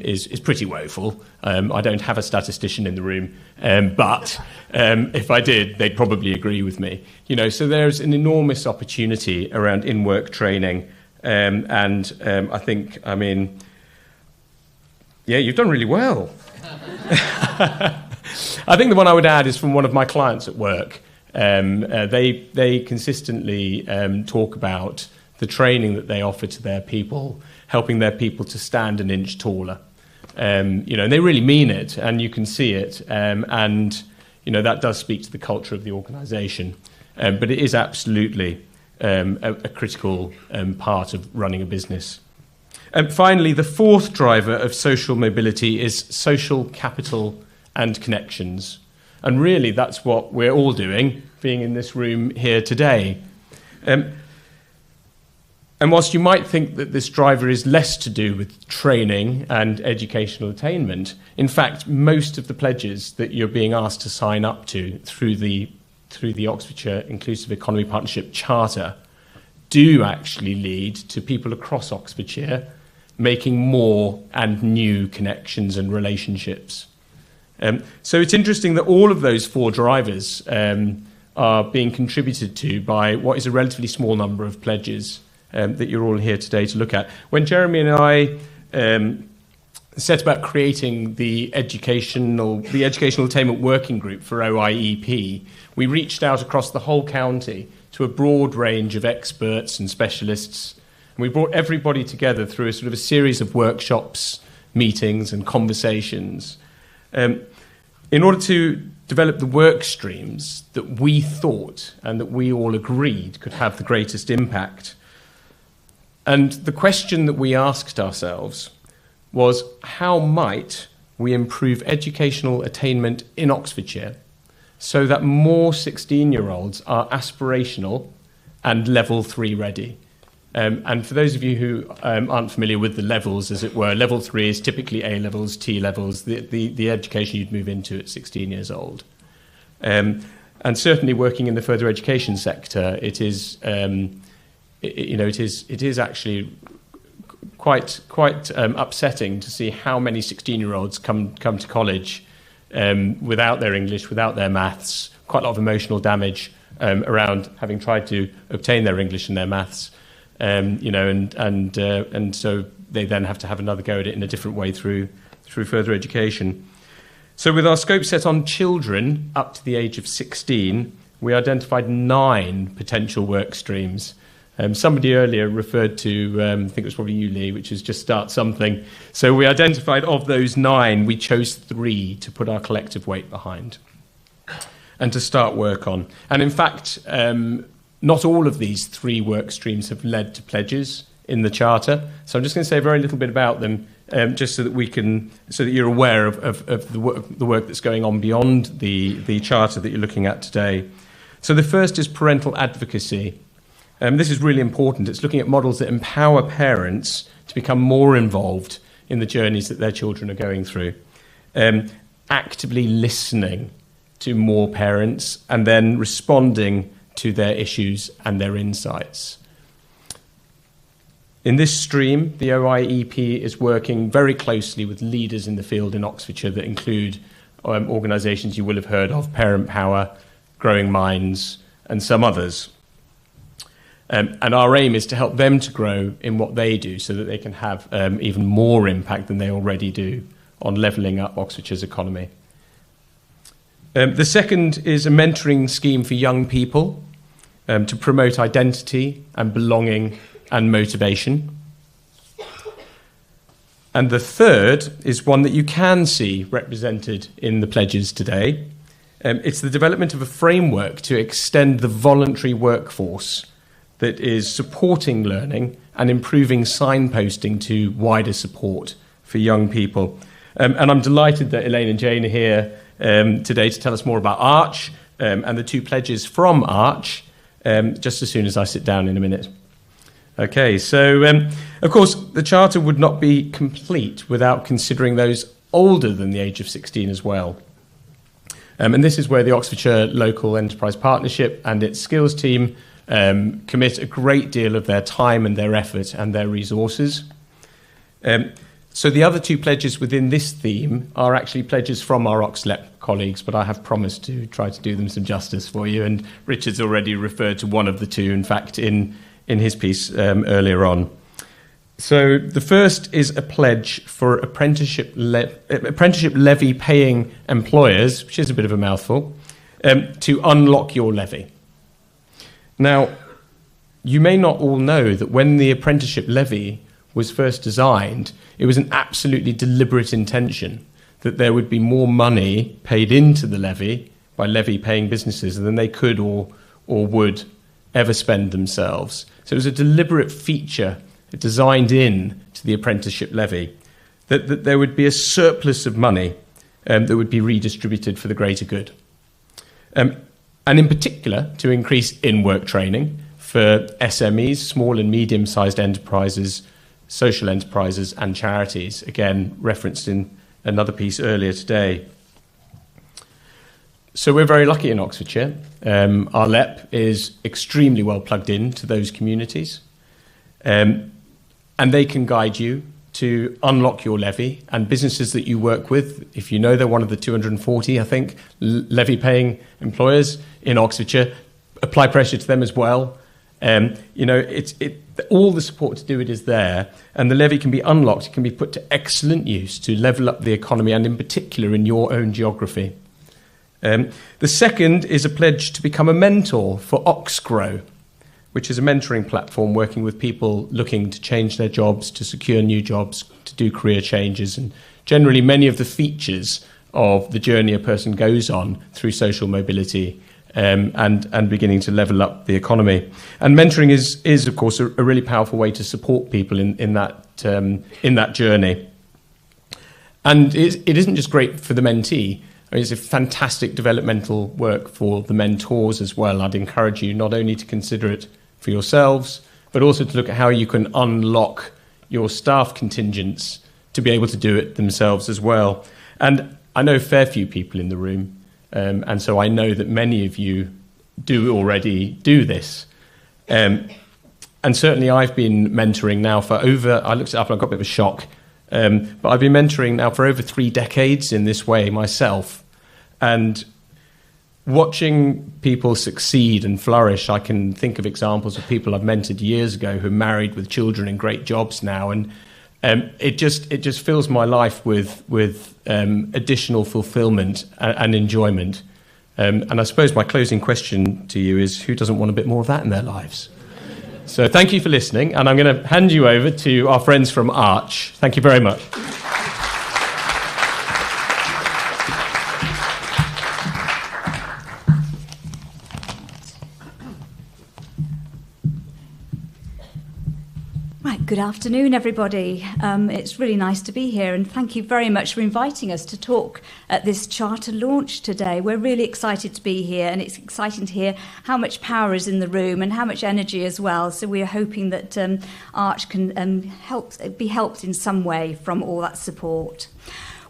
is pretty woeful. I don't have a statistician in the room, but if I did, they'd probably agree with me. You know, so there's an enormous opportunity around in-work training. I think, I mean, yeah, you've done really well. I think the one I would add is from one of my clients at work. They consistently talk about the training that they offer to their people, helping their people to stand an inch taller. You know, and they really mean it, and you can see it. And, you know, that does speak to the culture of the organisation. But it is absolutely a critical part of running a business. And finally, the fourth driver of social mobility is social capital and connections. And really, that's what we're all doing, being in this room here today. And whilst you might think that this driver is less to do with training and educational attainment, in fact, most of the pledges that you're being asked to sign up to through the Oxfordshire Inclusive Economy Partnership Charter do actually lead to people across Oxfordshire making more and new connections and relationships. So it's interesting that all of those four drivers are being contributed to by what is a relatively small number of pledges that you're all here today to look at. When Jeremy and I set about creating the educational attainment working group for OIEP, we reached out across the whole county to a broad range of experts and specialists. And we brought everybody together through a sort of a series of workshops, meetings and conversations in order to develop the work streams that we thought and that we all agreed could have the greatest impact. And the question that we asked ourselves was, how might we improve educational attainment in Oxfordshire so that more 16-year-olds are aspirational and level 3 ready? And for those of you who aren't familiar with the levels, as it were, level 3 is typically A levels, T levels, the education you'd move into at 16 years old. And certainly working in the further education sector, it is, it is actually quite upsetting to see how many 16-year-olds come to college without their English, without their maths, quite a lot of emotional damage around having tried to obtain their English and their maths. And so they then have to have another go at it in a different way through further education. So with our scope set on children up to the age of 16, we identified 9 potential work streams. Somebody earlier referred to, I think it was probably you, Lee, which is just start something. So we identified of those 9, we chose 3 to put our collective weight behind and to start work on. And in fact, not all of these 3 work streams have led to pledges in the Charter. So I'm just going to say a very little bit about them, just so that you're aware of the work that's going on beyond the Charter that you're looking at today. So the first is parental advocacy. This is really important. It's looking at models that empower parents to become more involved in the journeys that their children are going through. Actively listening to more parents and then responding to their issues and their insights. In this stream, the OIEP is working very closely with leaders in the field in Oxfordshire that include organisations you will have heard of, Parent Power, Growing Minds, and some others. And our aim is to help them to grow in what they do so that they can have even more impact than they already do on levelling up Oxfordshire's economy. The second is a mentoring scheme for young people to promote identity and belonging and motivation. And the third is one that you can see represented in the pledges today. It's the development of a framework to extend the voluntary workforce that is supporting learning and improving signposting to wider support for young people. And I'm delighted that Elaine and Jane are here today to tell us more about Arch, and the two pledges from Arch just as soon as I sit down in a minute. Okay, so of course the Charter would not be complete without considering those older than the age of 16 as well. And this is where the Oxfordshire Local Enterprise Partnership and its skills team commit a great deal of their time and their effort and their resources. So the other two pledges within this theme are actually pledges from our OxLEP colleagues, but I have promised to try to do them some justice for you, and Richard's already referred to one of the two, in fact, in his piece earlier on. So the first is a pledge for apprenticeship levy paying employers, which is a bit of a mouthful, to unlock your levy. Now, you may not all know that when the apprenticeship levy was first designed, it was an absolutely deliberate intention that there would be more money paid into the levy by levy paying businesses than they could or would ever spend themselves. So it was a deliberate feature designed in to the apprenticeship levy, that there would be a surplus of money that would be redistributed for the greater good. And in particular, to increase in-work training for SMEs, small and medium-sized enterprises, social enterprises and charities, again referenced in another piece earlier today. So we're very lucky in Oxfordshire. Our LEP is extremely well plugged in to those communities. And they can guide you to unlock your levy, and businesses that you work with, if you know they're one of the 240, I think, levy-paying employers in Oxfordshire, apply pressure to them as well. All the support to do it is there, and the levy can be unlocked, it can be put to excellent use to level up the economy, and in particular in your own geography. The second is a pledge to become a mentor for Oxgrow, which is a mentoring platform working with people looking to change their jobs, to secure new jobs, to do career changes, and generally many of the features of the journey a person goes on through social mobility and beginning to level up the economy. And mentoring is of course, a really powerful way to support people in that journey. And it isn't just great for the mentee. I mean, it's a fantastic developmental work for the mentors as well. I'd encourage you not only to consider it for yourselves, but also to look at how you can unlock your staff contingents to be able to do it themselves as well. And I know a fair few people in the room, and so I know that many of you do already do this. And certainly I've been mentoring now for I looked it up and I got a bit of a shock, but I've been mentoring now for over 3 decades in this way myself. And watching people succeed and flourish, I can think of examples of people I've mentored years ago who are married with children in great jobs now, and it just fills my life with additional fulfilment and enjoyment. And I suppose my closing question to you is, who doesn't want a bit more of that in their lives? So thank you for listening, and I'm going to hand you over to our friends from Arch. Thank you very much. Good afternoon, everybody. It's really nice to be here, and thank you very much for inviting us to talk at this charter launch today. We're really excited to be here, and it's exciting to hear how much power is in the room and how much energy as well. So we're hoping that Arch can be helped in some way from all that support.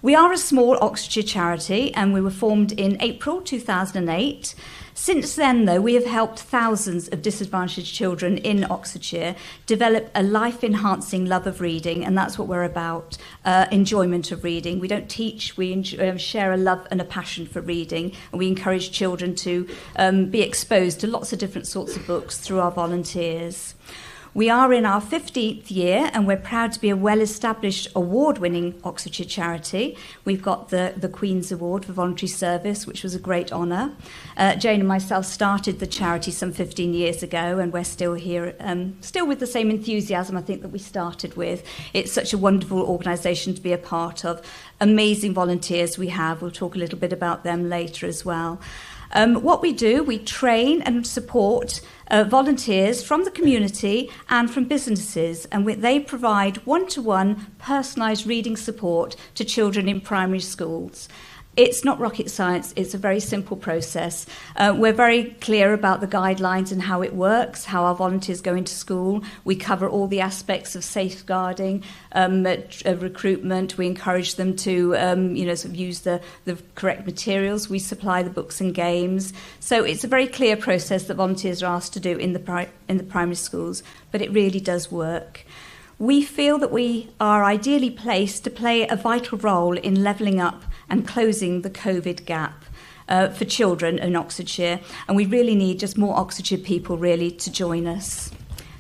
We are a small Oxfordshire charity, and we were formed in April 2008. Since then, though, we have helped thousands of disadvantaged children in Oxfordshire develop a life-enhancing love of reading, and that's what we're about, enjoyment of reading. We don't teach, we share a love and a passion for reading, and we encourage children to be exposed to lots of different sorts of books through our volunteers. We are in our 15th year, and we're proud to be a well-established award-winning Oxfordshire charity. We've got the Queen's Award for Voluntary Service, which was a great honour. Jane and myself started the charity some 15 years ago, and we're still here, still with the same enthusiasm, I think, that we started with. It's such a wonderful organisation to be a part of. Amazing volunteers we have. We'll talk a little bit about them later as well. What we do, we train and support volunteers from the community and from businesses, and they provide one-to-one personalised reading support to children in primary schools. It's not rocket science. It's a very simple process. We're very clear about the guidelines and how it works, how our volunteers go into school. We cover all the aspects of safeguarding, recruitment. We encourage them to, sort of use the correct materials. We supply the books and games. So it's a very clear process that volunteers are asked to do in the primary schools, but it really does work. We feel that we are ideally placed to play a vital role in levelling up and closing the COVID gap for children in Oxfordshire, and we really need just more Oxfordshire people really to join us.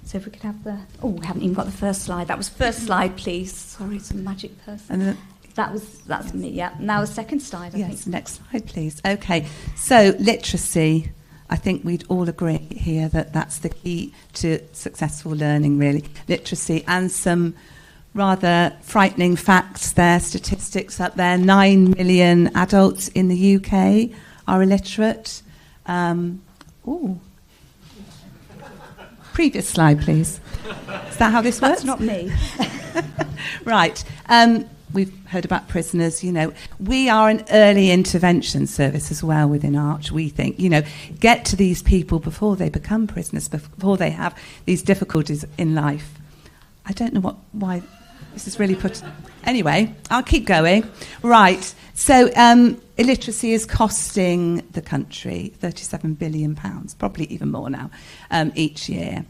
So if we could have we haven't even got the first slide. That was first slide, please. Sorry, it's a magic person. That's me, yeah. Now the second slide, I think. Yes, next slide, please. Okay, so literacy. I think we'd all agree here that that's the key to successful learning, really. Literacy, and some rather frightening facts there, statistics up there. 9 million adults in the UK are illiterate. Previous slide, please. Is that how this works? That's not me. Right. We've heard about prisoners, We are an early intervention service as well within Arch, we think. Get to these people before they become prisoners, before they have these difficulties in life. I don't know why this is really put... Anyway, I'll keep going. Right. So illiteracy is costing the country £37 billion, probably even more now, each year.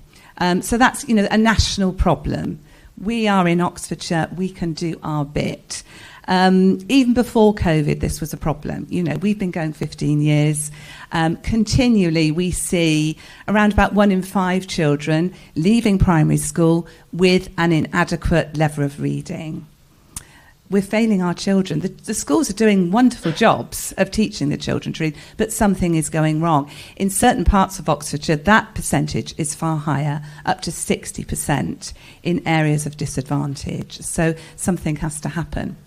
So that's, a national problem. We are in Oxfordshire, we can do our bit. Even before COVID, this was a problem. We've been going 15 years. Continually, we see around about 1 in 5 children leaving primary school with an inadequate level of reading. We're failing our children. The schools are doing wonderful jobs of teaching the children to read, but something is going wrong. In certain parts of Oxfordshire, that percentage is far higher, up to 60% in areas of disadvantage. So something has to happen.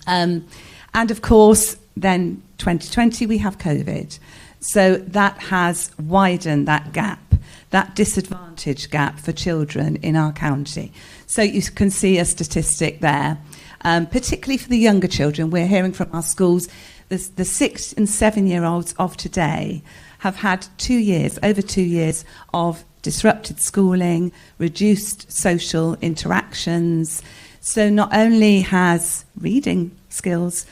And of course, then 2020, we have COVID. So that has widened that gap, that disadvantage gap for children in our county. So you can see a statistic there. Particularly for the younger children, we're hearing from our schools, the 6 and 7-year-olds of today have had over 2 years of disrupted schooling, reduced social interactions. So not only has reading skills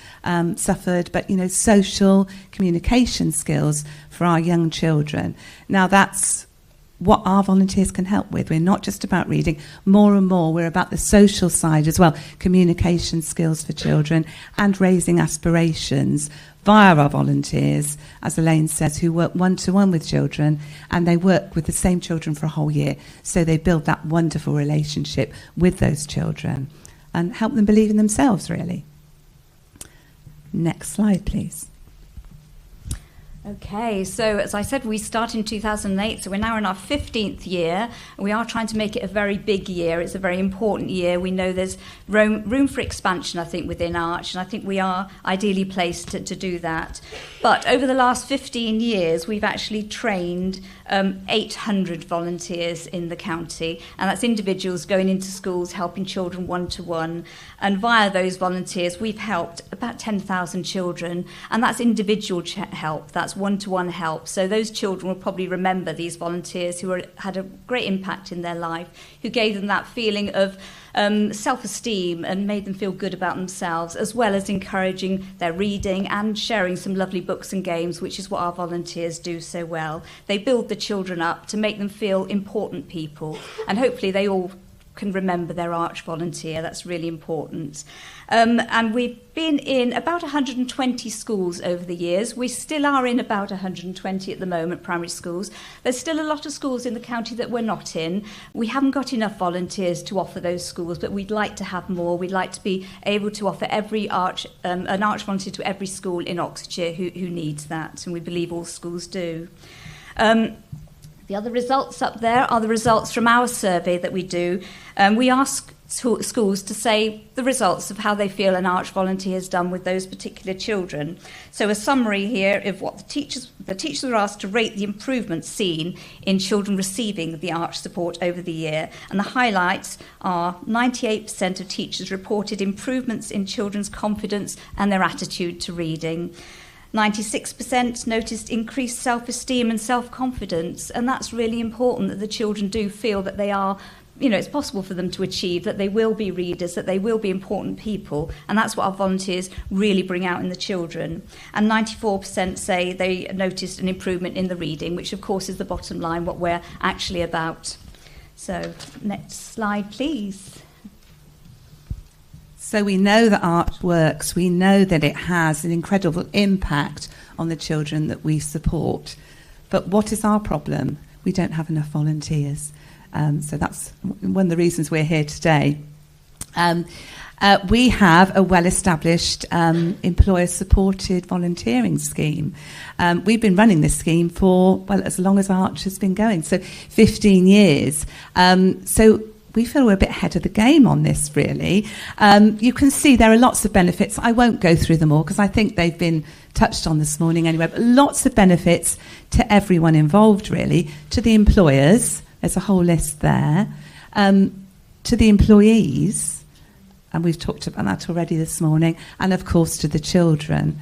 suffered, but social communication skills for our young children. Now that's what our volunteers can help with. We're not just about reading. More and more, we're about the social side as well, communication skills for children and raising aspirations via our volunteers, as Elaine says, who work one-to-one with children, and they work with the same children for a whole year. So they build that wonderful relationship with those children and help them believe in themselves, really. Next slide, please. Okay, so as I said, we started in 2008, so we're now in our 15th year. We are trying to make it a very big year. It's a very important year. We know there's room for expansion, I think, within Arch, and I think we are ideally placed to do that. But over the last 15 years, we've actually trained 800 volunteers in the county, and that's individuals going into schools, helping children one-to-one. And via those volunteers, we've helped about 10,000 children, and that's individual help, that's one-to-one help. So those children will probably remember these volunteers who had a great impact in their life, who gave them that feeling of self-esteem and made them feel good about themselves, as well as encouraging their reading and sharing some lovely books and games, which is what our volunteers do so well. They build the children up to make them feel important people, and hopefully they all can remember their Arch volunteer. That's really important. And we've been in about 120 schools over the years. We still are in about 120 at the moment, primary schools. There's still a lot of schools in the county that we're not in. We haven't got enough volunteers to offer those schools, but we'd like to have more. We'd like to be able to offer an Arch volunteer to every school in Oxfordshire who needs that, and we believe all schools do. The other results up there are the results from our survey that we do. We ask schools to say the results of how they feel an Arch volunteer has done with those particular children. So a summary here of what the teachers were asked to rate the improvements seen in children receiving the Arch support over the year. And the highlights are 98% of teachers reported improvements in children's confidence and their attitude to reading. 96% noticed increased self-esteem and self-confidence, and that's really important, that the children do feel that they are, it's possible for them to achieve, that they will be readers, that they will be important people, and that's what our volunteers really bring out in the children. And 94% say they noticed an improvement in the reading, which of course is the bottom line, what we're actually about. So, next slide, please. So we know that Arch works. We know that it has an incredible impact on the children that we support. But what is our problem? We don't have enough volunteers. So that's one of the reasons we're here today. We have a well-established employer-supported volunteering scheme. We've been running this scheme for, as long as Arch has been going, so 15 years. So we feel we're a bit ahead of the game on this, really. You can see there are lots of benefits. I won't go through them all because I think they've been touched on this morning anyway. But lots of benefits to everyone involved, really. To the employers, there's a whole list there. To the employees, and we've talked about that already this morning, and of course to the children.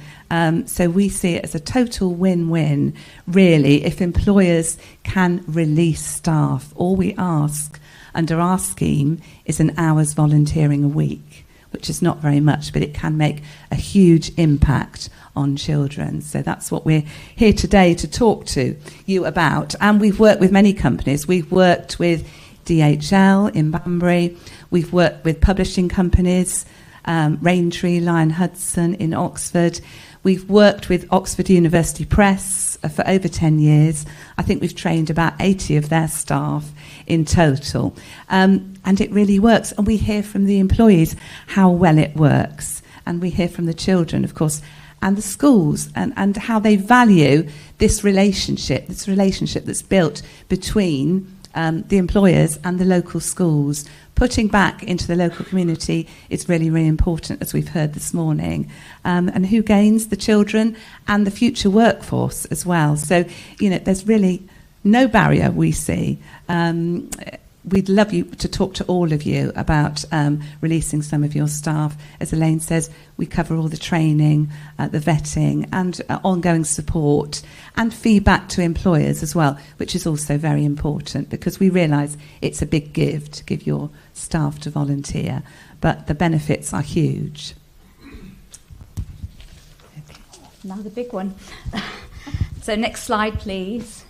So we see it as a total win-win, really, if employers can release staff. All we ask under our scheme is an hour's volunteering a week, which is not very much, but it can make a huge impact on children. So that's what we're here today to talk to you about. And we've worked with many companies. We've worked with DHL in Banbury. We've worked with publishing companies, Raintree, Lion Hudson in Oxford. We've worked with Oxford University Press for over 10 years. I think we've trained about 80 of their staff in total. And it really works. And we hear from the employees how well it works. And we hear from the children, of course, and the schools, and how they value this relationship that's built between the employers and the local schools. Putting back into the local community is really, really important, as we've heard this morning. And who gains? The children and the future workforce as well. So, there's really no barrier we see. We'd love you to talk to all of you about releasing some of your staff. As Elaine says, we cover all the training, the vetting, and ongoing support, and feedback to employers as well, which is also very important because we realise it's a big give to give your staff to volunteer, but the benefits are huge. Okay. Now the big one. So next slide, please.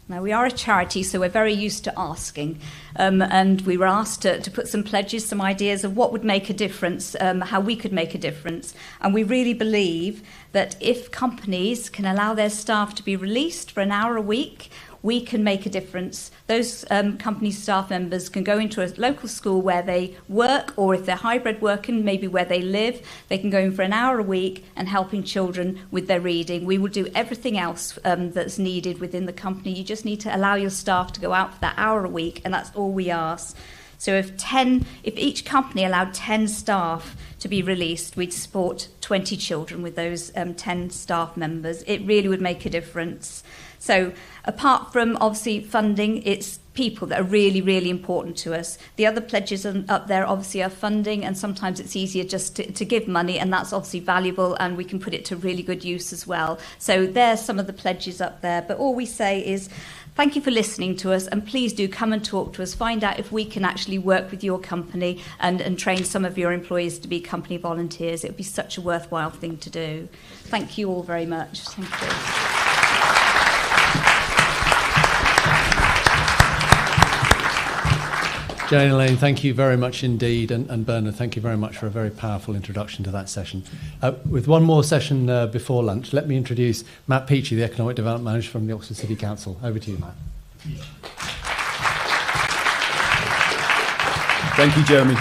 Now, we are a charity, so we're very used to asking. And we were asked to put some pledges, some ideas of what would make a difference, how we could make a difference. And we really believe that if companies can allow their staff to be released for an hour a week, we can make a difference. Those company staff members can go into a local school where they work, or if they're hybrid working, maybe where they live, they can go in for an hour a week and helping children with their reading. We will do everything else that's needed within the company. You just need to allow your staff to go out for that hour a week, and that's all we ask. So if each company allowed 10 staff to be released, we'd support 20 children with those 10 staff members. It really would make a difference. So apart from obviously funding, it's people that are really, really important to us. The other pledges up there obviously are funding, and sometimes it's easier just to give money, and that's obviously valuable, and we can put it to really good use as well. So there's some of the pledges up there. But all we say is thank you for listening to us, and please do come and talk to us. Find out if we can actually work with your company and train some of your employees to be company volunteers. It would be such a worthwhile thing to do. Thank you all very much. Thank you. Jane, Elaine, thank you very much indeed, and Bernard, thank you very much for a very powerful introduction to that session. With one more session before lunch, let me introduce Matt Peachy, the Economic Development Manager from the Oxford City Council. Over to you, Matt. Thank you, Jeremy.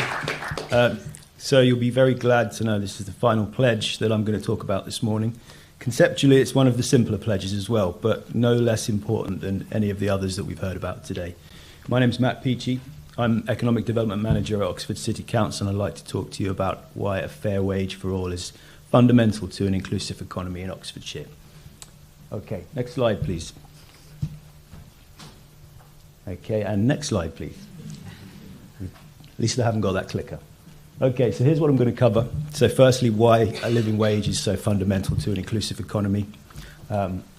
So you'll be very glad to know this is the final pledge that I'm going to talk about this morning. Conceptually, it's one of the simpler pledges as well, but no less important than any of the others that we've heard about today. My name's Matt Peachy. I'm Economic Development Manager at Oxford City Council, and I'd like to talk to you about why a fair wage for all is fundamental to an inclusive economy in Oxfordshire. Okay, next slide, please. Okay, and next slide, please. At least I haven't got that clicker. Okay, so here's what I'm going to cover. So firstly, why a living wage is so fundamental to an inclusive economy.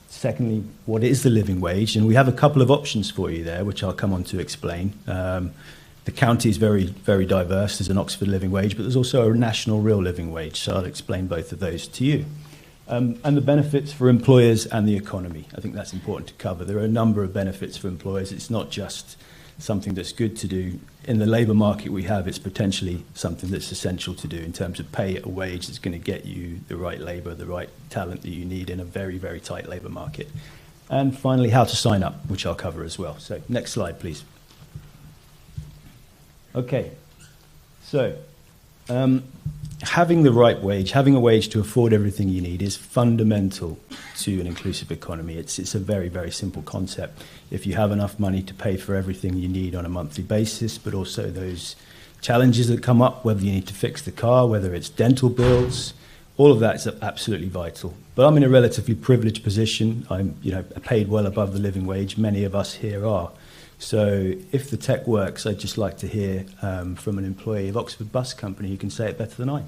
Secondly, what is the living wage? And we have a couple of options for you there, which I'll come on to explain. The county is very, very diverse. There's an Oxford living wage, but there's also a national real living wage. So I'll explain both of those to you. And the benefits for employers and the economy. I think that's important to cover. There are a number of benefits for employers. It's not just something that's good to do. In the labour market we have, it's potentially something that's essential to do in terms of pay a wage that's going to get you the right labour, the right talent that you need in a very, very tight labour market. And finally, how to sign up, which I'll cover as well. So next slide, please. Okay, so having the right wage, having a wage to afford everything you need is fundamental to an inclusive economy. It's a very, very simple concept. If you have enough money to pay for everything you need on a monthly basis, but also those challenges that come up, whether you need to fix the car, whether it's dental bills, all of that is absolutely vital. But I'm in a relatively privileged position. I'm paid well above the living wage. Many of us here are. So if the tech works, I'd just like to hear from an employee of Oxford Bus Company who can say it better than I.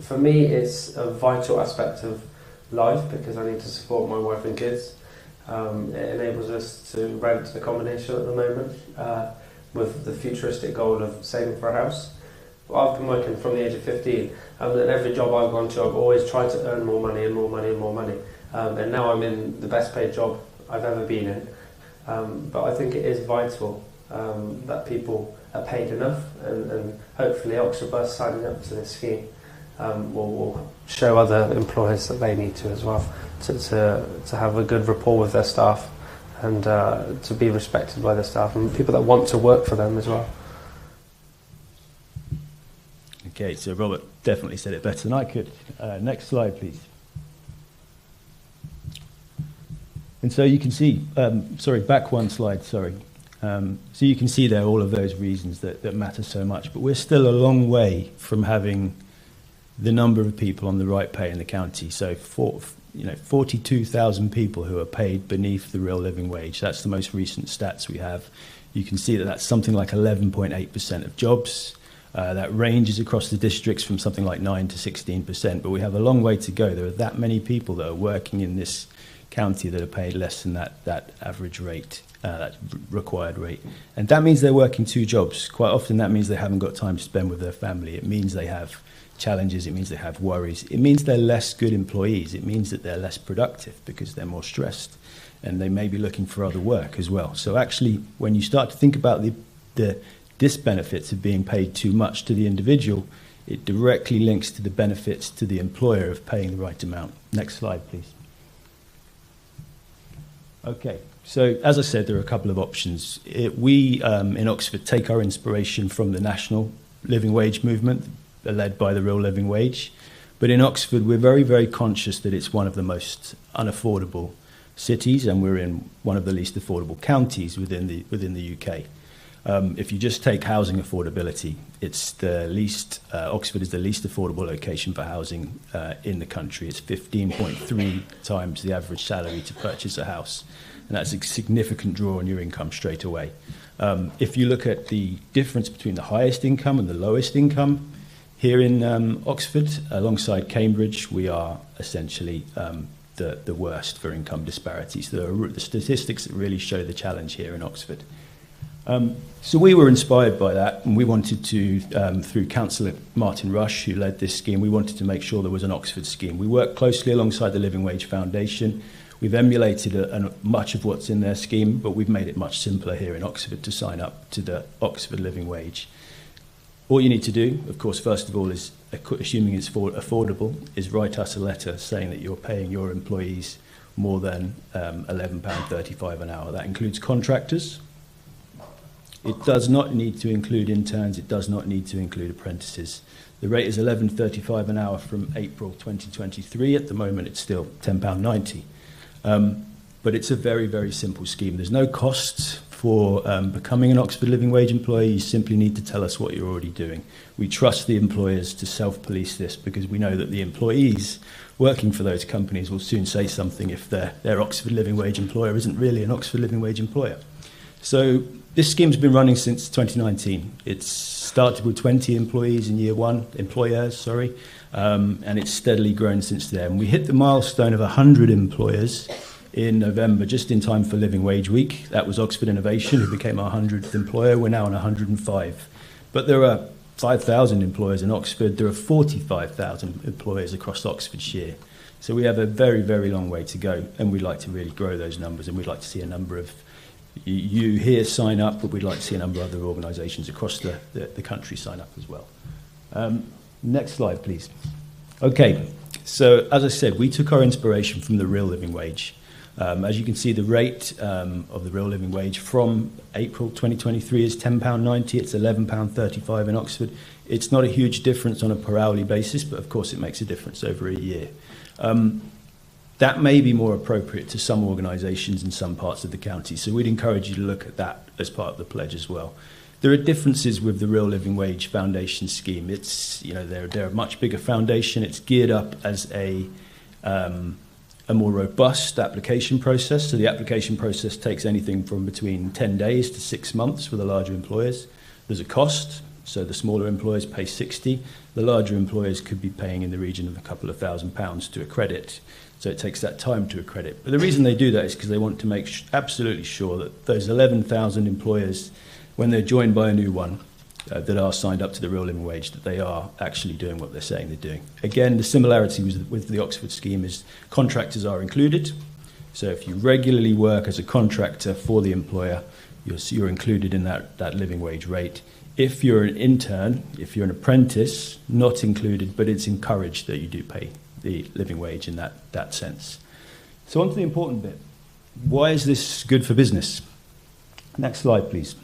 For me, it's a vital aspect of life because I need to support my wife and kids. It enables us to rent accommodation at the moment with the futuristic goal of saving for a house. I've been working from the age of 15, and every job I've gone to, I've always tried to earn more money and more money and more money. And now I'm in the best paid job I've ever been in. But I think it is vital that people are paid enough, and hopefully Oxford Bus signing up to this scheme will show other employers that they need to as well, to have a good rapport with their staff and to be respected by their staff and people that want to work for them as well. Okay, so Robert definitely said it better than I could. Next slide, please. And so you can see, back one slide, sorry. So you can see there all of those reasons that matter so much, but we're still a long way from having the number of people on the right pay in the county. So 42,000 people who are paid beneath the real living wage. That's the most recent stats we have. You can see that that's something like 11.8% of jobs. That ranges across the districts from something like 9 to 16%, but we have a long way to go. There are that many people that are working in this county that are paid less than that average rate, that required rate. And that means they're working two jobs. Quite often that means they haven't got time to spend with their family. It means they have challenges, it means they have worries. It means they're less good employees. It means that they're less productive because they're more stressed and they may be looking for other work as well. So actually, when you start to think about the disbenefits of being paid too much to the individual, it directly links to the benefits to the employer of paying the right amount. Next slide, please. Okay, so as I said, there are a couple of options. We in Oxford take our inspiration from the national living wage movement, led by the real living wage. But in Oxford, we're very, very conscious that it's one of the most unaffordable cities, and we're in one of the least affordable counties within the UK. If you just take housing affordability, it's the least. Oxford is the least affordable location for housing in the country. It's 15.3 times the average salary to purchase a house, and that's a significant draw on your income straight away. If you look at the difference between the highest income and the lowest income here in Oxford, alongside Cambridge, we are essentially the worst for income disparities. There are the statistics that really show the challenge here in Oxford. So we were inspired by that, and we wanted to, through Councillor Martin Rush, who led this scheme, we wanted to make sure there was an Oxford scheme. We worked closely alongside the Living Wage Foundation. We've emulated much of what's in their scheme, but we've made it much simpler here in Oxford to sign up to the Oxford Living Wage. All you need to do, of course, first of all, is, assuming it's affordable, is write us a letter saying that you're paying your employees more than £11.35 an hour. That includes contractors. It does not need to include interns. It does not need to include apprentices. The rate is £11.35 an hour from April 2023. At the moment, it's still £10.90. But it's a very, very simple scheme. There's no costs before becoming an Oxford Living Wage employee, you simply need to tell us what you're already doing. We trust the employers to self-police this because we know that the employees working for those companies will soon say something if their Oxford Living Wage employer isn't really an Oxford Living Wage employer. So this scheme's been running since 2019. It's started with 20 employees in year one, and it's steadily grown since then. We hit the milestone of 100 employers in November, just in time for Living Wage Week. That was Oxford Innovation, who became our 100th employer. We're now on 105. But there are 5,000 employers in Oxford. There are 45,000 employers across Oxfordshire. So we have a very, very long way to go, and we'd like to really grow those numbers, and we'd like to see a number of you here sign up, but we'd like to see a number of other organisations across the country sign up as well. Next slide, please. Okay, so as I said, we took our inspiration from the real living wage. As you can see, the rate of the real living wage from April 2023 is £10.90. It's £11.35 in Oxford. It's not a huge difference on a per hourly basis, but of course it makes a difference over a year. That may be more appropriate to some organisations in some parts of the county, so we'd encourage you to look at that as part of the pledge as well. There are differences with the Real Living Wage Foundation scheme. It's, they're a much bigger foundation. It's geared up as a more robust application process. So the application process takes anything from between 10 days to 6 months for the larger employers. There's a cost. So the smaller employers pay 60. The larger employers could be paying in the region of a couple of £1,000s to accredit. So it takes that time to accredit. But the reason they do that is because they want to make absolutely sure that those 11,000 employers, when they're joined by a new one, that are signed up to the real living wage, that they are actually doing what they're saying they're doing. Again, the similarity with the Oxford scheme is contractors are included. So if you regularly work as a contractor for the employer, you're included in that living wage rate. If you're an intern, if you're an apprentice, not included, but it's encouraged that you do pay the living wage in that sense. So on to the important bit. Why is this good for business? Next slide, please.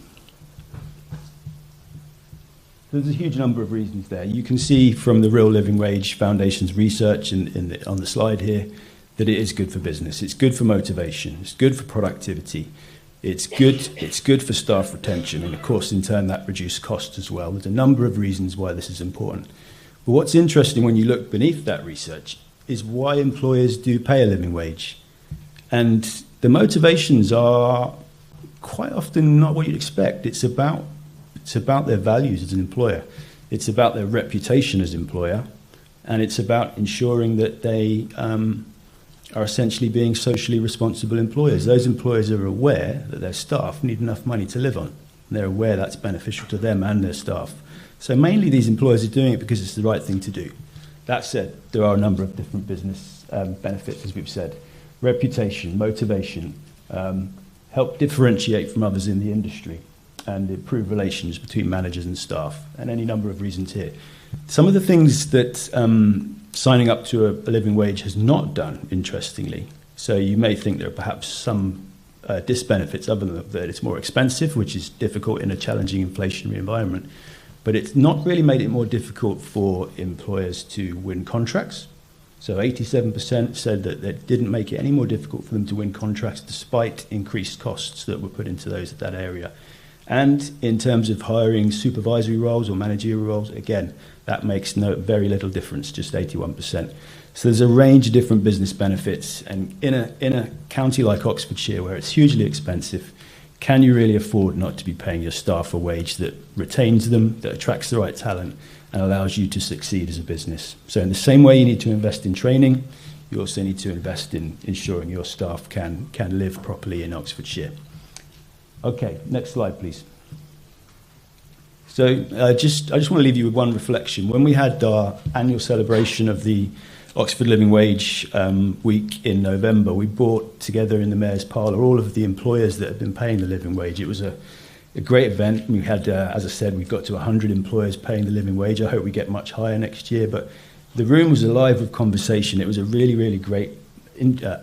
There's a huge number of reasons there. You can see from the Real Living Wage Foundation's research on the slide here that it is good for business. It's good for motivation. It's good for productivity. It's good for staff retention. And of course, in turn, that reduces costs as well. There's a number of reasons why this is important. But what's interesting when you look beneath that research is why employers do pay a living wage. And the motivations are quite often not what you'd expect. It's about their values as an employer. It's about their reputation as an employer. And it's about ensuring that they are essentially being socially responsible employers. Those employers are aware that their staff need enough money to live on. And they're aware that's beneficial to them and their staff. So mainly these employers are doing it because it's the right thing to do. That said, there are a number of different business benefits, as we've said. Reputation, motivation, help differentiate from others in the industry, and improve relations between managers and staff, and any number of reasons here. Some of the things that signing up to a living wage has not done, interestingly. So you may think there are perhaps some disbenefits other than that it's more expensive, which is difficult in a challenging inflationary environment. But it's not really made it more difficult for employers to win contracts. So 87% said that it didn't make it any more difficult for them to win contracts despite increased costs that were put into that area. And in terms of hiring supervisory roles or managerial roles, again, that makes very little difference, just 81%. So there's a range of different business benefits. And in a county like Oxfordshire, where it's hugely expensive, can you really afford not to be paying your staff a wage that retains them, that attracts the right talent, and allows you to succeed as a business? So in the same way you need to invest in training, you also need to invest in ensuring your staff can live properly in Oxfordshire. Okay, next slide, please. So I just want to leave you with one reflection. When we had our annual celebration of the Oxford Living Wage Week in November, we brought together in the Mayor's Parlour all of the employers that have been paying the living wage. It was a great event. We had, as I said, we've got to 100 employers paying the living wage. I hope we get much higher next year. But the room was alive with conversation. It was a really, really great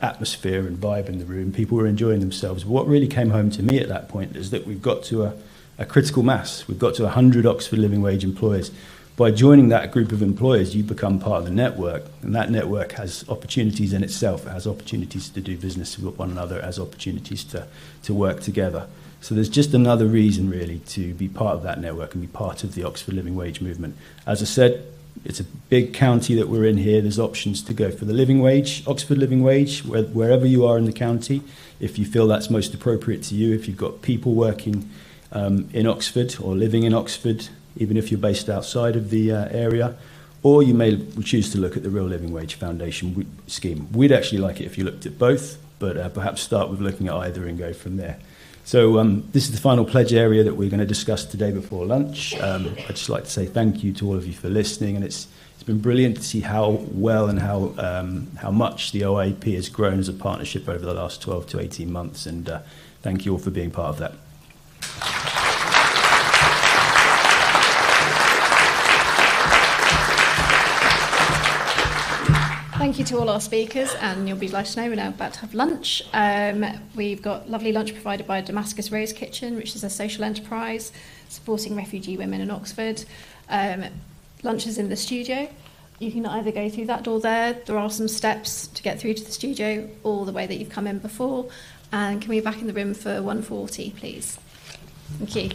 atmosphere and vibe in the room. People were enjoying themselves. But what really came home to me at that point is that we've got to a critical mass. We've got to 100 Oxford Living Wage employers. By joining that group of employers, you become part of the network, and that network has opportunities in itself. It has opportunities to do business with one another, it has opportunities to work together. So there's just another reason, really, to be part of that network and be part of the Oxford Living Wage movement. As I said, it's a big county that we're in here. There's options to go for the living wage, Oxford Living Wage, wherever you are in the county, if you feel that's most appropriate to you. If you've got people working in Oxford or living in Oxford, even if you're based outside of the area, or you may choose to look at the Real Living Wage Foundation scheme. We'd actually like it if you looked at both, but perhaps start with looking at either and go from there. So this is the final pledge area that we're going to discuss today before lunch. I'd just like to say thank you to all of you for listening, and it's been brilliant to see how well and how much the OIP has grown as a partnership over the last 12 to 18 months, and thank you all for being part of that. Thank you to all our speakers, and you'll be delighted to know we're now about to have lunch. We've got lovely lunch provided by Damascus Rose Kitchen, which is a social enterprise supporting refugee women in Oxford. Lunch is in the studio. You can either go through that door there are some steps to get through to the studio, or the way that you've come in before. And can we be back in the room for 1:40, please? Thank you.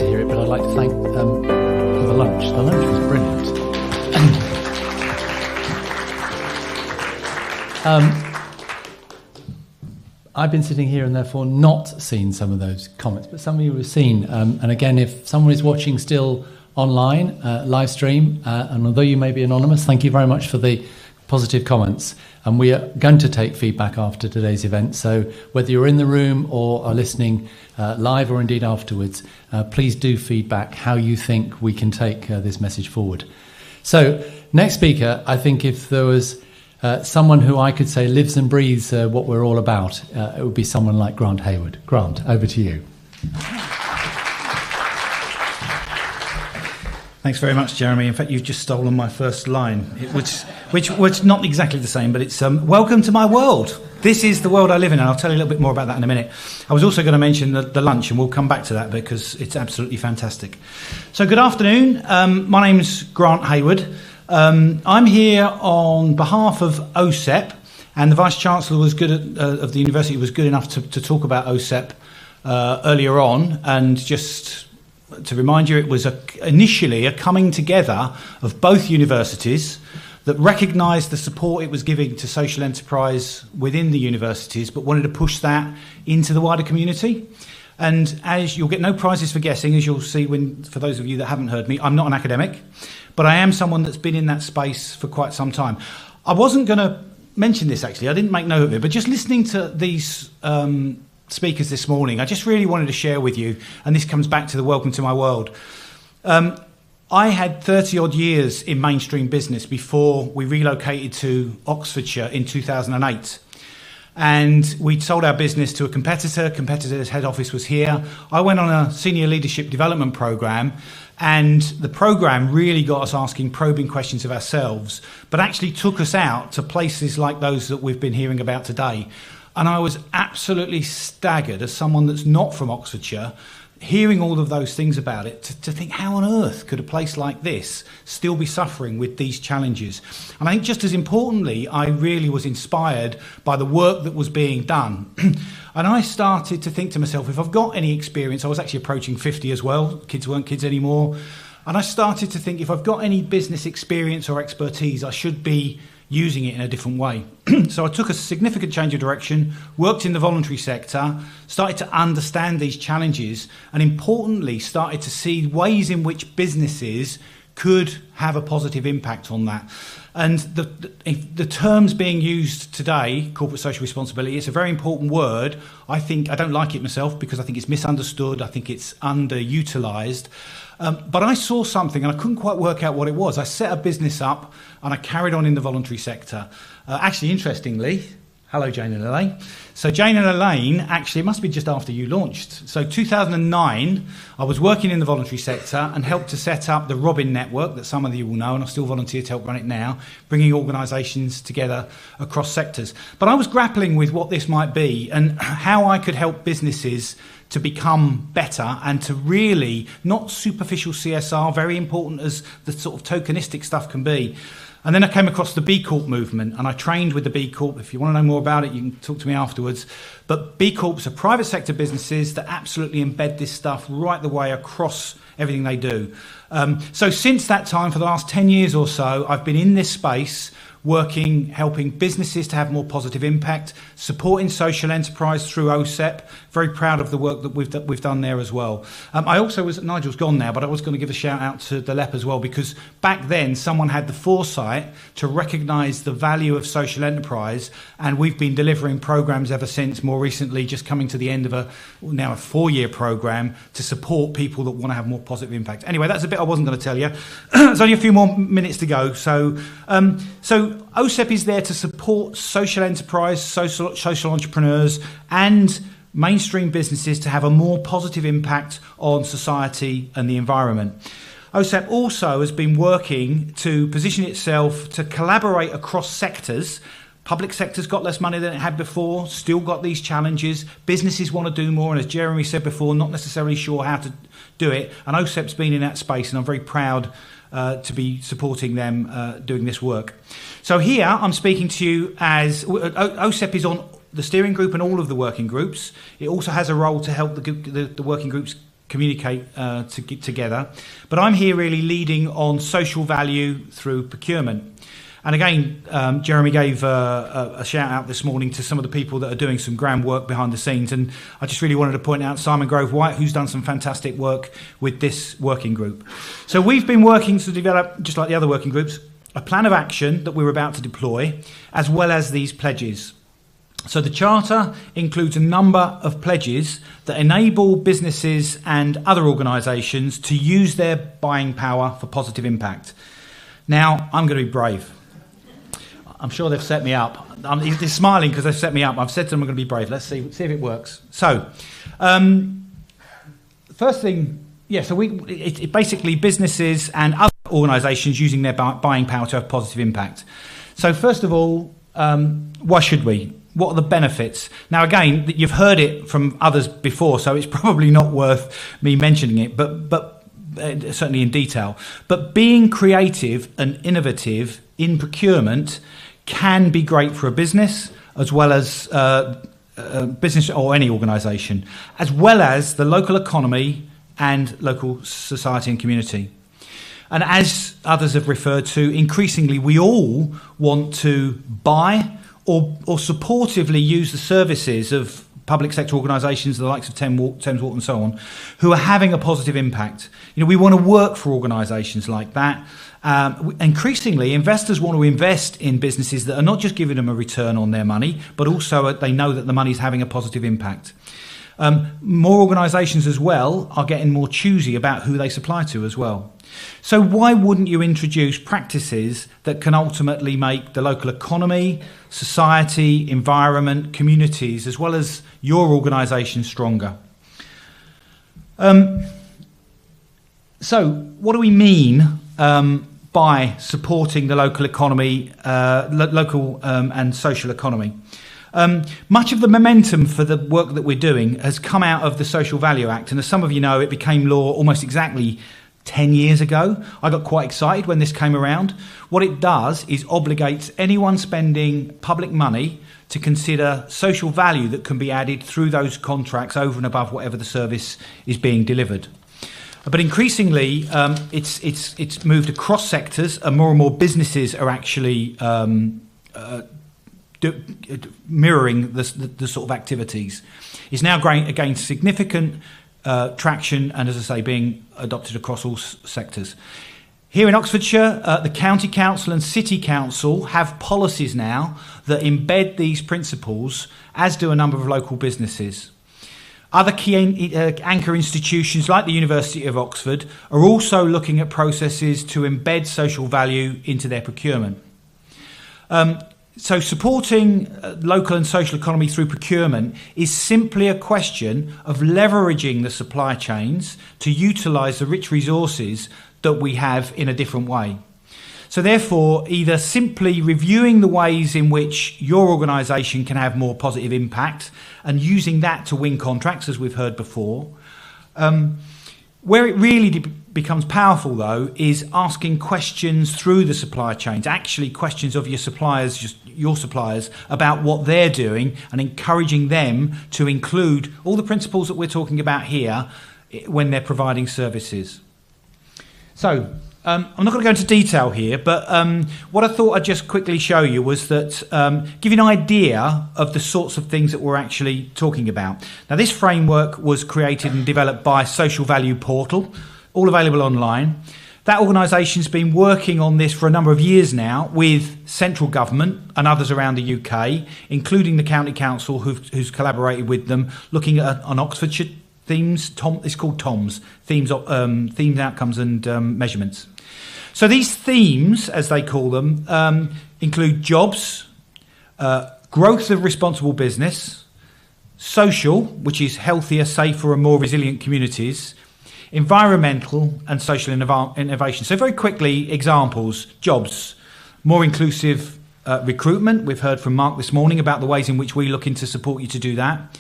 to hear it, but I'd like to thank for the lunch. The lunch was brilliant. I've been sitting here and therefore not seen some of those comments, but some of you have seen. And again, if someone is watching still online, live stream, and although you may be anonymous, thank you very much for the positive comments. And we are going to take feedback after today's event. So whether you're in the room or are listening live or indeed afterwards, please do feedback how you think we can take this message forward. So next speaker, I think if there was someone who I could say lives and breathes what we're all about, it would be someone like Grant Hayward. Grant, over to you. Thanks very much, Jeremy. In fact, you've just stolen my first line, which not exactly the same, but it's welcome to my world. This is the world I live in, and I'll tell you a little bit more about that in a minute. I was also going to mention the lunch, and we'll come back to that because it's absolutely fantastic. So good afternoon. My name's Grant Hayward. I'm here on behalf of OSEP, and the Vice-Chancellor was of the university was good enough to talk about OSEP earlier on, and just to remind you, it was initially a coming together of both universities that recognised the support it was giving to social enterprise within the universities, but wanted to push that into the wider community. And as you'll get no prizes for guessing, as you'll see for those of you that haven't heard me, I'm not an academic, but I am someone that's been in that space for quite some time. I wasn't going to mention this, actually. I didn't make note of it, but just listening to these speakers this morning, I just really wanted to share with you, and this comes back to the welcome to my world. I had 30 odd years in mainstream business before we relocated to Oxfordshire in 2008. And we sold our business to a competitor. Competitor's head office was here. I went on a senior leadership development program, and the program really got us asking probing questions of ourselves, but actually took us out to places like those that we've been hearing about today. And I was absolutely staggered as someone that's not from Oxfordshire, hearing all of those things about it, to think how on earth could a place like this still be suffering with these challenges. And I think just as importantly, I really was inspired by the work that was being done. And I started to think to myself, if I've got any experience, I was actually approaching 50 as well, kids weren't kids anymore. And I started to think if I've got any business experience or expertise, I should be using it in a different way. So I took a significant change of direction, worked in the voluntary sector, started to understand these challenges, and importantly, started to see ways in which businesses could have a positive impact on that. And the terms being used today, corporate social responsibility, it's a very important word. I don't like it myself because I think it's misunderstood. I think it's underutilised. But I saw something and I couldn't quite work out what it was. I set a business up and I carried on in the voluntary sector. Actually, interestingly, hello, Jane and Elaine. So Jane and Elaine, actually, it must be just after you launched. So 2009, I was working in the voluntary sector and helped to set up the Robin Network that some of you will know, and I still volunteer to help run it now, bringing organisations together across sectors. But I was grappling with what this might be and how I could help businesses to become better and to really, not superficial CSR, very important as the sort of tokenistic stuff can be. And then I came across the B Corp movement and I trained with the B Corp. If you want to know more about it, you can talk to me afterwards. But B Corps are private sector businesses that absolutely embed this stuff right the way across everything they do. So since that time, for the last 10 years or so, I've been in this space working, helping businesses to have more positive impact, supporting social enterprise through OSEP. Very proud of the work that we've done there as well. I also Nigel's gone now, but I was going to give a shout out to the LEP as well, because back then someone had the foresight to recognise the value of social enterprise, and we've been delivering programs ever since, more recently just coming to the end of a 4-year program to support people that want to have more positive impact. Anyway, that's a bit I wasn't going to tell you. There's only a few more minutes to go. So OSEP is there to support social enterprise, social entrepreneurs and mainstream businesses to have a more positive impact on society and the environment. OSEP also has been working to position itself to collaborate across sectors. Public sector's got less money than it had before, still got these challenges. Businesses want to do more, and as Jeremy said before, not necessarily sure how to do it. And OSEP's been in that space, and I'm very proud to be supporting them doing this work. So here I'm speaking to you as OSEP is on the steering group and all of the working groups. It also has a role to help the working groups communicate together. But I'm here really leading on social value through procurement. And again, Jeremy gave a shout out this morning to some of the people that are doing some grand work behind the scenes. And I just really wanted to point out Simon Grove White, who's done some fantastic work with this working group. So we've been working to develop, just like the other working groups, a plan of action that we're about to deploy, as well as these pledges. So the Charter includes a number of pledges that enable businesses and other organisations to use their buying power for positive impact. Now, I'm going to be brave. I'm sure they've set me up. They're smiling because they've set me up. I've said to them I'm going to be brave. Let's see if it works. So, first thing, so it basically businesses and other organisations using their buying power to have positive impact. So, first of all, why should we? What are the benefits? Now, again, you've heard it from others before, so it's probably not worth me mentioning it, but certainly in detail. But being creative and innovative in procurement can be great for a business, as well as a business or any organisation, as well as the local economy and local society and community. And as others have referred to, increasingly we all want to buy or supportively use the services of public sector organisations, the likes of Thames Water and so on, who are having a positive impact. We want to work for organisations like that. Increasingly, investors want to invest in businesses that are not just giving them a return on their money, but also they know that the money is having a positive impact. More organisations as well are getting more choosy about who they supply to as well. So why wouldn't you introduce practices that can ultimately make the local economy, society, environment, communities, as well as your organisation stronger? So what do we mean by supporting the local economy, local and social economy? Much of the momentum for the work that we're doing has come out of the Social Value Act, and as some of you know, it became law almost exactly 10 years ago. I got quite excited when this came around. What it does is obligates anyone spending public money to consider social value that can be added through those contracts over and above whatever the service is being delivered. But increasingly, it's moved across sectors, and more businesses are actually mirroring the sort of activities. It's now gained significant traction and, as I say, being adopted across all sectors. Here in Oxfordshire, the County Council and City Council have policies now that embed these principles, as do a number of local businesses. Other key anchor institutions like the University of Oxford are also looking at processes to embed social value into their procurement. So supporting local and social economy through procurement is simply a question of leveraging the supply chains to utilise the rich resources that we have in a different way. So therefore, either simply reviewing the ways in which your organisation can have more positive impact and using that to win contracts, as we've heard before. Where it really becomes powerful, though, is asking questions through the supply chains, actually questions of your suppliers, about what they're doing, and encouraging them to include all the principles that we're talking about here when they're providing services. So, I'm not going to go into detail here, but what I thought I'd just quickly show you was that give you an idea of the sorts of things that we're actually talking about. Now, this framework was created and developed by Social Value Portal, all available online. That organisation's been working on this for a number of years now with central government and others around the UK, including the County Council, who's collaborated with them, looking at an Oxfordshire themes. It's called TOMS, themes, outcomes and measurements. So these themes, as they call them, include jobs, growth of responsible business, social, which is healthier, safer and more resilient communities, environmental and social innovation. So very quickly, examples: jobs, more inclusive recruitment. We've heard from Mark this morning about the ways in which we're looking to support you to do that.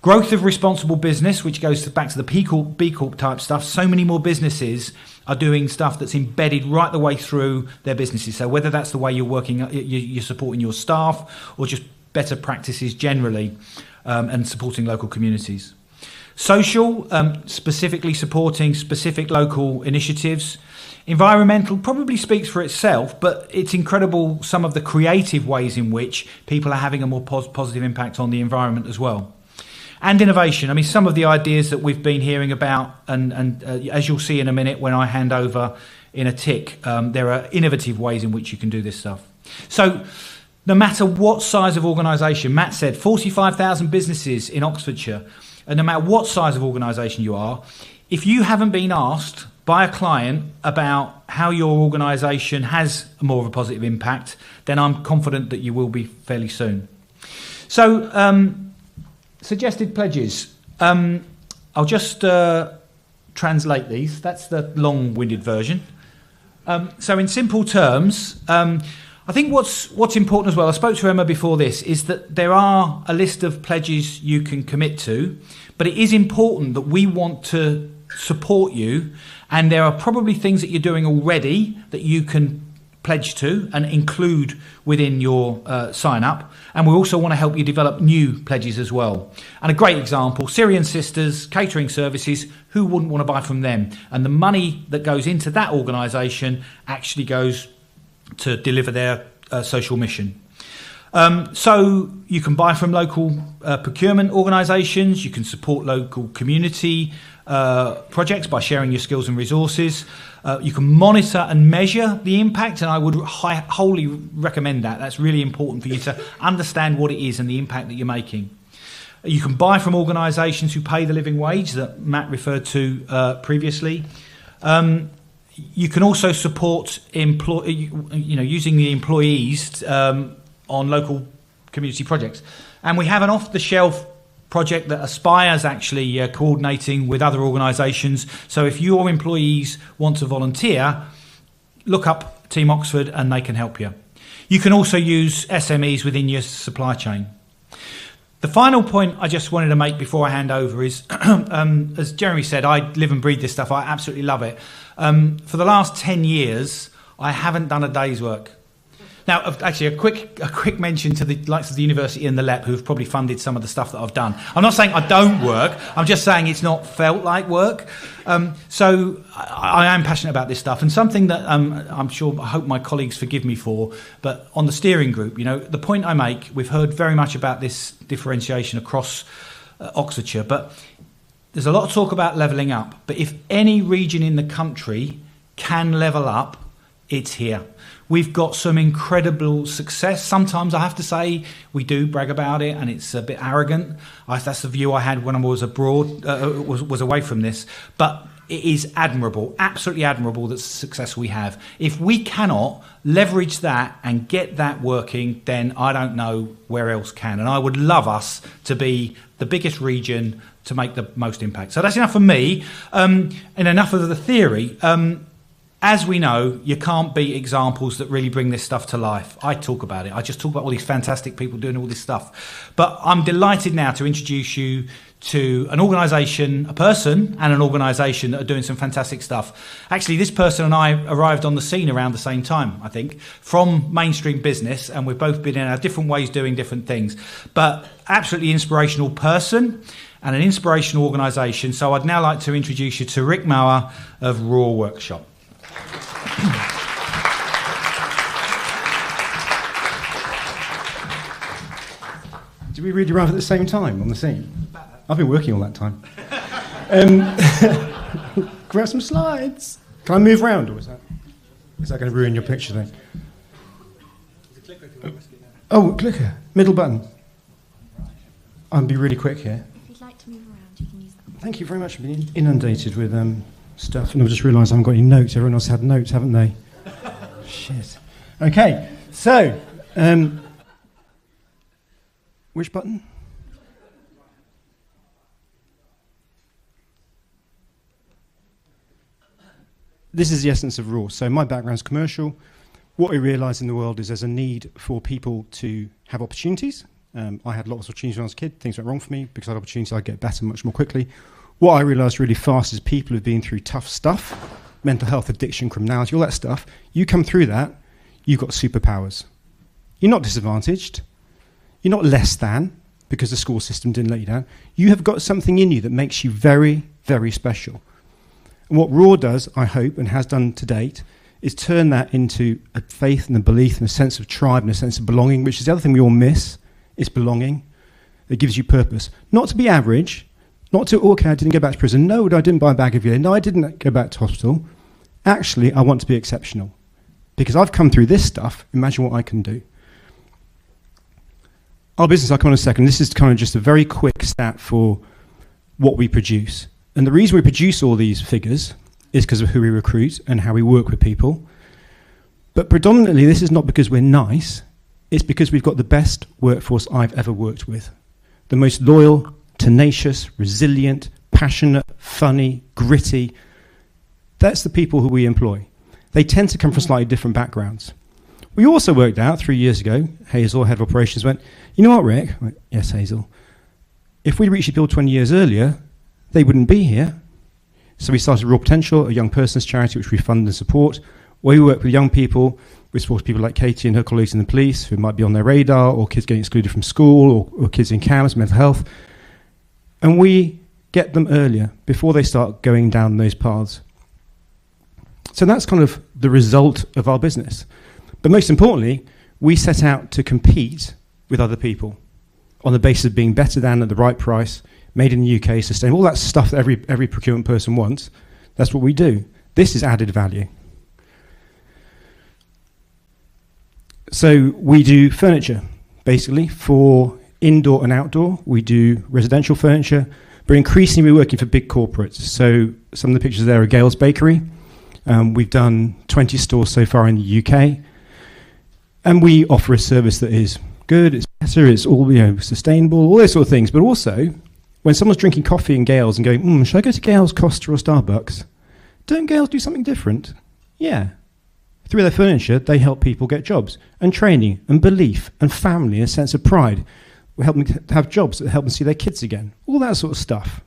Growth of responsible business, which goes back to the B Corp type stuff. So many more businesses are doing stuff that's embedded right the way through their businesses. So whether that's the way you're working, you're supporting your staff, or just better practices generally, and supporting local communities. Social, specifically supporting specific local initiatives. Environmental probably speaks for itself, but it's incredible some of the creative ways in which people are having a more positive impact on the environment as well. And innovation. I mean, some of the ideas that we've been hearing about, and as you'll see in a minute when I hand over in a tick, there are innovative ways in which you can do this stuff. So no matter what size of organisation, Matt said 45,000 businesses in Oxfordshire, and no matter what size of organisation you are, if you haven't been asked by a client about how your organisation has more of a positive impact, then I'm confident that you will be fairly soon. So, suggested pledges. I'll just translate these. That's the long-winded version. So in simple terms, I think what's important as well, I spoke to Emma before this, is that there are a list of pledges you can commit to, but it is important that we want to support you, and there are probably things that you're doing already that you can pledge to and include within your sign up, and we also want to help you develop new pledges as well. And a great example, Syrian Sisters catering services, who wouldn't want to buy from them? And the money that goes into that organisation actually goes to deliver their social mission. So you can buy from local procurement organisations, you can support local community projects by sharing your skills and resources. You can monitor and measure the impact, and I would wholly recommend that. That's really important for you to understand what it is and the impact that you're making. You can buy from organisations who pay the living wage that Matt referred to previously. You can also support using the employees on local community projects. And we have an off-the-shelf project that Aspire's actually coordinating with other organisations. So if your employees want to volunteer, look up Team Oxford and they can help you. You can also use SMEs within your supply chain. The final point I just wanted to make before I hand over is, as Jeremy said, I live and breathe this stuff. I absolutely love it. For the last 10 years, I haven't done a day's work. Now, actually, a quick mention to the likes of the University and the LEP, who've probably funded some of the stuff that I've done. I'm not saying I don't work. I'm just saying it's not felt like work. So I am passionate about this stuff, and something that I hope my colleagues forgive me for, but on the steering group, the point I make, we've heard very much about this differentiation across Oxfordshire, but there's a lot of talk about levelling up. But if any region in the country can level up, it's here. We've got some incredible success. Sometimes I have to say we do brag about it, and it's a bit arrogant. That's the view I had when I was abroad, was away from this. But it is admirable, absolutely admirable, the success we have. If we cannot leverage that and get that working, then I don't know where else can. And I would love us to be the biggest region to make the most impact. So that's enough for me, and enough of the theory. As we know, you can't beat examples that really bring this stuff to life. I talk about it. I just talk about all these fantastic people doing all this stuff. But I'm delighted now to introduce you to an organisation, a person and an organisation that are doing some fantastic stuff. Actually, this person and I arrived on the scene around the same time, I think, from mainstream business, and we've both been in our different ways doing different things. But absolutely inspirational person and an inspirational organisation. So I'd now like to introduce you to Rick Mauer of Raw Workshop. Did we really arrive at the same time on the scene? I've been working all that time. Grab some slides. Can I move around, or is that going to ruin your picture then? Oh, clicker. Middle button. I'll be really quick here. If you'd like to move around, you can use that. Thank you very much for being inundated with stuff, and I've just realised I haven't got any notes. Everyone else had notes, haven't they? Shit. Okay, so which button? This is the essence of Raw. So my background's commercial. What we realise in the world is there's a need for people to have opportunities. I had lots of opportunities when I was a kid. Things went wrong for me. Because I had opportunities, I'd get better much more quickly. What I realised really fast is people who've been through tough stuff, mental health, addiction, criminality, all that stuff, you come through that, you've got superpowers. You're not disadvantaged. You're not less than. because the school system didn't let you down. You have got something in you that makes you very, very special. And what Raw does, I hope, and has done to date, is turn that into a faith and a belief and a sense of tribe and a sense of belonging, which is the other thing we all miss, is belonging. It gives you purpose. Not to be average, not to, okay, I didn't go back to prison. No, I didn't buy a bag of beer. No, I didn't go back to hospital. Actually, I want to be exceptional. Because I've come through this stuff, imagine what I can do. Our business, I'll come on in a second. This is kind of just a very quick stat for what we produce. And the reason we produce all these figures is because of who we recruit and how we work with people. But predominantly, this is not because we're nice. It's because we've got the best workforce I've ever worked with. The most loyal, tenacious, resilient, passionate, funny, gritty. That's the people who we employ. They tend to come from slightly different backgrounds. We also worked out 3 years ago, Hazel, head of operations, went, you know what, Rick? I went, yes, Hazel. If we'd reached the bill 20 years earlier, they wouldn't be here. So we started Raw Potential, a young person's charity which we fund and support, where we work with young people. We support people like Katie and her colleagues in the police who might be on their radar, or kids getting excluded from school, or kids in camps, mental health. And we get them earlier, before they start going down those paths. So that's kind of the result of our business. But most importantly, we set out to compete with other people on the basis of being better than, at the right price, made in the UK, sustainable, all that stuff that every procurement person wants. That's what we do. This is added value. So we do furniture, basically, for indoor and outdoor. We do residential furniture, but increasingly we're working for big corporates. So some of the pictures there are Gale's Bakery. We've done 20 stores so far in the UK. And we offer a service that is good, it's better, it's all sustainable, all those sort of things. But also, when someone's drinking coffee in Gale's and going, should I go to Gale's, Costa or Starbucks? Don't Gale's do something different? Yeah. Through their furniture, they help people get jobs and training and belief and family and a sense of pride. We help them have jobs that help them see their kids again. All that sort of stuff.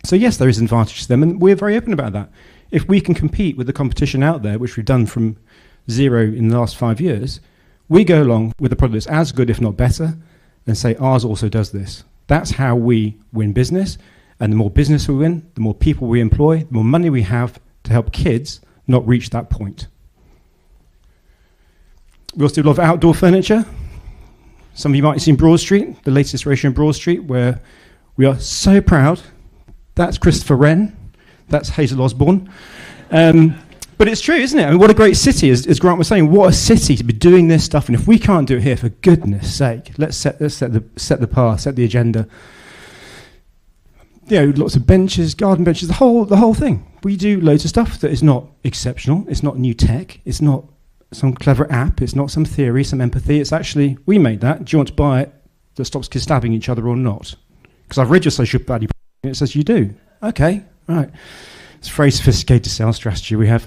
So yes, there is an advantage to them, and we're very open about that. If we can compete with the competition out there, which we've done from zero in the last 5 years, we go along with a product that's as good, if not better, and say ours also does this. That's how we win business, and the more business we win, the more people we employ, the more money we have to help kids not reach that point. We also do a lot of outdoor furniture. Some of you might have seen Broad Street, the latest iteration of Broad Street, where we are so proud. That's Christopher Wren. That's Hazel Osborne. But it's true, isn't it? I mean, what a great city, as Grant was saying. What a city to be doing this stuff. And if we can't do it here, for goodness sake, let's set the path, set the agenda. Lots of benches, garden benches, the whole thing. We do loads of stuff that is not exceptional. It's not new tech. It's not some clever app. It's not some theory, some empathy. It's actually, we made that. Do you want to buy it that stops kids stabbing each other or not? Because I've read your social value and it says you do. Okay, right. It's a very sophisticated sales strategy we have.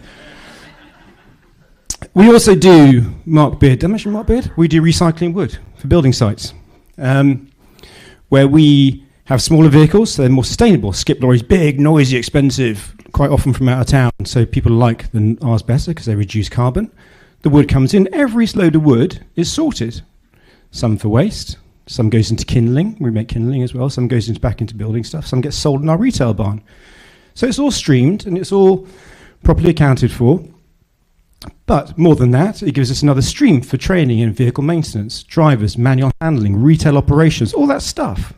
We also do Mark Beard. Did I mention Mark Beard? We do recycling wood for building sites, where we have smaller vehicles, so they're more sustainable. Skip lorries, big, noisy, expensive, quite often from out of town. So people like ours better because they reduce carbon. The wood comes in. Every load of wood is sorted. Some for waste. Some goes into kindling. We make kindling as well. Some goes back into building stuff. Some gets sold in our retail barn. So it's all streamed and it's all properly accounted for. But more than that, it gives us another stream for training and vehicle maintenance, drivers, manual handling, retail operations, all that stuff.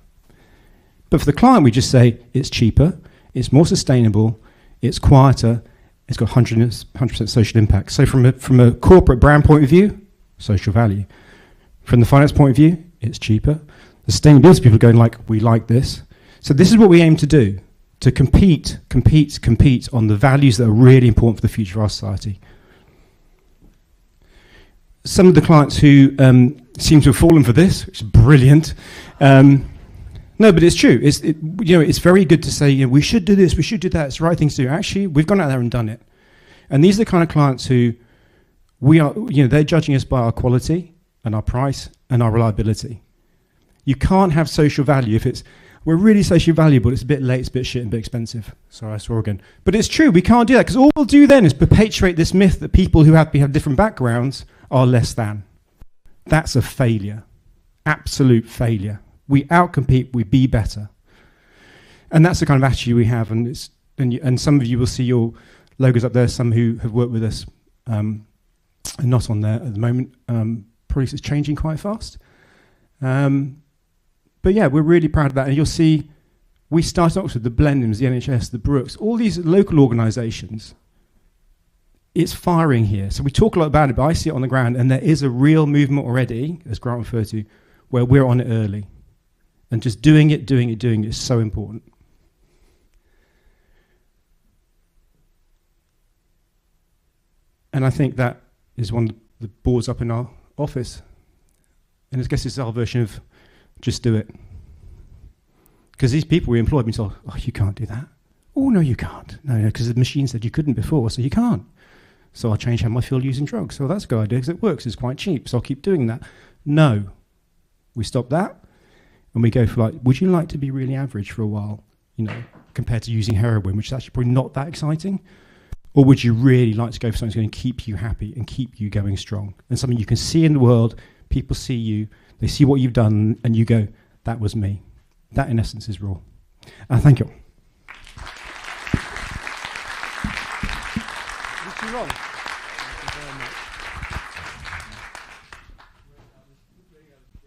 But for the client, we just say it's cheaper, it's more sustainable, it's quieter, it's got 100% social impact. So from a corporate brand point of view, social value. From the finance point of view, it's cheaper. The sustainability people are going like, we like this. So this is what we aim to do. To compete on the values that are really important for the future of our society. Some of the clients who seem to have fallen for this, which is brilliant. No, but it's true. It's very good to say, we should do this, we should do that. It's the right thing to do. Actually, we've gone out there and done it. And these are the kind of clients who they're judging us by our quality and our price and our reliability. You can't have social value if we're really socially valuable, it's a bit late, it's a bit shit and a bit expensive. Sorry, I swore again. But it's true, we can't do that, because all we'll do then is perpetuate this myth that people who have different backgrounds are less than. That's a failure. Absolute failure. We outcompete, we be better. And that's the kind of attitude we have. And some of you will see your logos up there, some who have worked with us are not on there at the moment. Probably it's changing quite fast. But yeah, we're really proud of that. And you'll see, we started Oxford, the Blenheims, the NHS, the Brooks, all these local organisations. It's firing here. So we talk a lot about it, but I see it on the ground, and there is a real movement already, as Grant referred to, where we're on it early. And just doing it is so important. And I think that is one of the boards up in our office. And I guess it's our version of just do it. Because these people we employed, we told, oh, you can't do that. Oh, no, you can't. No, because the machine said you couldn't before, so you can't. So I'll change how I feel using drugs. So that's a good idea because it works. It's quite cheap, so I'll keep doing that. No. We stop that, and we go for like, would you like to be really average for a while, compared to using heroin, which is actually probably not that exciting? Or would you really like to go for something that's going to keep you happy and keep you going strong? And something you can see in the world, people see you, they see what you've done, and you go, that was me. That, in essence, is Raw. Thank you.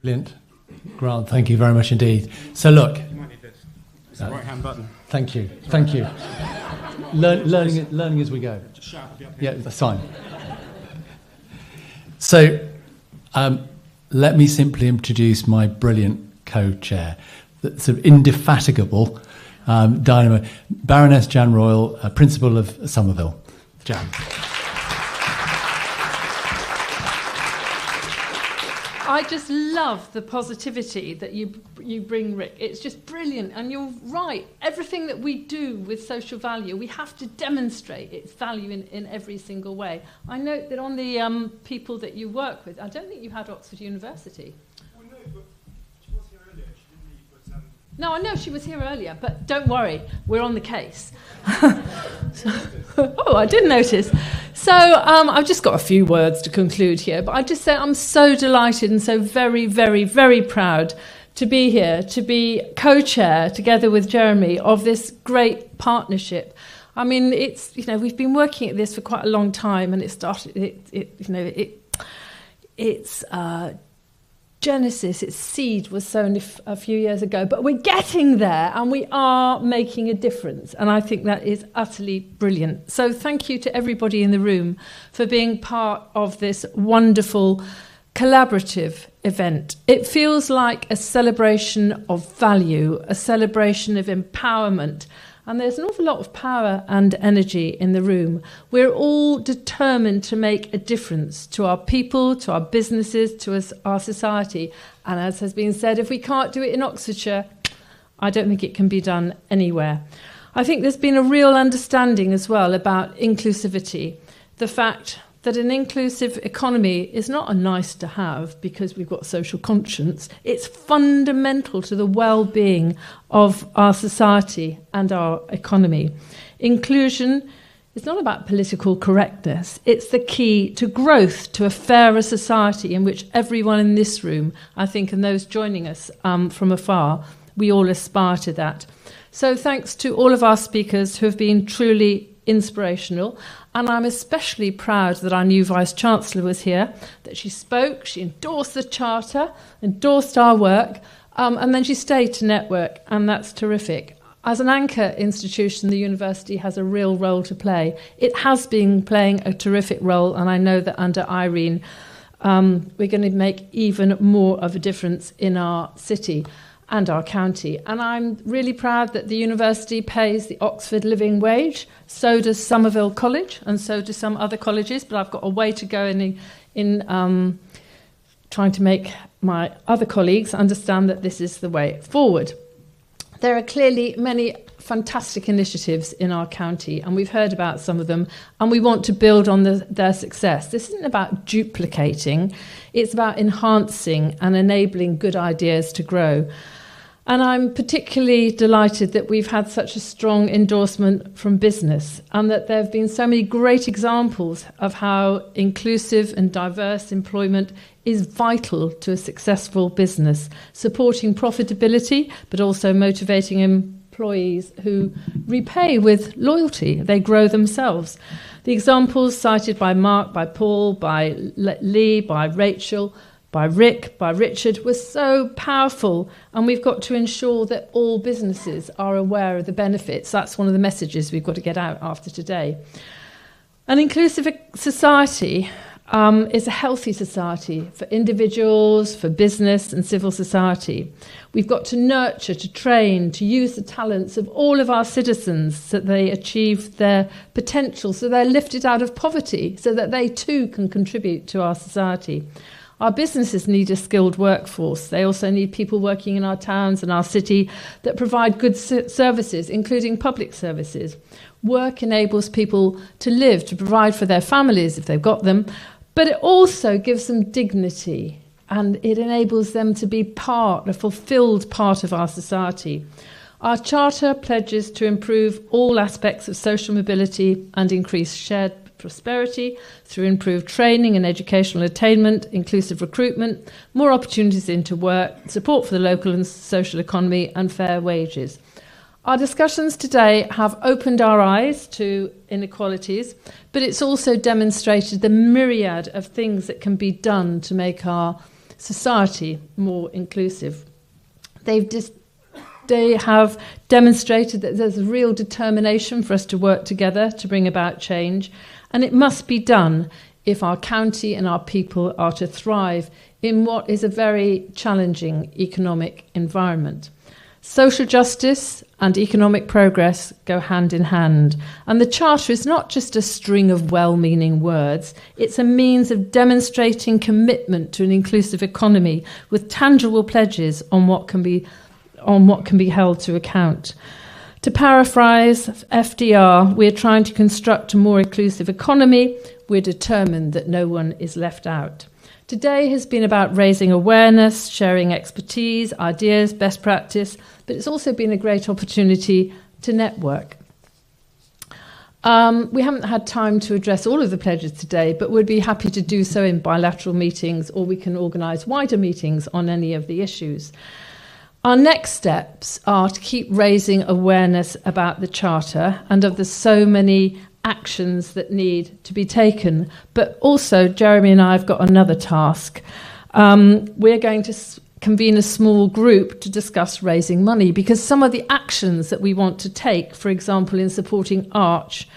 Brilliant. Grant, thank you very much indeed. So look. You might need this. It's the right-hand button. Thank you. Thank you. Learning as we go. Just shout, I'll be up here. Yeah, that's fine. So let me simply introduce my brilliant co-chair, the sort of indefatigable dynamo, Baroness Jan Royal, Principal of Somerville. Jan. I just love the positivity that you bring, Rick. It's just brilliant. And you're right. Everything that we do with social value, we have to demonstrate its value in every single way. I note that on the people that you work with, I don't think you had Oxford University. Well, no, but she was here earlier. She didn't leave, but... No, I know she was here earlier, but don't worry. We're on the case. Oh, I did notice. So I've just got a few words to conclude here, but I just say I'm so delighted and so very, very, very proud to be here, to be co-chair together with Jeremy of this great partnership. I mean, it's we've been working at this for quite a long time, and it started. Its genesis, its seed was sown a few years ago, but we're getting there and we are making a difference, and I think that is utterly brilliant. So thank you to everybody in the room for being part of this wonderful collaborative event. It feels like a celebration of value, a celebration of empowerment, and there's an awful lot of power and energy in the room. We're all determined to make a difference to our people, to our businesses, to our society. And as has been said, if we can't do it in Oxfordshire, I don't think it can be done anywhere. I think there's been a real understanding as well about inclusivity. The fact that an inclusive economy is not a nice to have because we've got social conscience. It's fundamental to the well-being of our society and our economy. Inclusion is not about political correctness. It's the key to growth, to a fairer society in which everyone in this room, I think, and those joining us from afar, we all aspire to that. So thanks to all of our speakers who have been truly inspirational. And I'm especially proud that our new Vice-Chancellor was here, that she spoke, she endorsed the Charter, endorsed our work, and then she stayed to network, and that's terrific. As an anchor institution, the university has a real role to play. It has been playing a terrific role, and I know that under Irene, we're going to make even more of a difference in our city and our county. And I'm really proud that the university pays the Oxford living wage. So does Somerville College, and so do some other colleges, but I've got a way to go in trying to make my other colleagues understand that this is the way forward. There are clearly many fantastic initiatives in our county, and we've heard about some of them, and we want to build on their success. This isn't about duplicating, it's about enhancing and enabling good ideas to grow. And I'm particularly delighted that we've had such a strong endorsement from business, and that there have been so many great examples of how inclusive and diverse employment is vital to a successful business, supporting profitability, but also motivating employees who repay with loyalty. They grow themselves. The examples cited by Mark, by Paul, by Lee, by Rachel, by Rick, by Richard, were so powerful, and we've got to ensure that all businesses are aware of the benefits. That's one of the messages we've got to get out after today. An inclusive society is a healthy society for individuals, for business and civil society. We've got to nurture, to train, to use the talents of all of our citizens so that they achieve their potential, so they're lifted out of poverty, so that they too can contribute to our society. Our businesses need a skilled workforce. They also need people working in our towns and our city that provide good services, including public services. Work enables people to live, to provide for their families if they've got them, but it also gives them dignity, and it enables them to be a fulfilled part of our society. Our Charter pledges to improve all aspects of social mobility and increase shared prosperity through improved training and educational attainment, inclusive recruitment, more opportunities into work, support for the local and social economy, and fair wages. Our discussions today have opened our eyes to inequalities, but it's also demonstrated the myriad of things that can be done to make our society more inclusive. They have demonstrated that there's a real determination for us to work together to bring about change, and it must be done if our county and our people are to thrive in what is a very challenging economic environment. Social justice and economic progress go hand in hand, and the Charter is not just a string of well-meaning words, it's a means of demonstrating commitment to an inclusive economy with tangible pledges on what can be held to account. To paraphrase FDR, we're trying to construct a more inclusive economy. We're determined that no one is left out. Today has been about raising awareness, sharing expertise, ideas, best practice, but it's also been a great opportunity to network. We haven't had time to address all of the pledges today, but we'd be happy to do so in bilateral meetings, or we can organise wider meetings on any of the issues. Our next steps are to keep raising awareness about the Charter and of the so many actions that need to be taken. But also, Jeremy and I have got another task. We're going to convene a small group to discuss raising money, because some of the actions that we want to take, for example, in supporting Arch,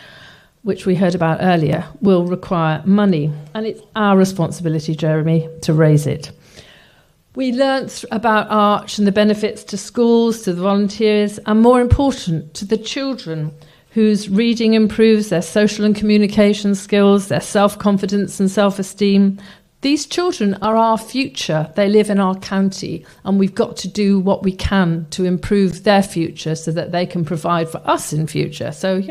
which we heard about earlier, will require money. And it's our responsibility, Jeremy, to raise it. We learnt about Arch and the benefits to schools, to the volunteers, and more important, to the children whose reading improves their social and communication skills, their self-confidence and self-esteem. These children are our future. They live in our county, and we've got to do what we can to improve their future so that they can provide for us in future. So,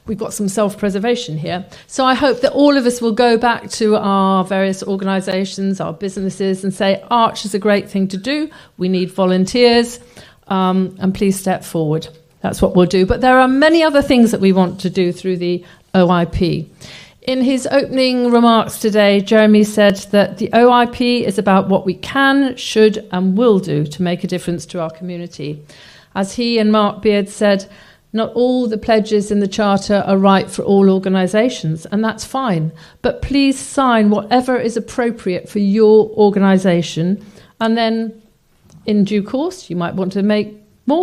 we've got some self-preservation here. So I hope that all of us will go back to our various organisations, our businesses, and say, Arch is a great thing to do. We need volunteers, and please step forward. That's what we'll do. But there are many other things that we want to do through the OIP. In his opening remarks today, Jeremy said that the OIP is about what we can, should, and will do to make a difference to our community. As he and Mark Beard said, not all the pledges in the Charter are right for all organisations, and that's fine. But please sign whatever is appropriate for your organisation, and then in due course you might want to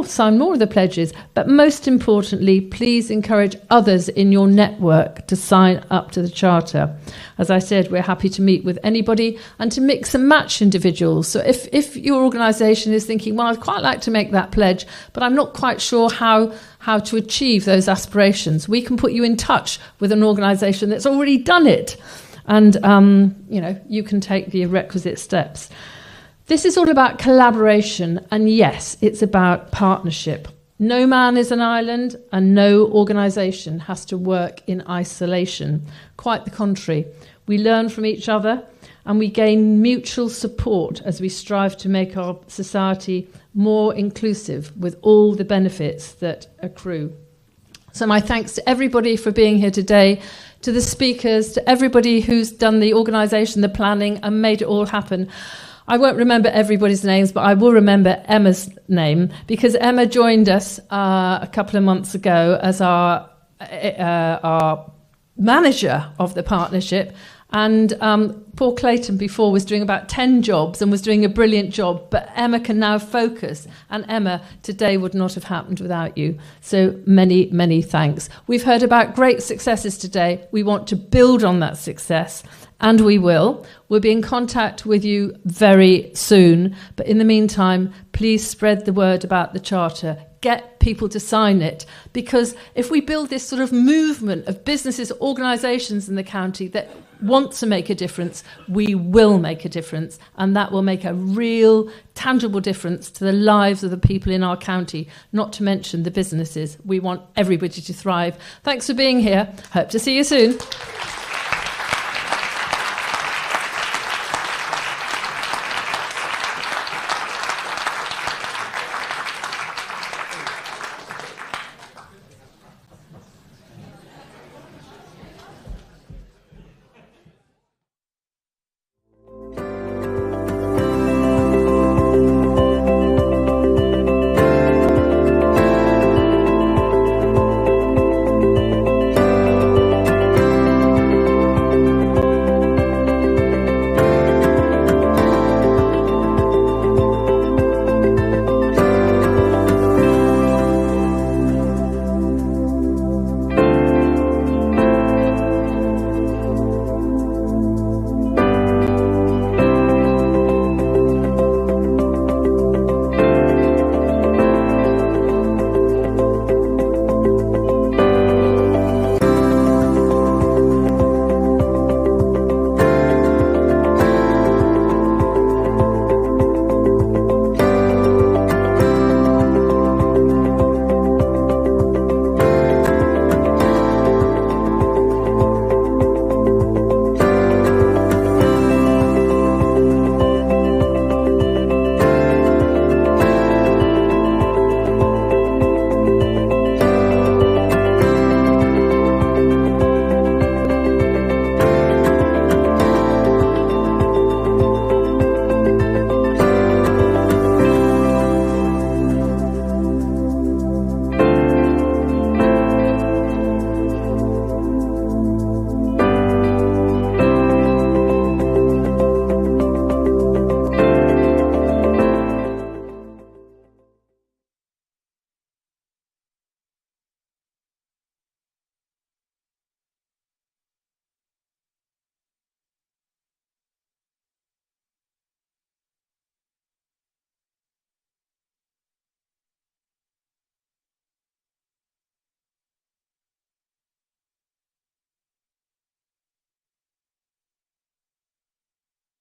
sign more of the pledges. But most importantly, please encourage others in your network to sign up to the Charter. As I said, we're happy to meet with anybody and to mix and match individuals. So if your organisation is thinking, well, I'd quite like to make that pledge, but I'm not quite sure how to achieve those aspirations, we can put you in touch with an organisation that's already done it. And, you can take the requisite steps. This is all about collaboration, and yes, it's about partnership. No man is an island, and no organisation has to work in isolation. Quite the contrary. We learn from each other, and we gain mutual support as we strive to make our society more inclusive with all the benefits that accrue. So my thanks to everybody for being here today, to the speakers, to everybody who's done the organisation, the planning, and made it all happen. I won't remember everybody's names, but I will remember Emma's name, because Emma joined us a couple of months ago as our manager of the partnership. And Paul Clayton before was doing about 10 jobs and was doing a brilliant job, but Emma can now focus. And Emma, today would not have happened without you. So many, many thanks. We've heard about great successes today. We want to build on that success, and we will. We'll be in contact with you very soon. But in the meantime, please spread the word about the Charter. Get people to sign it, because if we build this sort of movement of businesses, organisations in the county that want to make a difference, we will make a difference, and that will make a real, tangible difference to the lives of the people in our county, not to mention the businesses. We want everybody to thrive. Thanks for being here. Hope to see you soon.